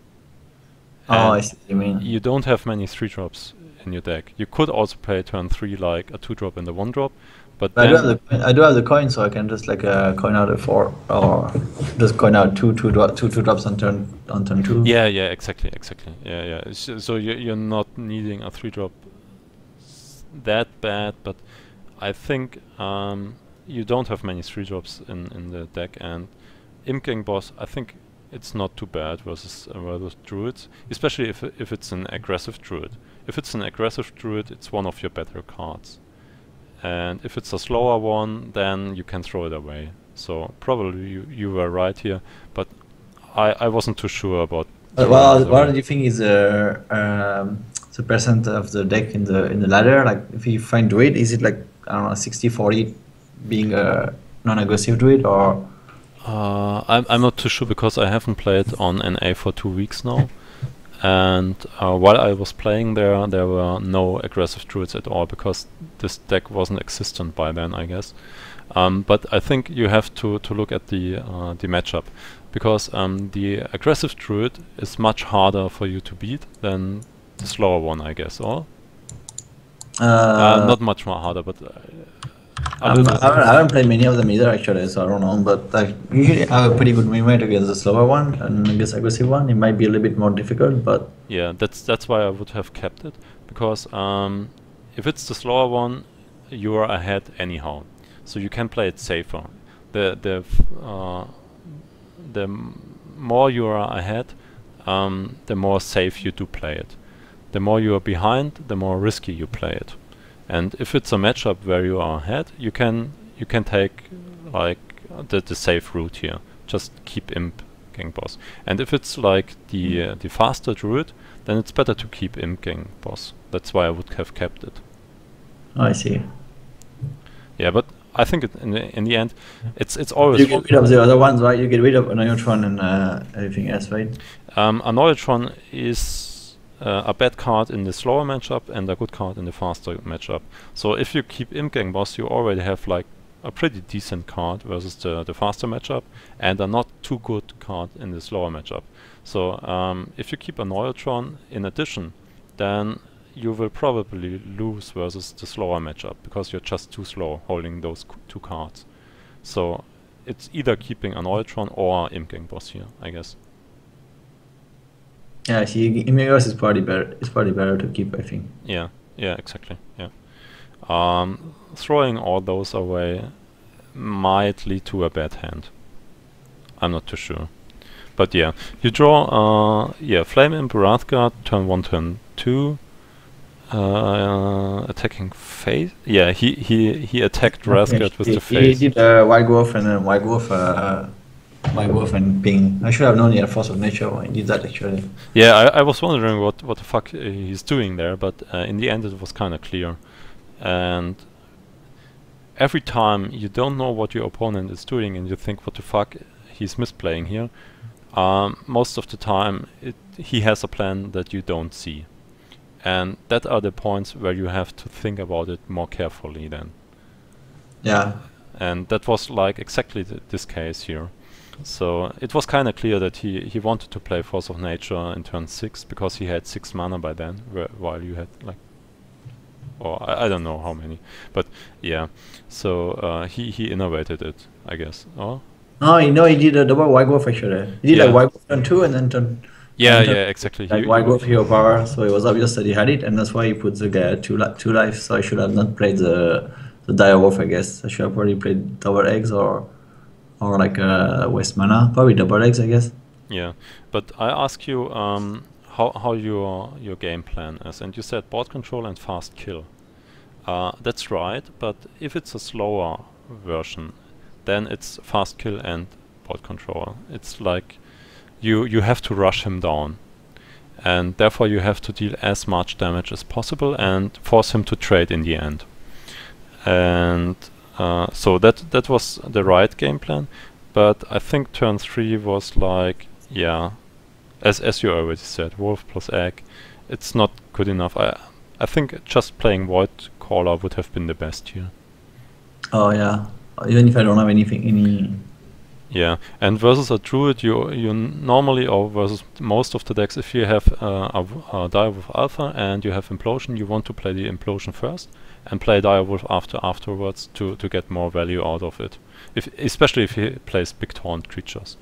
S2: Oh, I see what you mean.
S1: You don't have many 3-drops in your deck. You could also play turn 3 like a 2-drop and a 1-drop, but
S2: I
S1: then
S2: do have the coin, so I can just like coin out a 4, or just coin out two drops on turn 2.
S1: yeah, exactly. Yeah. So you're not needing a 3-drop that bad, but I think you don't have many 3-drops in the deck, and Imgang boss, I think it's not too bad versus druids, especially if it's an aggressive druid. If it's an aggressive druid, it's one of your better cards. And if it's a slower one, then you can throw it away. So probably you were right here, but I wasn't too sure about.
S2: Well, what do you think is the percent of the deck in the ladder? Like, if you find druid, is it like, I don't know, 60-40 being a non-aggressive druid, or?
S1: I'm not too sure because I haven't played on NA for 2 weeks now. And while I was playing there were no aggressive druids at all, because this deck wasn't existent by then, I guess. But I think you have to look at the matchup, because the aggressive druid is much harder for you to beat than the slower one, I guess, or? Not much more harder, but
S2: I haven't played many of them either, actually, so I don't know. But I usually have a pretty good win rate against the slower one, and against aggressive one, it might be a little bit more difficult. But
S1: yeah, that's why I would have kept it, because if it's the slower one, you are ahead anyhow, so you can play it safer. The more you are ahead, the more safe you do play it. The more you are behind, the more risky you play it. And if it's a matchup where you are ahead, you can take like the safe route here. Just keep Imp Gang Boss. And if it's like the faster druid, then it's better to keep Imp Gang Boss. That's why I would have kept it.
S2: Oh, I see.
S1: Yeah, but I think in the end, it's always.
S2: You get rid of the other ones, right? You get rid of a Neutron and everything else, right?
S1: A Neutron is a bad card in the slower matchup and a good card in the faster matchup. So if you keep Imgang Boss, you already have like a pretty decent card versus the faster matchup, and a not too good card in the slower matchup. So if you keep a Neutron in addition, then you will probably lose versus the slower matchup, because you're just too slow holding those two cards. So it's either keeping a Neutron or Imgang Boss here, I guess.
S2: Yeah, see, Immigrants is probably better. It's probably better to keep, I think.
S1: Yeah, exactly. Yeah, throwing all those away might lead to a bad hand. I'm not too sure, but yeah, you draw. Flame Imp Wrathguard, turn 1, turn 2. Attacking face. Yeah, he attacked Wrathguard with the face.
S2: He did White Dwarf and then White Dwarf. White Wolf and Ping. I should have known he had Force of Nature when he did that, actually.
S1: Yeah, I was wondering what the fuck he's doing there, but in the end it was kind of clear. And every time you don't know what your opponent is doing and you think, what the fuck, he's misplaying here, most of the time he has a plan that you don't see. And that are the points where you have to think about it more carefully then.
S2: Yeah.
S1: And that was like exactly this case here. So it was kind of clear that he wanted to play Force of Nature in turn 6, because he had 6 mana by then, while you had like or I don't know how many, but yeah. So he innovated it, I guess. Oh.
S2: No, he did a double white dwarf actually. He did
S1: Yeah.
S2: like white dwarf turn 2 and then turn.
S1: Yeah,
S2: and turn
S1: yeah, exactly.
S2: Like white dwarf hero power, so it was obvious that he had it, and that's why he put the guy at two life. So I should have not played the dire wolf, I guess. I should have probably played double eggs or like waste mana, probably double eggs, I guess.
S1: Yeah, but I ask you how your game plan is, and you said board control and fast kill. That's right, but if it's a slower version, then it's fast kill and board control. It's like you have to rush him down, and therefore you have to deal as much damage as possible and force him to trade in the end. And so that was the right game plan, but I think turn 3 was like, yeah, as you already said, wolf plus egg, it's not good enough. I think just playing Void Caller would have been the best here.
S2: Oh yeah, even if I don't have any.
S1: Yeah, and versus a druid, you normally, or versus most of the decks, if you have a Direwolf Alpha and you have Implosion, you want to play the Implosion first and play Direwolf afterwards to get more value out of it. Especially if he plays big taunt creatures.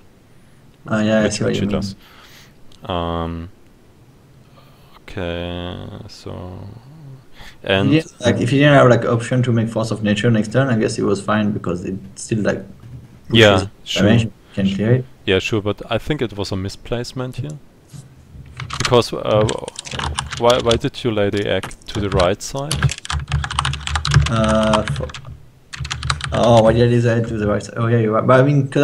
S2: Yeah, I see what you mean.
S1: Does. Okay, so and
S2: yeah, like if you didn't have like option to make Force of Nature next turn, I guess it was fine because it still like.
S1: Yeah, sure.
S2: Can clear it.
S1: Yeah, sure, but I think it was a misplacement here. Because why did you lay the egg to the right side?
S2: Why did I design to the right side? Oh yeah, you're right. But I mean, because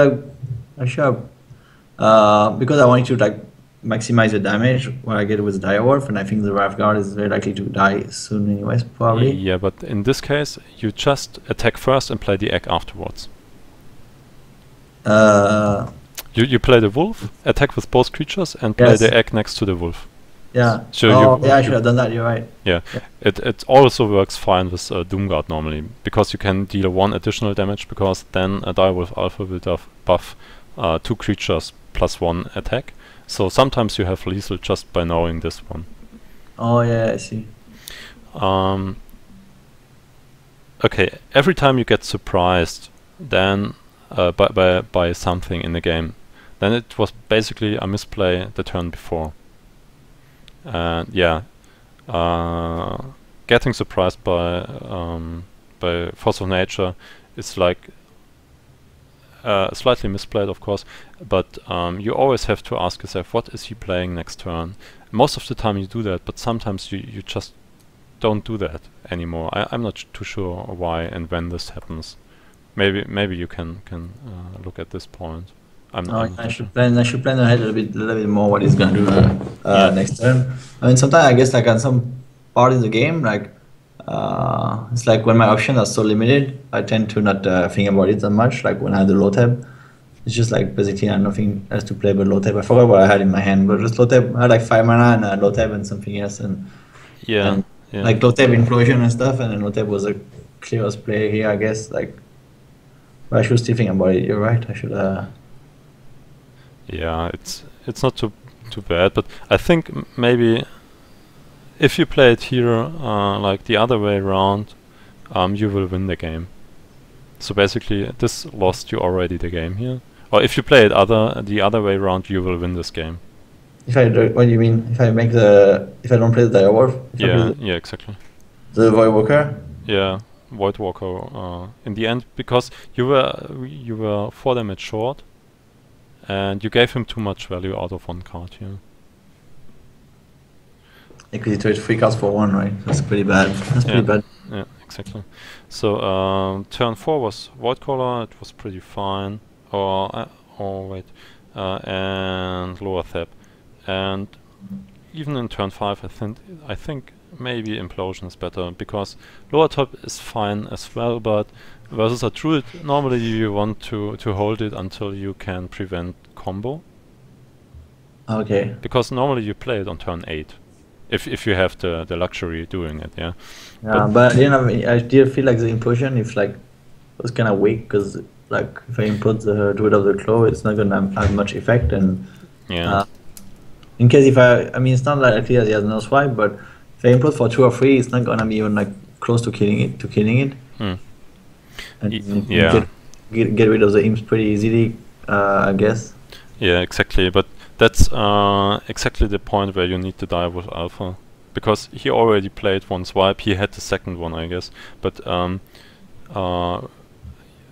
S2: I wanted to like maximize the damage what I get with Direwolf, and I think the Wrath Guard is very likely to die soon anyways, probably.
S1: Yeah, but in this case, you just attack first and play the egg afterwards. You play the wolf, attack with both creatures, and play the egg next to the wolf.
S2: Yeah.
S1: So
S2: I should have done that. You're right.
S1: Yeah. It also works fine with Doomguard normally, because you can deal 1 additional damage, because then a Direwolf Alpha will buff 2 creatures plus 1 attack. So sometimes you have lethal just by knowing this one.
S2: Oh yeah, I see.
S1: Okay. Every time you get surprised, then by something in the game, then it was basically a misplay the turn before. And yeah, getting surprised by Force of Nature is like slightly misplayed, of course, but you always have to ask yourself, what is he playing next turn? Most of the time you do that, but sometimes you just don't do that anymore. I'm not too sure why and when this happens. Maybe you can look at this point.
S2: I should plan ahead a little bit more what he's gonna do next turn. I mean, sometimes I guess like on some part in the game, like it's like when my options are so limited, I tend to not think about it that much. Like when I had the low tab, it's just like basically I had nothing else to play but low tab. I forgot what I had in my hand, but just low tab. I had like 5 mana and low tab and something else, and like low tab Implosion and stuff, and then low tab was a clearest play here, I guess. Like. But I should still think about it. You're right. I should.
S1: Yeah, it's not too bad, but I think maybe if you play it here like the other way around, you will win the game. So basically, this lost you already the game here. Or if you play it the other way around, you will win this game.
S2: If I do, what do you mean? If I don't play the Direwolf?
S1: Yeah, exactly.
S2: The Voidwalker?
S1: Yeah. Voidwalker in the end, because you were 4 damage short and you gave him too much value out of 1 card here.
S2: Because he trades 3 cards for 1, right? That's pretty bad. Pretty bad.
S1: Yeah, exactly. So turn 4 was Voidcaller, it was pretty fine. And lower Thep. And even in turn 5 I think maybe Implosion is better, because lower top is fine as well, but versus a druid, normally you want to hold it until you can prevent combo.
S2: Okay.
S1: Because normally you play it on turn 8, if you have the luxury doing it, yeah.
S2: Yeah, but I did feel like the Implosion was kind of weak, because like if I input the Druid of the Claw, it's not gonna have much effect, and
S1: yeah.
S2: In case I mean it's not likely that he has no swipe, but if they implode for 2 or 3, it's not gonna be even like close to killing it. And you can
S1: Yeah.
S2: get rid of the imps pretty easily, I guess.
S1: Yeah, exactly. But that's exactly the point where you need to die with Alpha, because he already played one swipe. He had the second one, I guess. But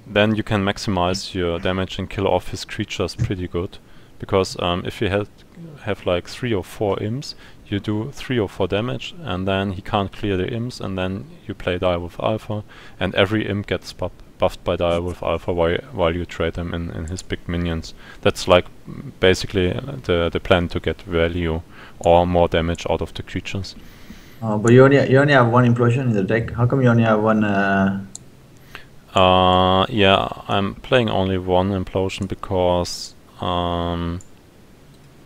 S1: then you can maximize your damage and kill off his creatures pretty good. Because if you have like 3 or 4 imps, you do 3 or 4 damage, and then he can't clear the imps, and then you play Dire with Alpha, and every imp gets buffed by Dire with Alpha while you trade them in his big minions. That's like basically the plan to get value or more damage out of the creatures.
S2: But you only have one implosion in the deck. How come you only have one?
S1: Yeah, I'm playing only one implosion because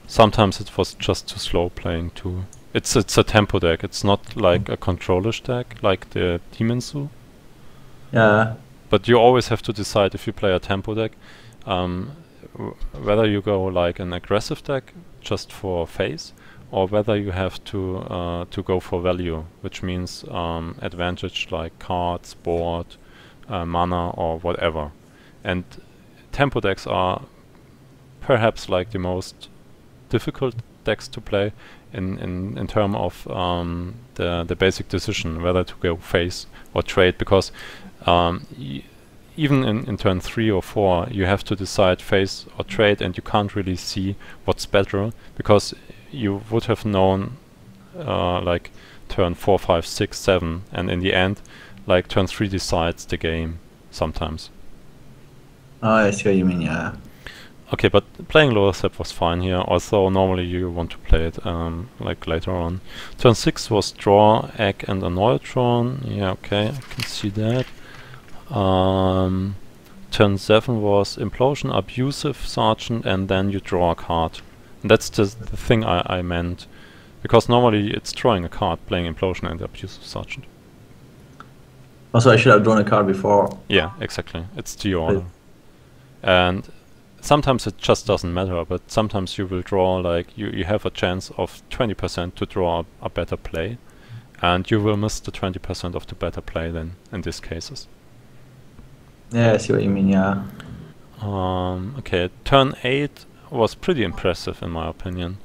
S1: sometimes it was just too slow playing too. It's a tempo deck. It's not like a controlish deck like the Demon Zoo.
S2: Yeah.
S1: But you always have to decide if you play a tempo deck, whether you go like an aggressive deck just for phase, or whether you have to go for value, which means advantage like cards, board, mana, or whatever. And tempo decks are perhaps like the most difficult decks to play in terms of the basic decision whether to go phase or trade, because even in turn 3 or 4 you have to decide phase or trade, and you can't really see what's better, because you would have known like turn 4, 5, 6, 7, and in the end like turn 3 decides the game sometimes.
S2: Oh, I see what you mean, yeah.
S1: Okay, but playing lower step was fine here, although normally you want to play it like later on. Turn 6 was draw, egg and a Neutron. Yeah, okay, I can see that. Turn 7 was implosion, abusive, sergeant, and then you draw a card. And that's the thing I meant, because normally it's drawing a card, playing implosion and abusive sergeant.
S2: Also, I should have drawn a card before.
S1: Yeah, exactly. It's to your order. And sometimes it just doesn't matter, but sometimes you will draw like you have a chance of 20% to draw a better play, and you will miss the 20% of the better play then in these cases.
S2: Yeah, I see what you mean, yeah.
S1: Okay, turn 8 was pretty impressive in my opinion,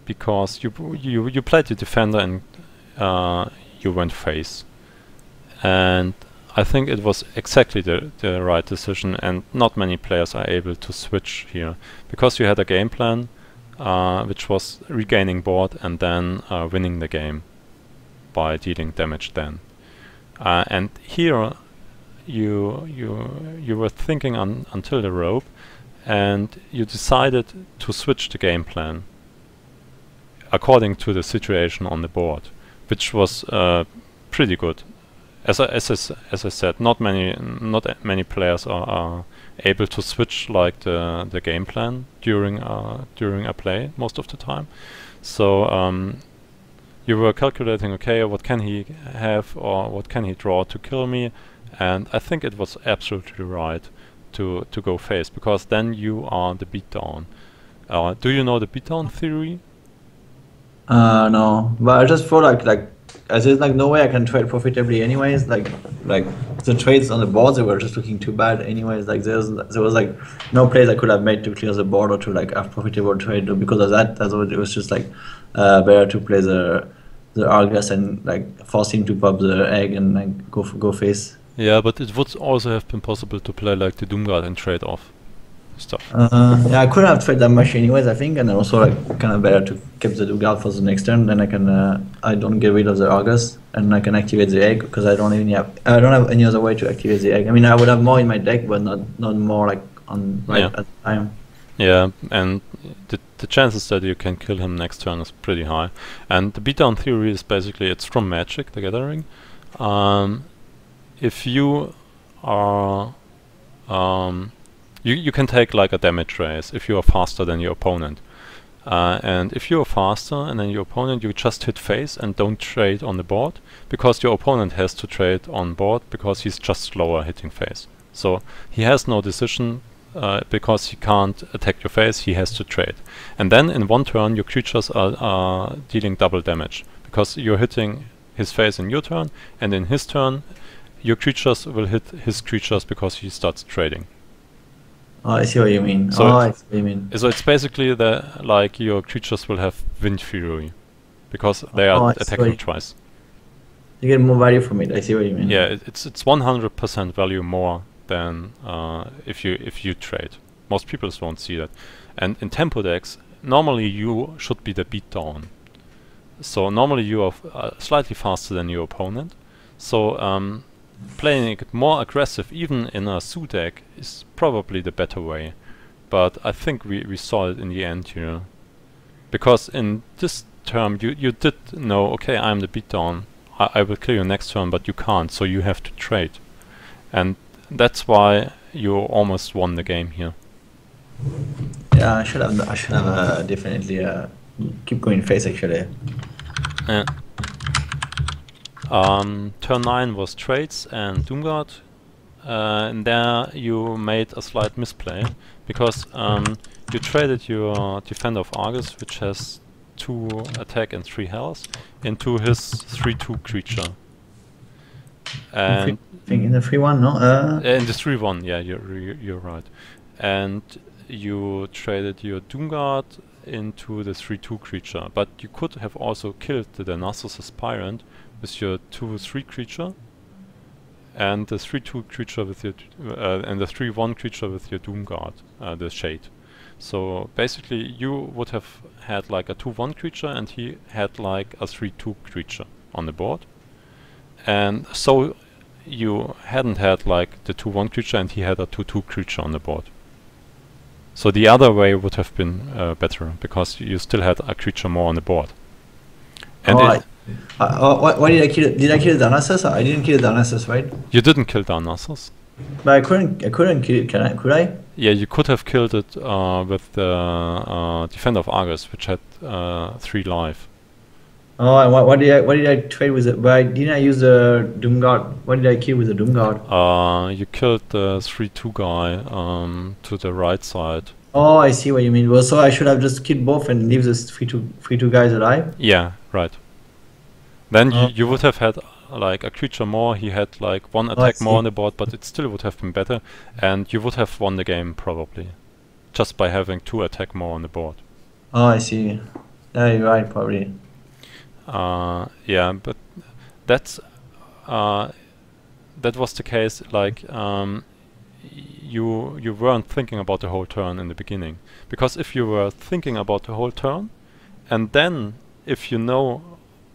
S1: because you played the defender and you went face, and I think it was exactly the right decision, and not many players are able to switch here, because you had a game plan which was regaining board and then winning the game by dealing damage then. And here you were thinking until the rope, and you decided to switch the game plan according to the situation on the board, which was pretty good. As I said, not many players are able to switch like the game plan during a play most of the time. So you were calculating, okay, what can he have or what can he draw to kill me, and I think it was absolutely right to go face, because then you are the beatdown. Do you know the beatdown theory?
S2: No, but I just feel like as there's like no way I can trade profitably anyways. Like the trades on the board, they were just looking too bad anyways. Like there was like no plays I could have made to clear the board or to like have profitable trade because of that. It was just like better to play the Argus and like force him to pop the egg and like go face.
S1: Yeah, but it would also have been possible to play like the Doomguard and trade off stuff.
S2: Yeah, I couldn't have traded that much anyways, I think, and then also like kind of better to keep the Doomguard for the next turn. Then I can I don't get rid of the Argus and I can activate the egg, because I don't have any other way to activate the egg. I mean, I would have more in my deck, but not more like on at the time.
S1: Yeah, and the chances that you can kill him next turn is pretty high. And the beatdown theory is basically, it's from Magic the Gathering. If you are you can take like a damage race if you are faster than your opponent, and if you are faster and then your opponent, you just hit face and don't trade on the board, because your opponent has to trade on board because he's just slower hitting face. So he has no decision, because he can't attack your face, he has to trade. And then in one turn your creatures are dealing double damage, because you're hitting his face in your turn, and in his turn your creatures will hit his creatures because he starts trading.
S2: Oh, I see what you mean.
S1: So
S2: I see what you mean.
S1: So it's basically like your creatures will have Wind Fury because they are attacking twice.
S2: You get more value from it. I see what you mean.
S1: Yeah, it's 100% value more than if you trade. Most people won't see that. And in tempo decks, normally you should be the beatdown. So normally you are slightly faster than your opponent. So playing it more aggressive, even in a Su deck, is probably the better way. But I think we saw it in the end here. Because in this term you did know, okay, I'm the beatdown. I will kill you next turn, but you can't, so you have to trade. And that's why you almost won the game here.
S2: Yeah, I should have definitely keep going face actually.
S1: Yeah. Turn 9 was trades and Doomguard. And there you made a slight misplay because you traded your Defender of Argus, which has 2 attack and 3 health, into his 3/2 creature. And
S2: in the 3/1, no?
S1: in the 3/1, yeah, you're right. And you traded your Doomguard into the 3/2 creature, but you could have also killed the Darnassus Aspirant with your 2/3 creature, and the 3/2 creature with your and the 3/1 creature with your Doomguard, the Shade. So basically you would have had like a 2/1 creature and he had like a 3/2 creature on the board. And so you hadn't had like the 2/1 creature and he had a 2/2 creature on the board. So the other way would have been better because you still had a creature more on the board. And
S2: why did I kill? Did I kill Darnassus? I didn't kill Darnassus, right?
S1: You didn't kill Darnassus.
S2: But I couldn't kill it. Could I?
S1: Yeah, you could have killed it with the Defender of Argus, which had 3 life.
S2: Oh, and what did I trade with it? Why didn't I use the Doomguard? What did I kill with the Doomguard?
S1: You killed the 3/2 guy to the right side.
S2: Oh, I see what you mean. Well, so I should have just killed both and leave this 3/2 guys alive?
S1: Yeah, right. Then you would have had like a creature more, he had like 1 attack more on the board, but it still would have been better, and you would have won the game probably, just by having 2 attack more on the board.
S2: Oh, I see. Yeah, you're right, probably.
S1: Yeah, but that's that was the case. Like you weren't thinking about the whole turn in the beginning, because if you were thinking about the whole turn, and then if you know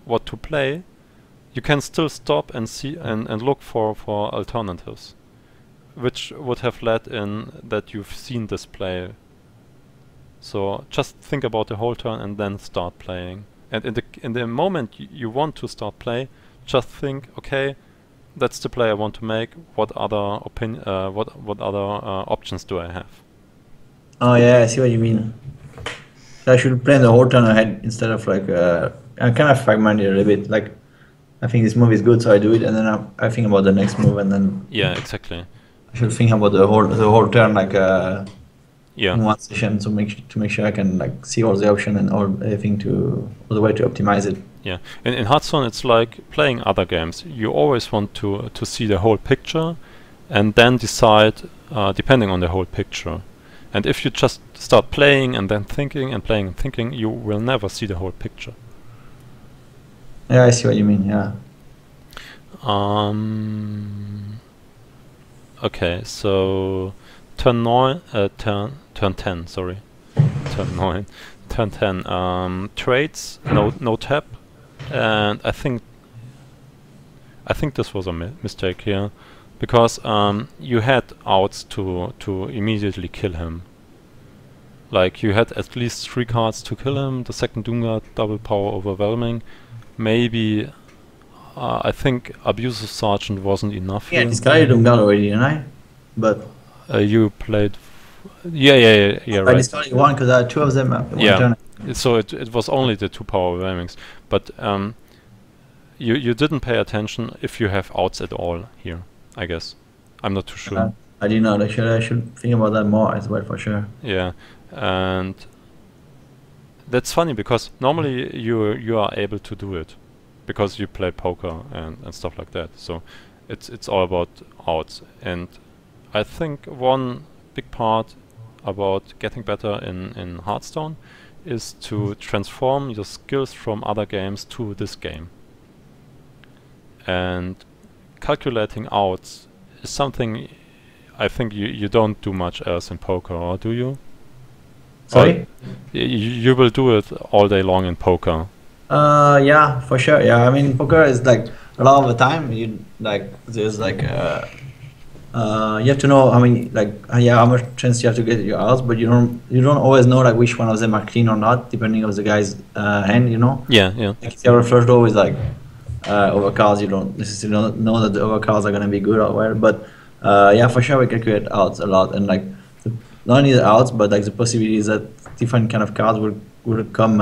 S1: what to play, you can still stop and see and look for alternatives, which would have led in that you've seen this play. So just think about the whole turn and then start playing. And in the moment you want to start play, just think, okay, that's the play I want to make. What other options do I have?
S2: Oh yeah, I see what you mean. So I should plan the whole turn ahead instead of like I kind of fragmented a little bit. Like I think this move is good, so I do it, and then I think about the next move, and then
S1: yeah, exactly.
S2: I should think about the whole turn like
S1: yeah,
S2: in one session to make sure I can like see all the options and everything all the way to optimize it.
S1: Yeah, in Hearthstone it's like playing other games. You always want to see the whole picture, and then decide depending on the whole picture. And if you just start playing and then thinking and playing and thinking, you will never see the whole picture.
S2: Yeah, I see what you mean. Yeah.
S1: Okay, so turn 10. Sorry, turn 9. Turn 10. Trades, no tap, and I think this was a mistake here, because you had outs to immediately kill him. Like you had at least 3 cards to kill him. The second Doomguard, double power overwhelming. Maybe I think Abusive Sergeant wasn't enough.
S2: Yeah,
S1: here.
S2: discarded Doomguard already, didn't I? But
S1: you played. Yeah.
S2: I
S1: Right.
S2: discarded 1 because I had 2 of them.
S1: Yeah.
S2: Turn.
S1: So it was only the 2 power overwhelmings, but you didn't pay attention if you have outs at all here. I guess I'm not too sure.
S2: I did not. I should think about that more as well, for sure.
S1: Yeah, and that's funny because normally you are able to do it. because you play poker and stuff like that. So it's all about outs. And I think one big part about getting better in Hearthstone is to transform your skills from other games to this game. And calculating outs is something I think you don't do much else in poker, or do you?
S2: Sorry?
S1: You will do it all day long in poker.
S2: Yeah, for sure. Yeah, I mean, poker is like a lot of the time you like there's like you have to know how many how much chance you have to get your outs, but you don't always know like which one of them are clean or not, depending on the guy's hand, you know.
S1: Yeah.
S2: Like if you have a flush draw with like overcards, you don't necessarily know that the overcards are gonna be good or well. But yeah, for sure we calculate outs a lot, and like not only the outs, but like the possibilities that different kind of cards will come.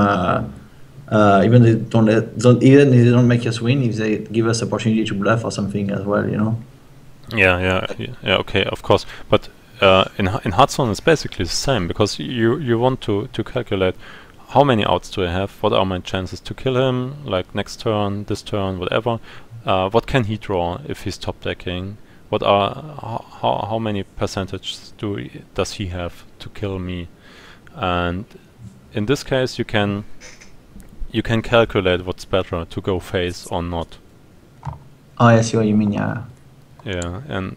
S2: Even they don't make us win if they give us opportunity to bluff or something as well, you know.
S1: Yeah. Okay, of course. But in Hearthstone it's basically the same, because you want to calculate how many outs do I have, what are my chances to kill him, like next turn, this turn, whatever. What can he draw if he's top decking? What are how many percentages does he have to kill me? And in this case you can calculate what's better, to go face or not.
S2: Oh, I see what you mean. Yeah.
S1: Yeah, and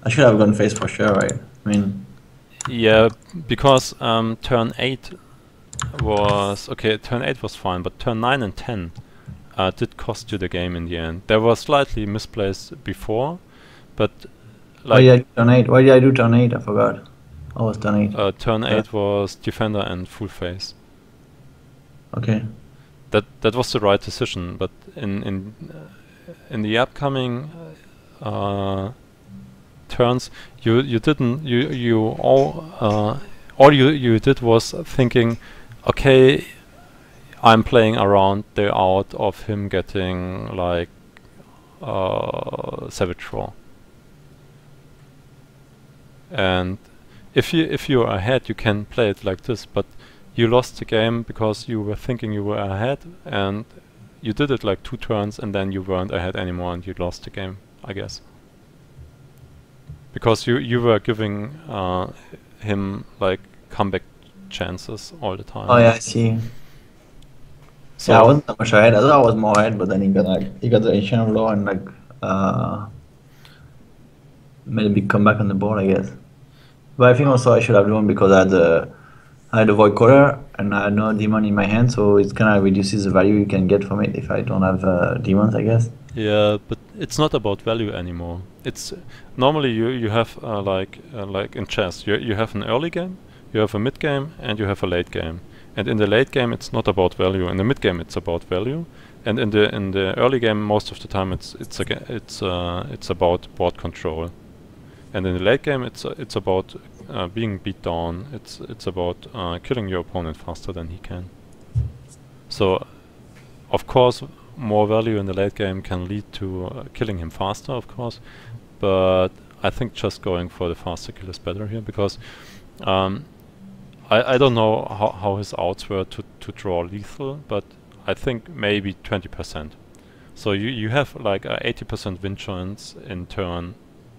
S2: I should have gone face for sure, right? I mean,
S1: yeah, because turn 8 was okay. Turn 8 was fine, but turn 9 and 10 did cost you the game in the end. They were slightly misplaced before, but like.
S2: Oh yeah, turn 8. Why did I do turn 8? I forgot. Oh, was turn 8?
S1: Turn 8 was defender and full face.
S2: Okay.
S1: That was the right decision, but in the upcoming turns, you didn't all you did was thinking, okay, I'm playing around the out of him getting like savage draw, and if you're ahead you can play it like this, but you lost the game because you were thinking you were ahead, and you did it like 2 turns and then you weren't ahead anymore and you lost the game, I guess. Because you were giving him like comeback chances all the time.
S2: Oh yeah, I see.
S1: So
S2: yeah, I wasn't that much ahead. I thought I was more ahead, but then he got the ancient of law and like made a big comeback on the board, I guess. But I think also I should have won because I had a void quarter and I had no demon in my hand, so it kind of reduces the value you can get from it if I don't have demons, I guess.
S1: yeah, but it's not about value anymore. It's normally you have like in chess, you have an early game, you have a mid game, and you have a late game. And in the late game it's not about value. In the mid game it's about value, and in the early game most of the time it's about board control. And in the late game it's about being beat down. It's about killing your opponent faster than he can. So of course more value in the late game can lead to killing him faster, of course, but I think just going for the faster kill is better here, because I don't know how his outs were to draw lethal, but I think maybe 20%. So you have like a 80% win chance in turn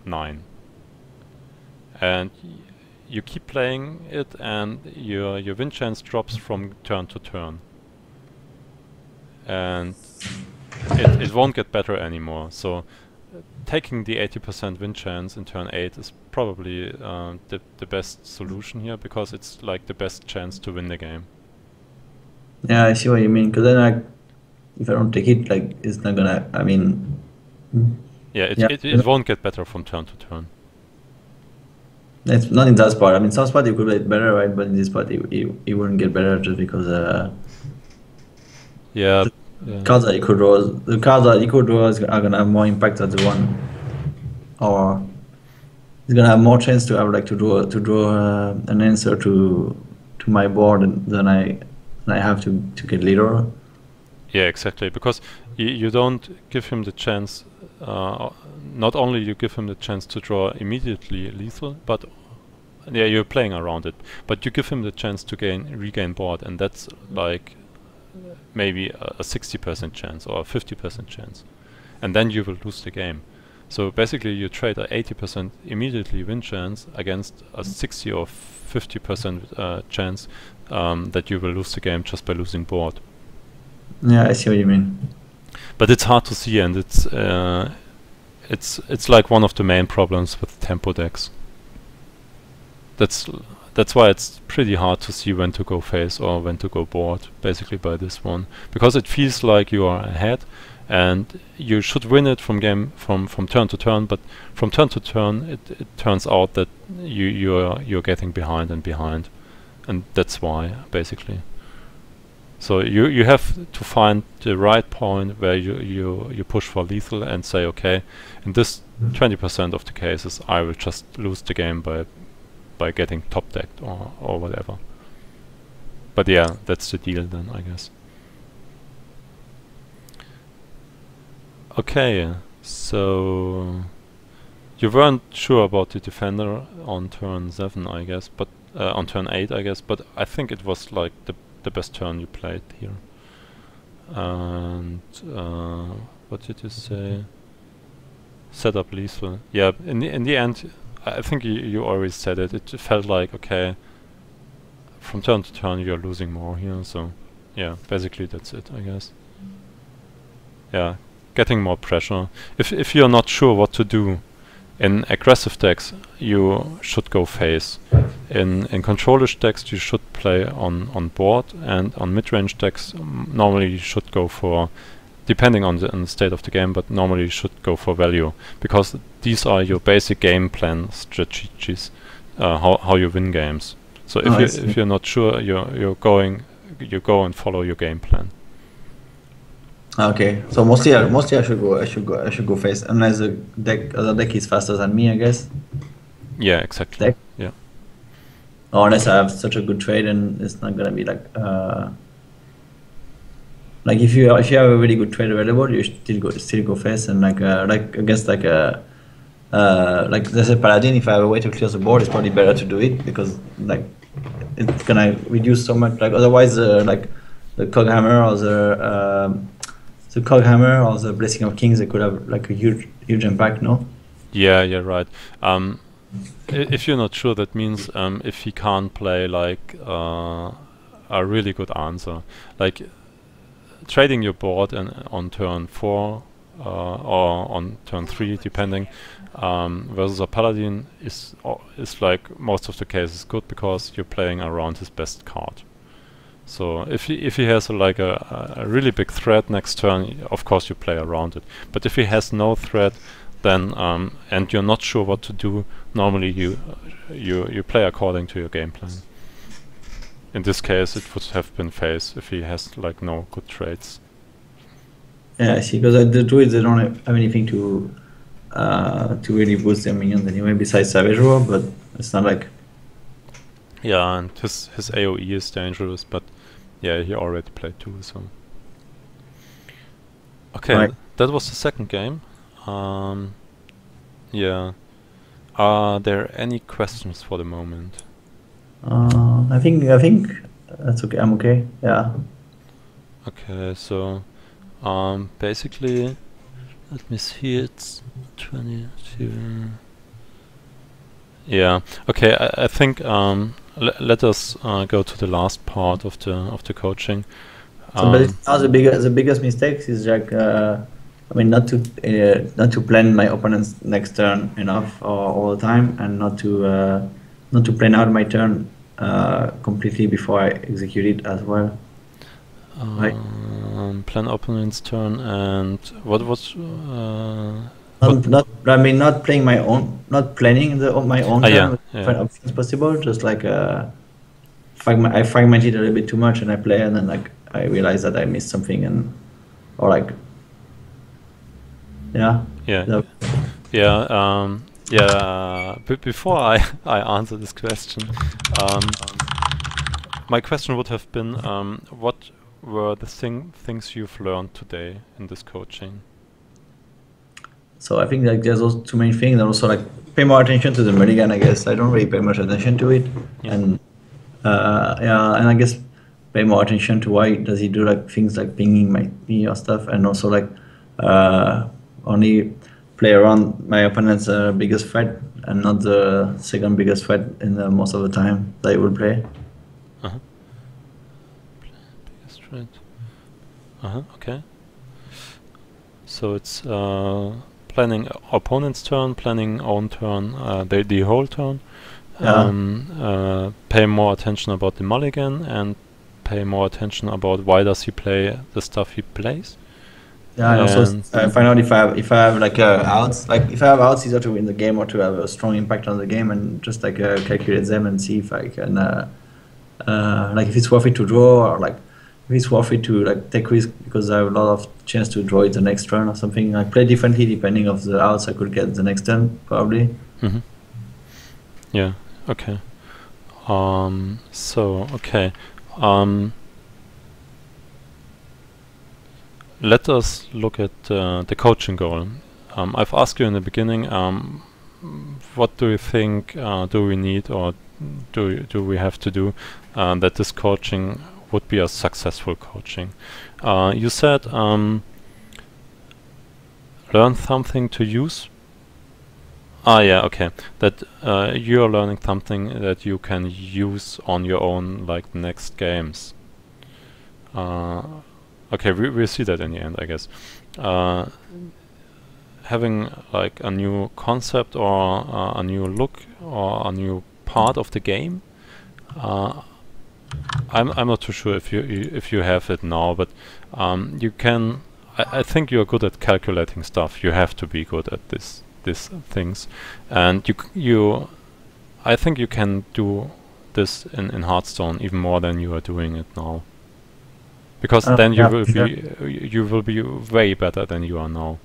S1: 9. And you keep playing it, and your win chance drops from turn to turn, and it won't get better anymore. So taking the 80% win chance in turn 8 is probably the best solution here, because it's like the best chance to win the game.
S2: Yeah, I see what you mean. Because then, like, if I don't take it, like, it's not gonna. I mean.
S1: Yeah, it won't get better from turn to turn.
S2: It's not in that spot. I mean, some spot you could play it better, right? But in this spot, it wouldn't get better just because.
S1: Yeah.
S2: Cards that you could draw, the cards that you could draw are gonna have more impact than the one, or it's gonna have more chance to have like to draw an answer to my board than I have to get later.
S1: Yeah, exactly. Because you don't give him the chance. Not only you give him the chance to draw immediately lethal, but yeah, you're playing around it. But you give him the chance to regain board, and that's like maybe a 60% chance or a 50% chance, and then you will lose the game. So basically you trade a 80% immediately win chance against a 60 or 50% chance that you will lose the game just by losing board.
S2: Yeah, I see what you mean.
S1: But it's hard to see, and it's like one of the main problems with tempo decks. That's why it's pretty hard to see when to go face or when to go board, basically by this one, because it feels like you are ahead, and you should win it from turn to turn. But from turn to turn, it turns out that you're getting behind and behind, and that's why basically. So you have to find the right point where you push for lethal and say, okay, in this 20% of the cases, I will just lose the game by getting top decked or whatever. But yeah, that's the deal then, I guess. Okay, so you weren't sure about the defender on turn 7, I guess, but on turn 8, I guess, but I think it was like the best turn you played here. And what did you say? Set up lethal. Yeah, in the end, I think you always said it. It felt like, okay, from turn to turn you're losing more here. So yeah, basically that's it, I guess. Yeah, getting more pressure. If you're not sure what to do in aggressive decks, you should go face. In controlish decks, you should play on board, and on mid-range decks, normally you should go for, depending on the state of the game, but normally you should go for value, because these are your basic game plan strategies, how you win games. So if you're not sure, you go and follow your game plan.
S2: Okay, so mostly I should go face, unless the other deck is faster than me, I guess.
S1: Yeah, exactly.
S2: Deck?
S1: Yeah.
S2: Or unless I have such a good trade and it's not gonna be like if you have a really good trade available, you still go face, and like against like there's a paladin. If I have a way to clear the board, it's probably better to do it, because like it's gonna reduce so much. Like otherwise, like the Coghammer or the Coghammer or the Blessing of Kings, they could have like a huge impact, no?
S1: Yeah, right. If you're not sure, that means if he can't play like a really good answer, like trading your board on turn 4 or on turn 3, depending, versus a paladin is like most of the cases good, because you're playing around his best card. So if he has like a really big threat next turn, of course you play around it. But if he has no threat, then and you're not sure what to do, normally you play according to your game plan. In this case, it would have been face if he has like no good trades.
S2: Yeah, I see. Because the druids, they don't have anything to really boost their minions anyway, besides Savage Roar. But it's not like.
S1: Yeah, and his AOE is dangerous, but yeah, he already played 2, so. Okay,
S2: right.
S1: That was the second game. Yeah. Are there any questions for the moment?
S2: I think that's okay. I'm okay. Yeah.
S1: Okay, so basically, let me see. It's 22. Yeah. Okay. I think let us go to the last part of the coaching.
S2: So but now the biggest mistakes is like not to plan my opponent's next turn enough all the time, and not to plan out my turn completely before I execute it as well. Right.
S1: Plan opponent's turn, and what was
S2: not playing my own, not planning my own turn with different options possible. Just like I fragment it a little bit too much, and I play, and then like I realize that I missed something,
S1: Before I answer this question, my question would have been, what were the things you've learned today in this coaching?
S2: So I think like there's those two main things, and also like pay more attention to the mulligan. I guess I don't really pay much attention to it, and and I guess pay more attention to why does he do like things like pinging me or stuff, and also like only play around my opponent's biggest threat and not the second biggest threat in most of the time that he will play.
S1: Biggest threat. Okay. So it's planning opponent's turn, planning own turn, the whole turn. Pay more attention about the mulligan and pay more attention about why does he play the stuff he plays.
S2: Yeah, and also find out if I have like outs. Like if I have outs, either to win the game or to have a strong impact on the game, and just like calculate them and see if I can like if it's worth it to draw, or like if it's worth it to like take risk because I have a lot of chance to draw it the next turn or something. Like play differently depending of the outs I could get the next turn probably.
S1: Yeah. Okay. So okay. Let us look at the coaching goal. I've asked you in the beginning, what do you think do we need or do we have to do that this coaching would be a successful coaching? You said learn something to use. Yeah, okay. That you're learning something that you can use on your own, like the next games. Okay, we'll see that in the end, I guess. Having like a new concept or a new look or a new part of the game. I'm not too sure if you have it now, but you can. I think you're good at calculating stuff. You have to be good at these things, and I think you can do this in Hearthstone even more than you are doing it now. Because then you will be way better than you are now.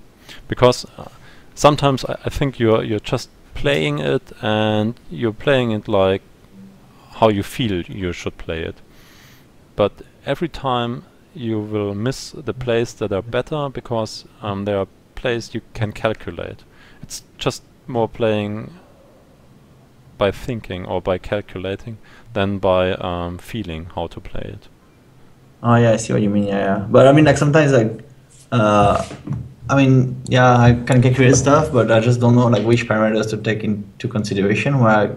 S1: Because sometimes I think you're just playing it and you're playing it like how you feel you should play it. But every time you will miss the plays that are better because there are plays you can calculate. It's just more playing by thinking or by calculating than by feeling how to play it.
S2: Oh yeah, I see what you mean. Yeah. But I mean, like sometimes, like, I mean, yeah, I can calculate stuff, but I just don't know like which parameters to take into consideration. Where,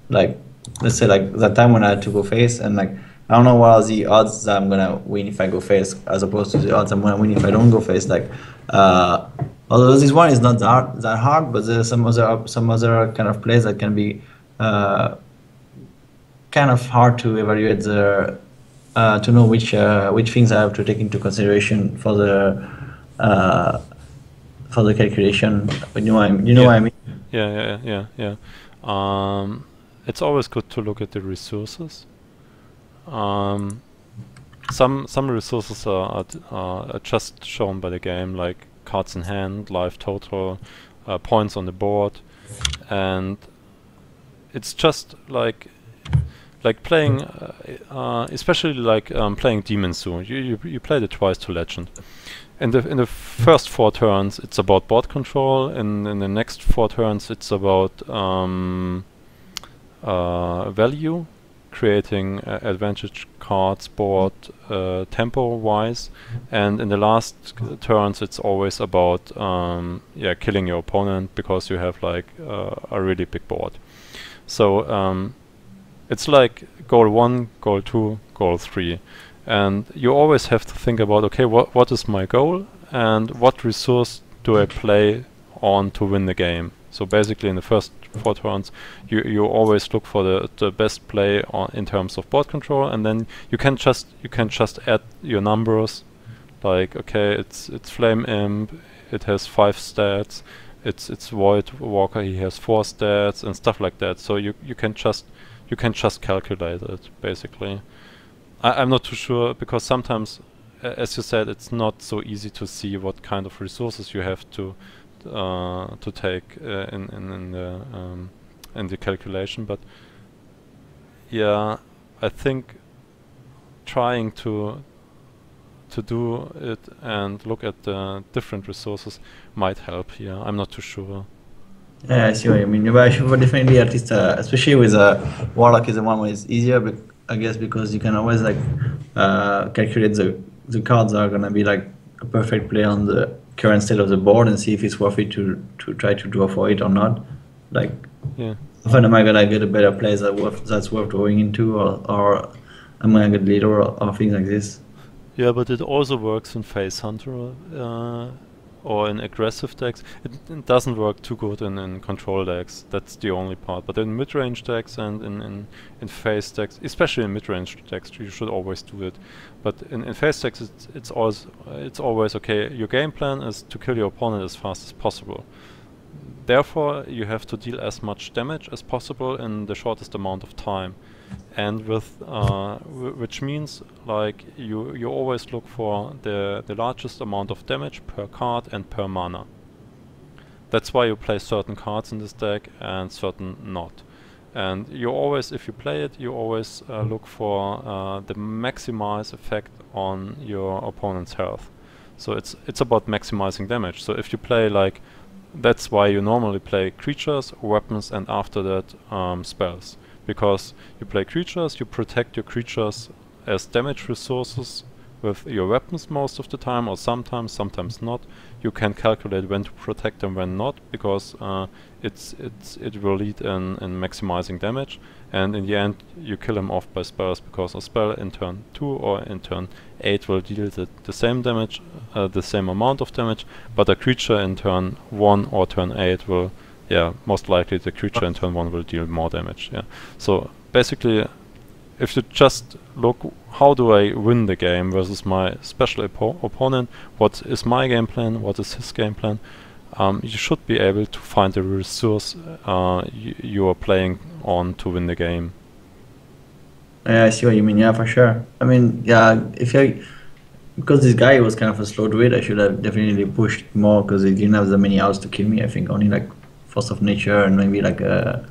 S2: like, let's say like that time when I had to go face, and like I don't know what are the odds that I'm gonna win if I go face, as opposed to the odds I'm gonna win if I don't go face. Like, although this one is not that hard, but there's some other kind of plays that can be kind of hard to evaluate to know which things I have to take into consideration for the calculation. You know what I mean?
S1: Yeah. It's always good to look at the resources. Some resources are just shown by the game, like cards in hand, life total, points on the board, and it's just like playing, especially like playing Demon Zoo. You played it twice to Legend. In the first 4 turns, it's about board control. In the next 4 turns, it's about value, creating advantage cards board tempo-wise, and in the last turns, it's always about killing your opponent because you have like a really big board. So it's like goal 1, goal 2, goal 3. And you always have to think about, okay, what is my goal and what resource do I play on to win the game? So basically in the first 4 turns, you always look for the best play in terms of board control, and then you can just add your numbers, like, okay, it's Flame Imp, it has 5 stats, it's Void Walker, he has 4 stats and stuff like that. So you can just calculate it, basically. I'm not too sure, because sometimes, as you said, it's not so easy to see what kind of resources you have to take in the calculation. But yeah, I think trying to do it and look at the different resources might help here. I'm not too sure.
S2: Yeah, I see what you mean. But definitely, at least, especially with warlock is the one where it's easier. But I guess, because you can always like calculate the cards that are gonna be like a perfect play on the current state of the board and see if it's worth it to try to draw for it or not. Like,
S1: Yeah.
S2: often am I gonna get a better play that's worth drawing into, or am I gonna get later, or things like this?
S1: Yeah, but it also works in Face Hunter or in aggressive decks. It doesn't work too good in control decks. That's the only part. But in mid-range decks and in face decks, especially in mid-range decks, you should always do it. But in face decks, it's always okay. Your game plan is to kill your opponent as fast as possible. Therefore, you have to deal as much damage as possible in the shortest amount of time. And with which means like you always look for the largest amount of damage per card and per mana. That's why you play certain cards in this deck and certain not. And you always, if you play it, you always look for the maximize effect on your opponent's health. So it's about maximizing damage. So if you play like, that's why you normally play creatures, weapons, and after that spells. Because you play creatures, you protect your creatures as damage resources with your weapons most of the time, or sometimes not. You can calculate when to protect them, when not, because it will lead in maximizing damage, and in the end you kill them off by spells, because a spell in turn 2 or in turn 8 will deal the same damage, the same amount of damage, but a creature in turn 1 or turn 8 will, yeah, most likely the creature in turn 1 will deal more damage. Yeah. So basically, if you just look, how do I win the game versus my special opponent? What is my game plan? What is his game plan? You should be able to find the resource you are playing on to win the game.
S2: Yeah, I see what you mean. Yeah, for sure. I mean, yeah, because this guy was kind of a slow druid, I should have definitely pushed more, because he didn't have that many outs to kill me. I think only like Force of Nature and maybe like a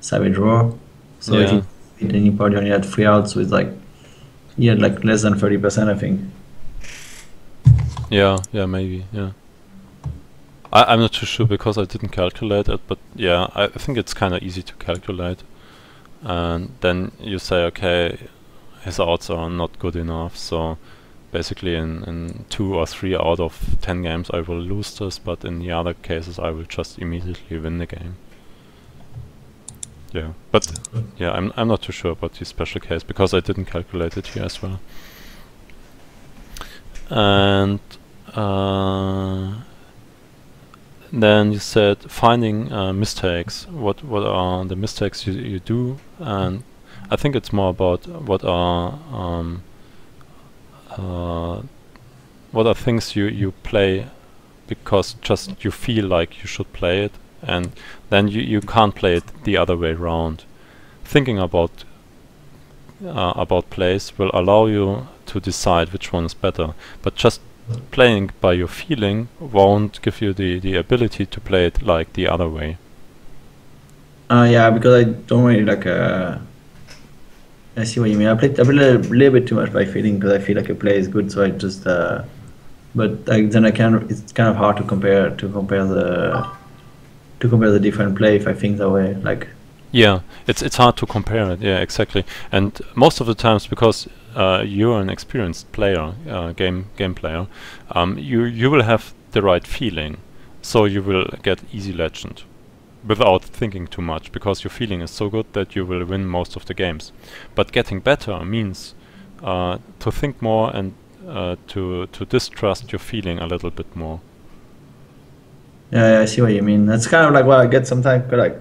S2: Savage Roar. So
S1: Yeah.
S2: then he probably only had 3 outs with like, he had like less than 30%, I think.
S1: Yeah, maybe, yeah. I'm not too sure because I didn't calculate it, but yeah, I think it's kind of easy to calculate. And then you say, okay, his outs are not good enough, so basically in 2 or 3 out of 10 games I will lose this, but in the other cases I will just immediately win the game. Yeah, but yeah, I'm not too sure about the special case because I didn't calculate it here as well. And then you said finding mistakes. What are the mistakes you do? And I think it's more about what are things you play because just you feel like you should play it, and then you can't play it the other way around. Thinking about plays will allow you to decide which one is better, but just playing by your feeling won't give you the ability to play it like the other way.
S2: Yeah, because I don't really like. I see what you mean. I play a little bit too much by feeling because I feel like a play is good, so I just. But then it's kind of hard to compare the different play if I think that way. Like.
S1: Yeah, it's hard to compare it. Yeah, exactly. And most of the times, because you're an experienced player, game player, you will have the right feeling, so you will get easy legend without thinking too much, because your feeling is so good that you will win most of the games. But getting better means to think more and to distrust your feeling a little bit more.
S2: Yeah, I see what you mean. That's kind of like what I get sometimes. Like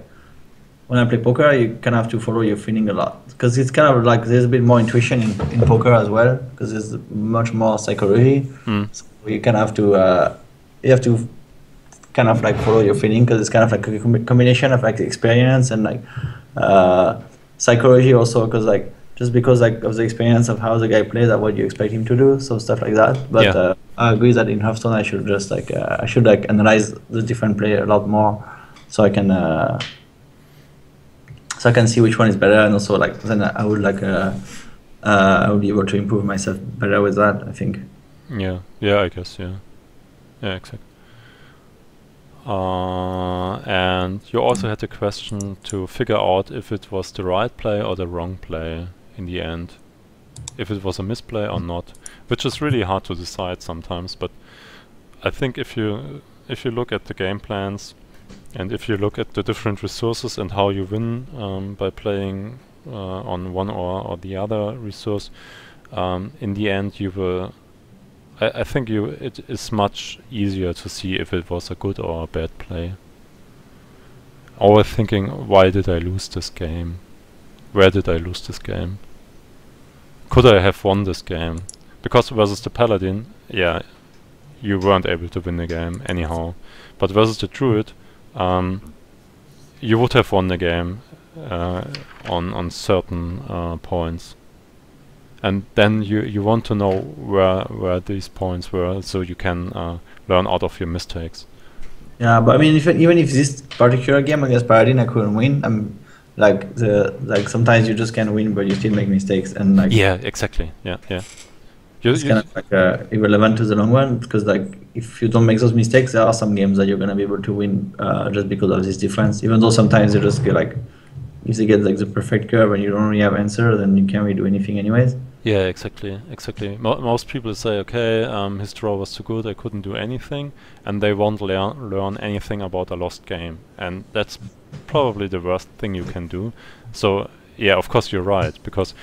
S2: when I play poker, you kind of have to follow your feeling a lot, because it's kind of like there's a bit more intuition in poker as well, because there's much more psychology. So you kind of have to kind of like follow your feeling, because it's kind of like a combination of like experience and like psychology also, because like just because like of the experience of how the guy plays and what you expect him to do, so stuff like that. But
S1: Yeah.
S2: I agree that in Hearthstone I should just like analyze the different player a lot more, so I can see which one is better, and also like then I would be able to improve myself better with that, I think.
S1: Yeah, I guess, yeah, exactly. And you also had a question to figure out if it was the right play or the wrong play in the end, if it was a misplay or not, which is really hard to decide sometimes. But I think if you look at the game plans and if you look at the different resources and how you win by playing on one or the other resource, in the end you will. I think it is much easier to see if it was a good or a bad play. Always thinking, why did I lose this game? Where did I lose this game? Could I have won this game? Because versus the Paladin, yeah, you weren't able to win the game anyhow. But versus the Druid, you would have won the game on certain points. And then you want to know where these points were, so you can learn out of your mistakes.
S2: Yeah, but I mean, even if this particular game against Paladin I couldn't win, like sometimes you just can't win, but you still make mistakes, and like
S1: yeah, exactly, yeah.
S2: It's kind of like irrelevant to the long run, because like if you don't make those mistakes, there are some games that you're gonna be able to win just because of this difference. Even though sometimes you just get like, if they get like the perfect curve and you don't really have answer, then you can't really do anything anyways.
S1: Yeah, exactly. Most people say, okay, his draw was too good, I couldn't do anything, and they won't learn anything about a lost game, and that's probably the worst thing you can do. So yeah, of course you're right, because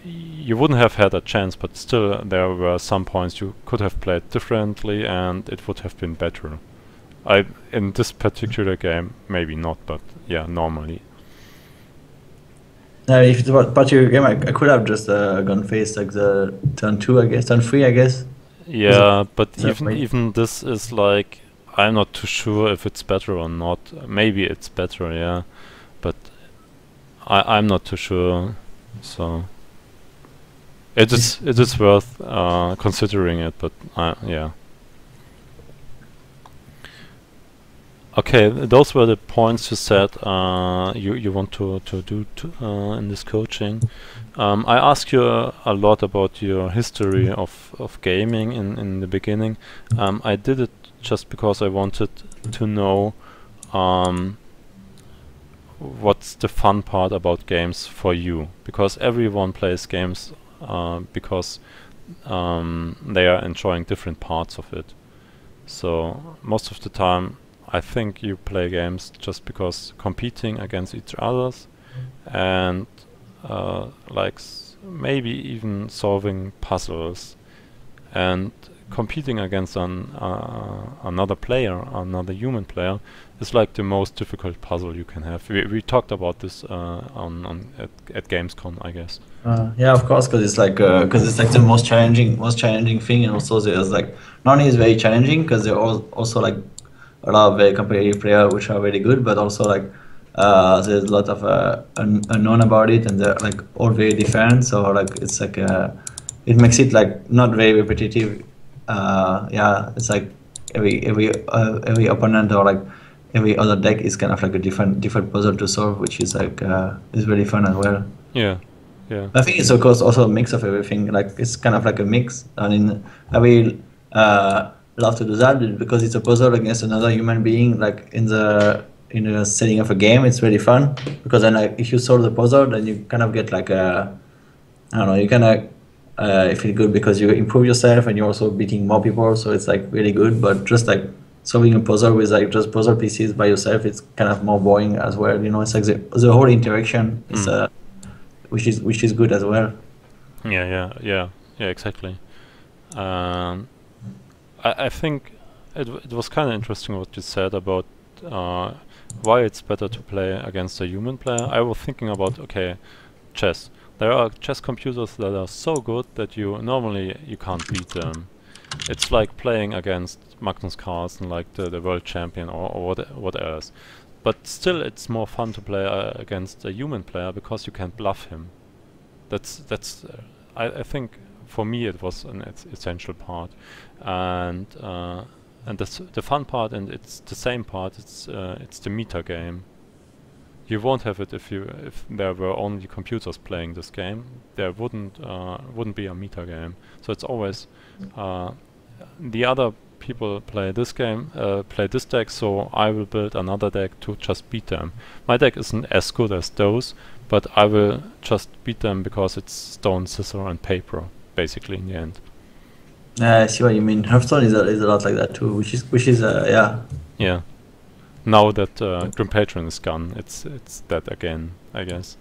S1: you wouldn't have had a chance, but still there were some points you could have played differently and it would have been better. In this particular game, maybe not, but yeah, normally.
S2: If it's about particular game, I could have just gone face like the turn 2, I guess, turn 3, I guess.
S1: Yeah, but even this is like, I'm not too sure if it's better or not. Maybe it's better, yeah, but I'm not too sure. So it is worth considering it, but yeah. Okay, those were the points you said you want to do in this coaching. I asked you a lot about your history of gaming in the beginning. I did it just because I wanted to know what's the fun part about games for you, because everyone plays games because they are enjoying different parts of it. So most of the time I think you play games just because competing against each others and like maybe even solving puzzles and competing against another player, another human player, is like the most difficult puzzle you can have. We talked about this at Gamescom, I guess.
S2: Yeah, of course, because it's like the most challenging thing, and also there's like not only is very challenging because there are also like a lot of very competitive players which are really good, but also like there's a lot of unknown about it, and they're like all very different. So like it's like it makes it like not very repetitive. Yeah, it's like every opponent or like every other deck is kind of like a different puzzle to solve, which is like is really fun as well.
S1: Yeah.
S2: I think it's of course also a mix of everything. Like it's kind of like a mix. I mean, I will love to do that because it's a puzzle against another human being. Like in the setting of a game, it's really fun because then like if you solve the puzzle, then you kind of get like a, I don't know, you kind of feel good because you improve yourself and you're also beating more people. So it's like really good. But just like solving a puzzle with like just puzzle pieces by yourself, it's kind of more boring as well. You know, it's like the whole interaction is which is good as well.
S1: Yeah, exactly. I think it was kind of interesting what you said about why it's better to play against a human player. I was thinking about, okay, chess. There are chess computers that are so good that you can't beat them. It's like playing against Magnus Carlsen, like the world champion or what else. But still, it's more fun to play against a human player because you can bluff him. I think for me it was an essential part, and the fun part, and it's the same part. It's the meta game. You won't have it if there were only computers playing this game. There wouldn't be a meta game. So it's always the other people play this game, play this deck, so I will build another deck to just beat them. My deck isn't as good as those, but I will just beat them because it's stone, scissor, and paper, basically in the end.
S2: I see what you mean. Hearthstone is a lot like that too, which is yeah.
S1: Yeah. Now that Grim Patron is gone, it's that again, I guess.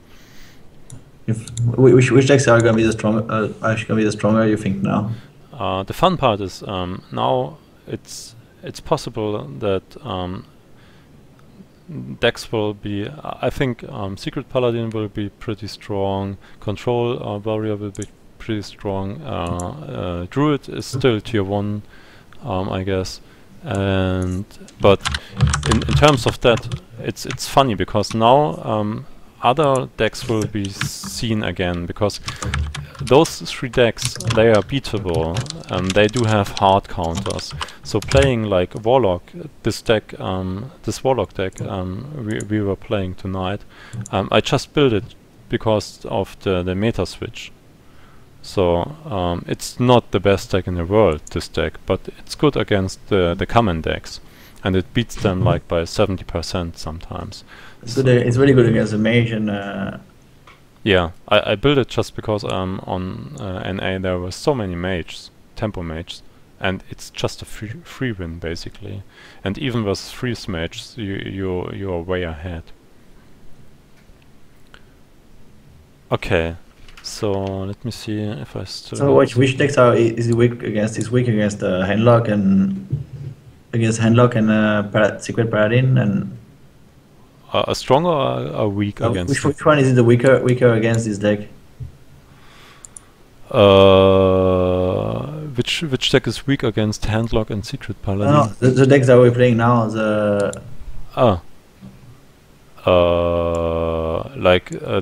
S2: Which decks are gonna be the stronger? You think now?
S1: The fun part is now it's possible that decks will be. I think Secret Paladin will be pretty strong. Control Warrior will be pretty strong. Druid is still tier 1, I guess. But in terms of that, it's funny because now other decks will be seen again, because those 3 decks, they are beatable and they do have hard counters. So playing like Warlock, this deck, this Warlock deck we were playing tonight, I just built it because of the meta switch. So it's not the best deck in the world, this deck, but it's good against the common decks, and it beats them like by 70% sometimes.
S2: So it's really good against the mage and.
S1: Yeah, I built it just because on NA there were so many mages, tempo mages, and it's just a free win basically. And even with freeze mages, you are way ahead. Okay. So let me see if I still.
S2: So which decks is weak against? Is weak against Handlock and Secret Paladin and.
S1: A strong or a weak against?
S2: Which one is the weaker against this deck?
S1: Which deck is weak against Handlock and Secret Paladin?
S2: No, the decks that we're playing now. The.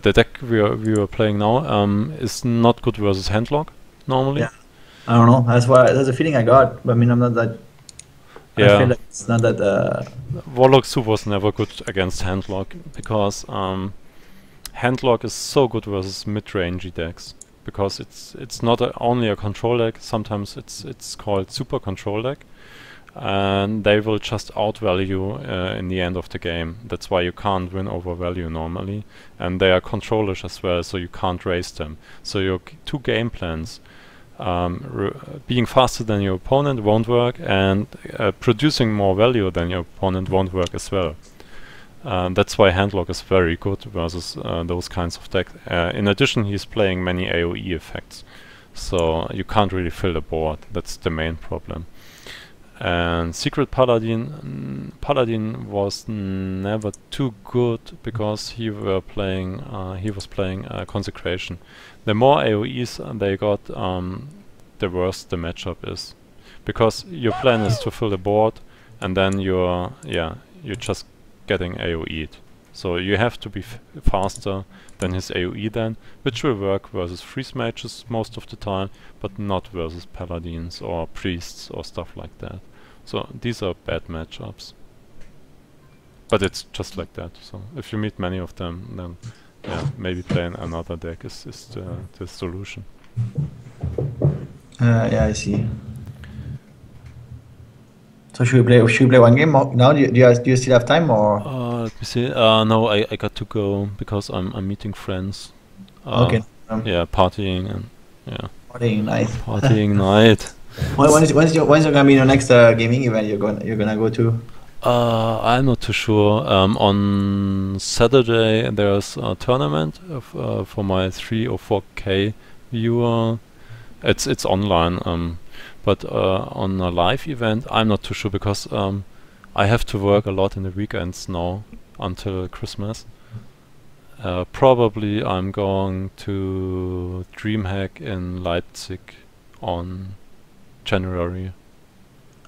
S1: The deck we were playing now is not good versus Handlock normally.
S2: Yeah, I don't know. That's a feeling I got. But I mean, I'm not that.
S1: Yeah.
S2: I feel like it's not that.
S1: Warlock 2 was never good against Handlock because Handlock is so good versus mid-rangey decks, because it's not only a control deck. Sometimes it's called super control deck, and they will just outvalue in the end of the game. That's why you can't win over value normally, and they are controllish as well, so you can't raise them. So your 2 game plans, being faster than your opponent won't work, and producing more value than your opponent won't work as well. That's why Handlock is very good versus those kinds of decks. In addition, he's playing many AoE effects, so you can't really fill the board. That's the main problem. And Secret Paladin was never too good because he was playing Consecration. The more AoEs they got, the worse the matchup is, because your plan is to fill the board, and then you're just getting AoE'd. So you have to be faster than his AoE then, which will work versus freeze mages most of the time, but not versus paladins or priests or stuff like that. So these are bad matchups. But it's just like that. So if you meet many of them, then yeah, maybe playing another deck is the solution.
S2: Yeah, I see. So should we play one game now? Do you still have time or?
S1: Let me see. No, I got to go because I'm meeting friends.
S2: Okay.
S1: Yeah, partying and yeah.
S2: Partying night.
S1: Partying night.
S2: When's gonna be your next gaming event you're gonna go to?
S1: I'm not too sure. On Saturday there's a tournament for my 3 or 4K viewer. It's online. But on a live event, I'm not too sure because I have to work a lot in the weekends now until Christmas. Probably I'm going to DreamHack in Leipzig on January.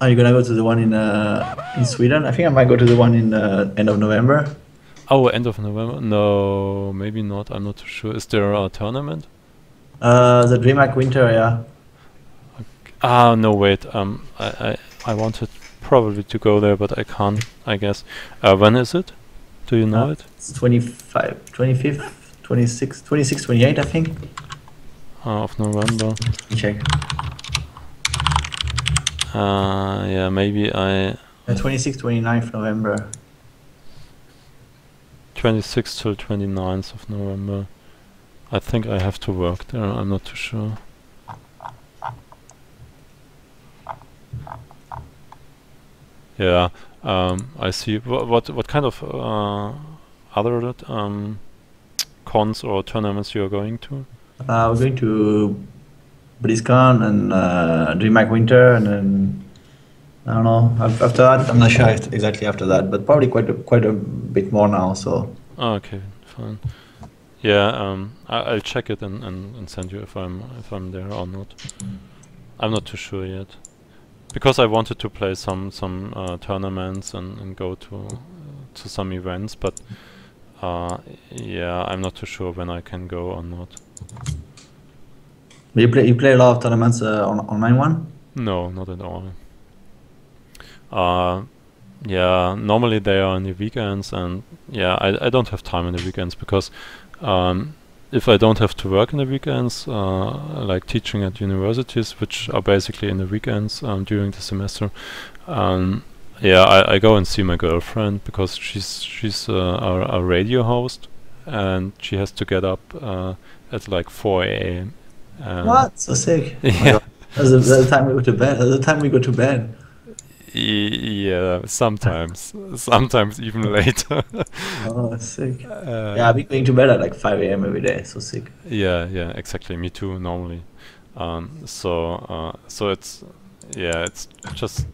S2: Are you gonna go to the one in Sweden? I think I might go to the one in end of November.
S1: Oh, end of November? No, maybe not. I'm not too sure. Is there a tournament?
S2: The DreamHack Winter, yeah.
S1: Ah, no, wait. I wanted probably to go there, but I can't, I guess. When is it? Do you know it?
S2: It's 25th, 26th, 28th, I think.
S1: Of November.
S2: Check.
S1: Yeah, maybe I
S2: 26th, 29th November.
S1: 26th till 29th of November. I think I have to work there. I'm not too sure. Yeah, I see. What kind of other cons or tournaments you are going to?
S2: We're going to BlizzCon and DreamHack Winter, and then I don't know. After that, I'm not sure exactly after that, but probably quite a bit more now. So
S1: Okay, fine. Yeah, I'll check it and send you if I'm there or not. I'm not too sure yet, because I wanted to play some tournaments and go to some events, but yeah, I'm not too sure when I can go or not.
S2: you play a lot of tournaments on online one?
S1: No, not at all. Yeah, normally they are on the weekends, and yeah, I don't have time on the weekends because if I don't have to work in the weekends, like teaching at universities, which are basically in the weekends during the semester, yeah, I go and see my girlfriend because she's a radio host, and she has to get up at like 4 a.m.
S2: What? So sick! Oh my
S1: Yeah.
S2: God. That's the time we go to bed. That's the time we go to bed.
S1: Yeah, sometimes even later.
S2: Oh, sick. Yeah, I've been going to bed at like 5 a.m. every day. So sick.
S1: Yeah, exactly. Me too, normally. So it's just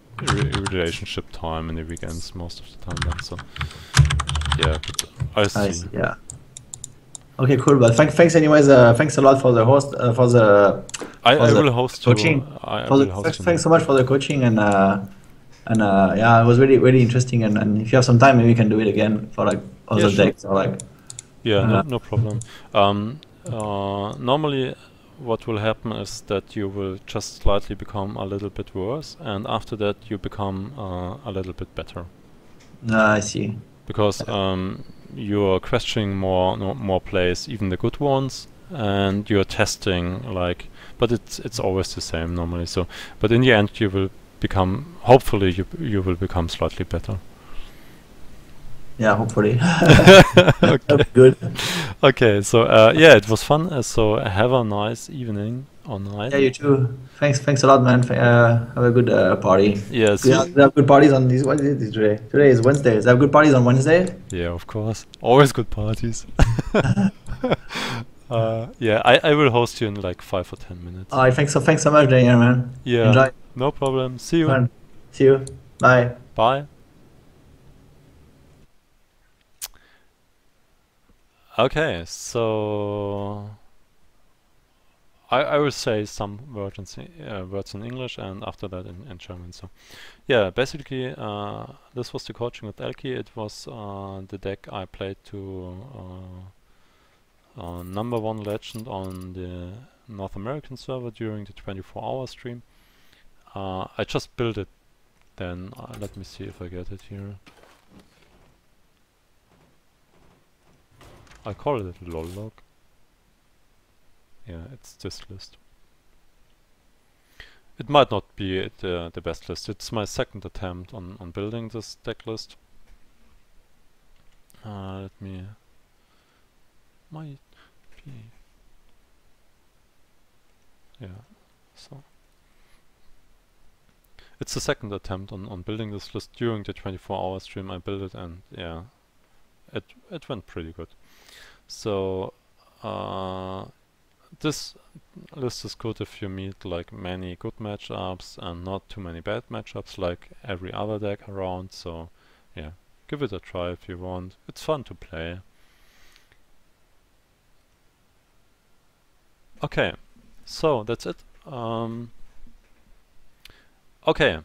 S1: relationship time in the weekends most of the time then. So yeah, but I see.
S2: I see. Yeah. Okay, cool. But thanks anyways. Thanks a lot for the host for the
S1: I
S2: for the
S1: will host
S2: coaching.
S1: you. I will host you.
S2: Thanks so much for the coaching and yeah, it was really interesting. And if you have some time, maybe we can do it again for like other
S1: sure.
S2: decks or like.
S1: Yeah, no problem. Normally, what will happen is that you will just slightly become a little bit worse, and after that you become a little bit better.
S2: I see.
S1: Because you are questioning more plays, even the good ones, and you are testing like, but it's always the same normally. So, but in the end you will become, hopefully you will become slightly better.
S2: Yeah, hopefully.
S1: Okay.
S2: Good.
S1: Okay, so yeah, it was fun. So have a nice evening or night.
S2: Yeah, you too. Thanks a lot, man. Have a good party.
S1: Yeah,
S2: They have good parties on these. What is it today? Today is Wednesday. They have good parties on Wednesday.
S1: Yeah, of course. Always good parties. Yeah, I will host you in like 5 or 10 minutes.
S2: All right, thanks so much, Daniel, man.
S1: Yeah,
S2: enjoy.
S1: No problem. See you.
S2: Fun. See you. Bye.
S1: Bye. Okay, so I will say some words in English and after that in German. So yeah, basically this was the coaching with Elky. It was the deck I played to #1 legend on the North American server during the 24-hour stream. I just built it then. Let me see if I get it here. I call it a log. Yeah, it's this list. It might not be the best list. It's my second attempt on building this deck list. Let me... Might be... Yeah, so... It's the second attempt on building this list. During the 24-hour stream I built it, and yeah, it went pretty good. So this list is good if you meet like many good matchups and not too many bad matchups like every other deck around. So yeah, give it a try if you want. It's fun to play. Okay, so that's it. Okay,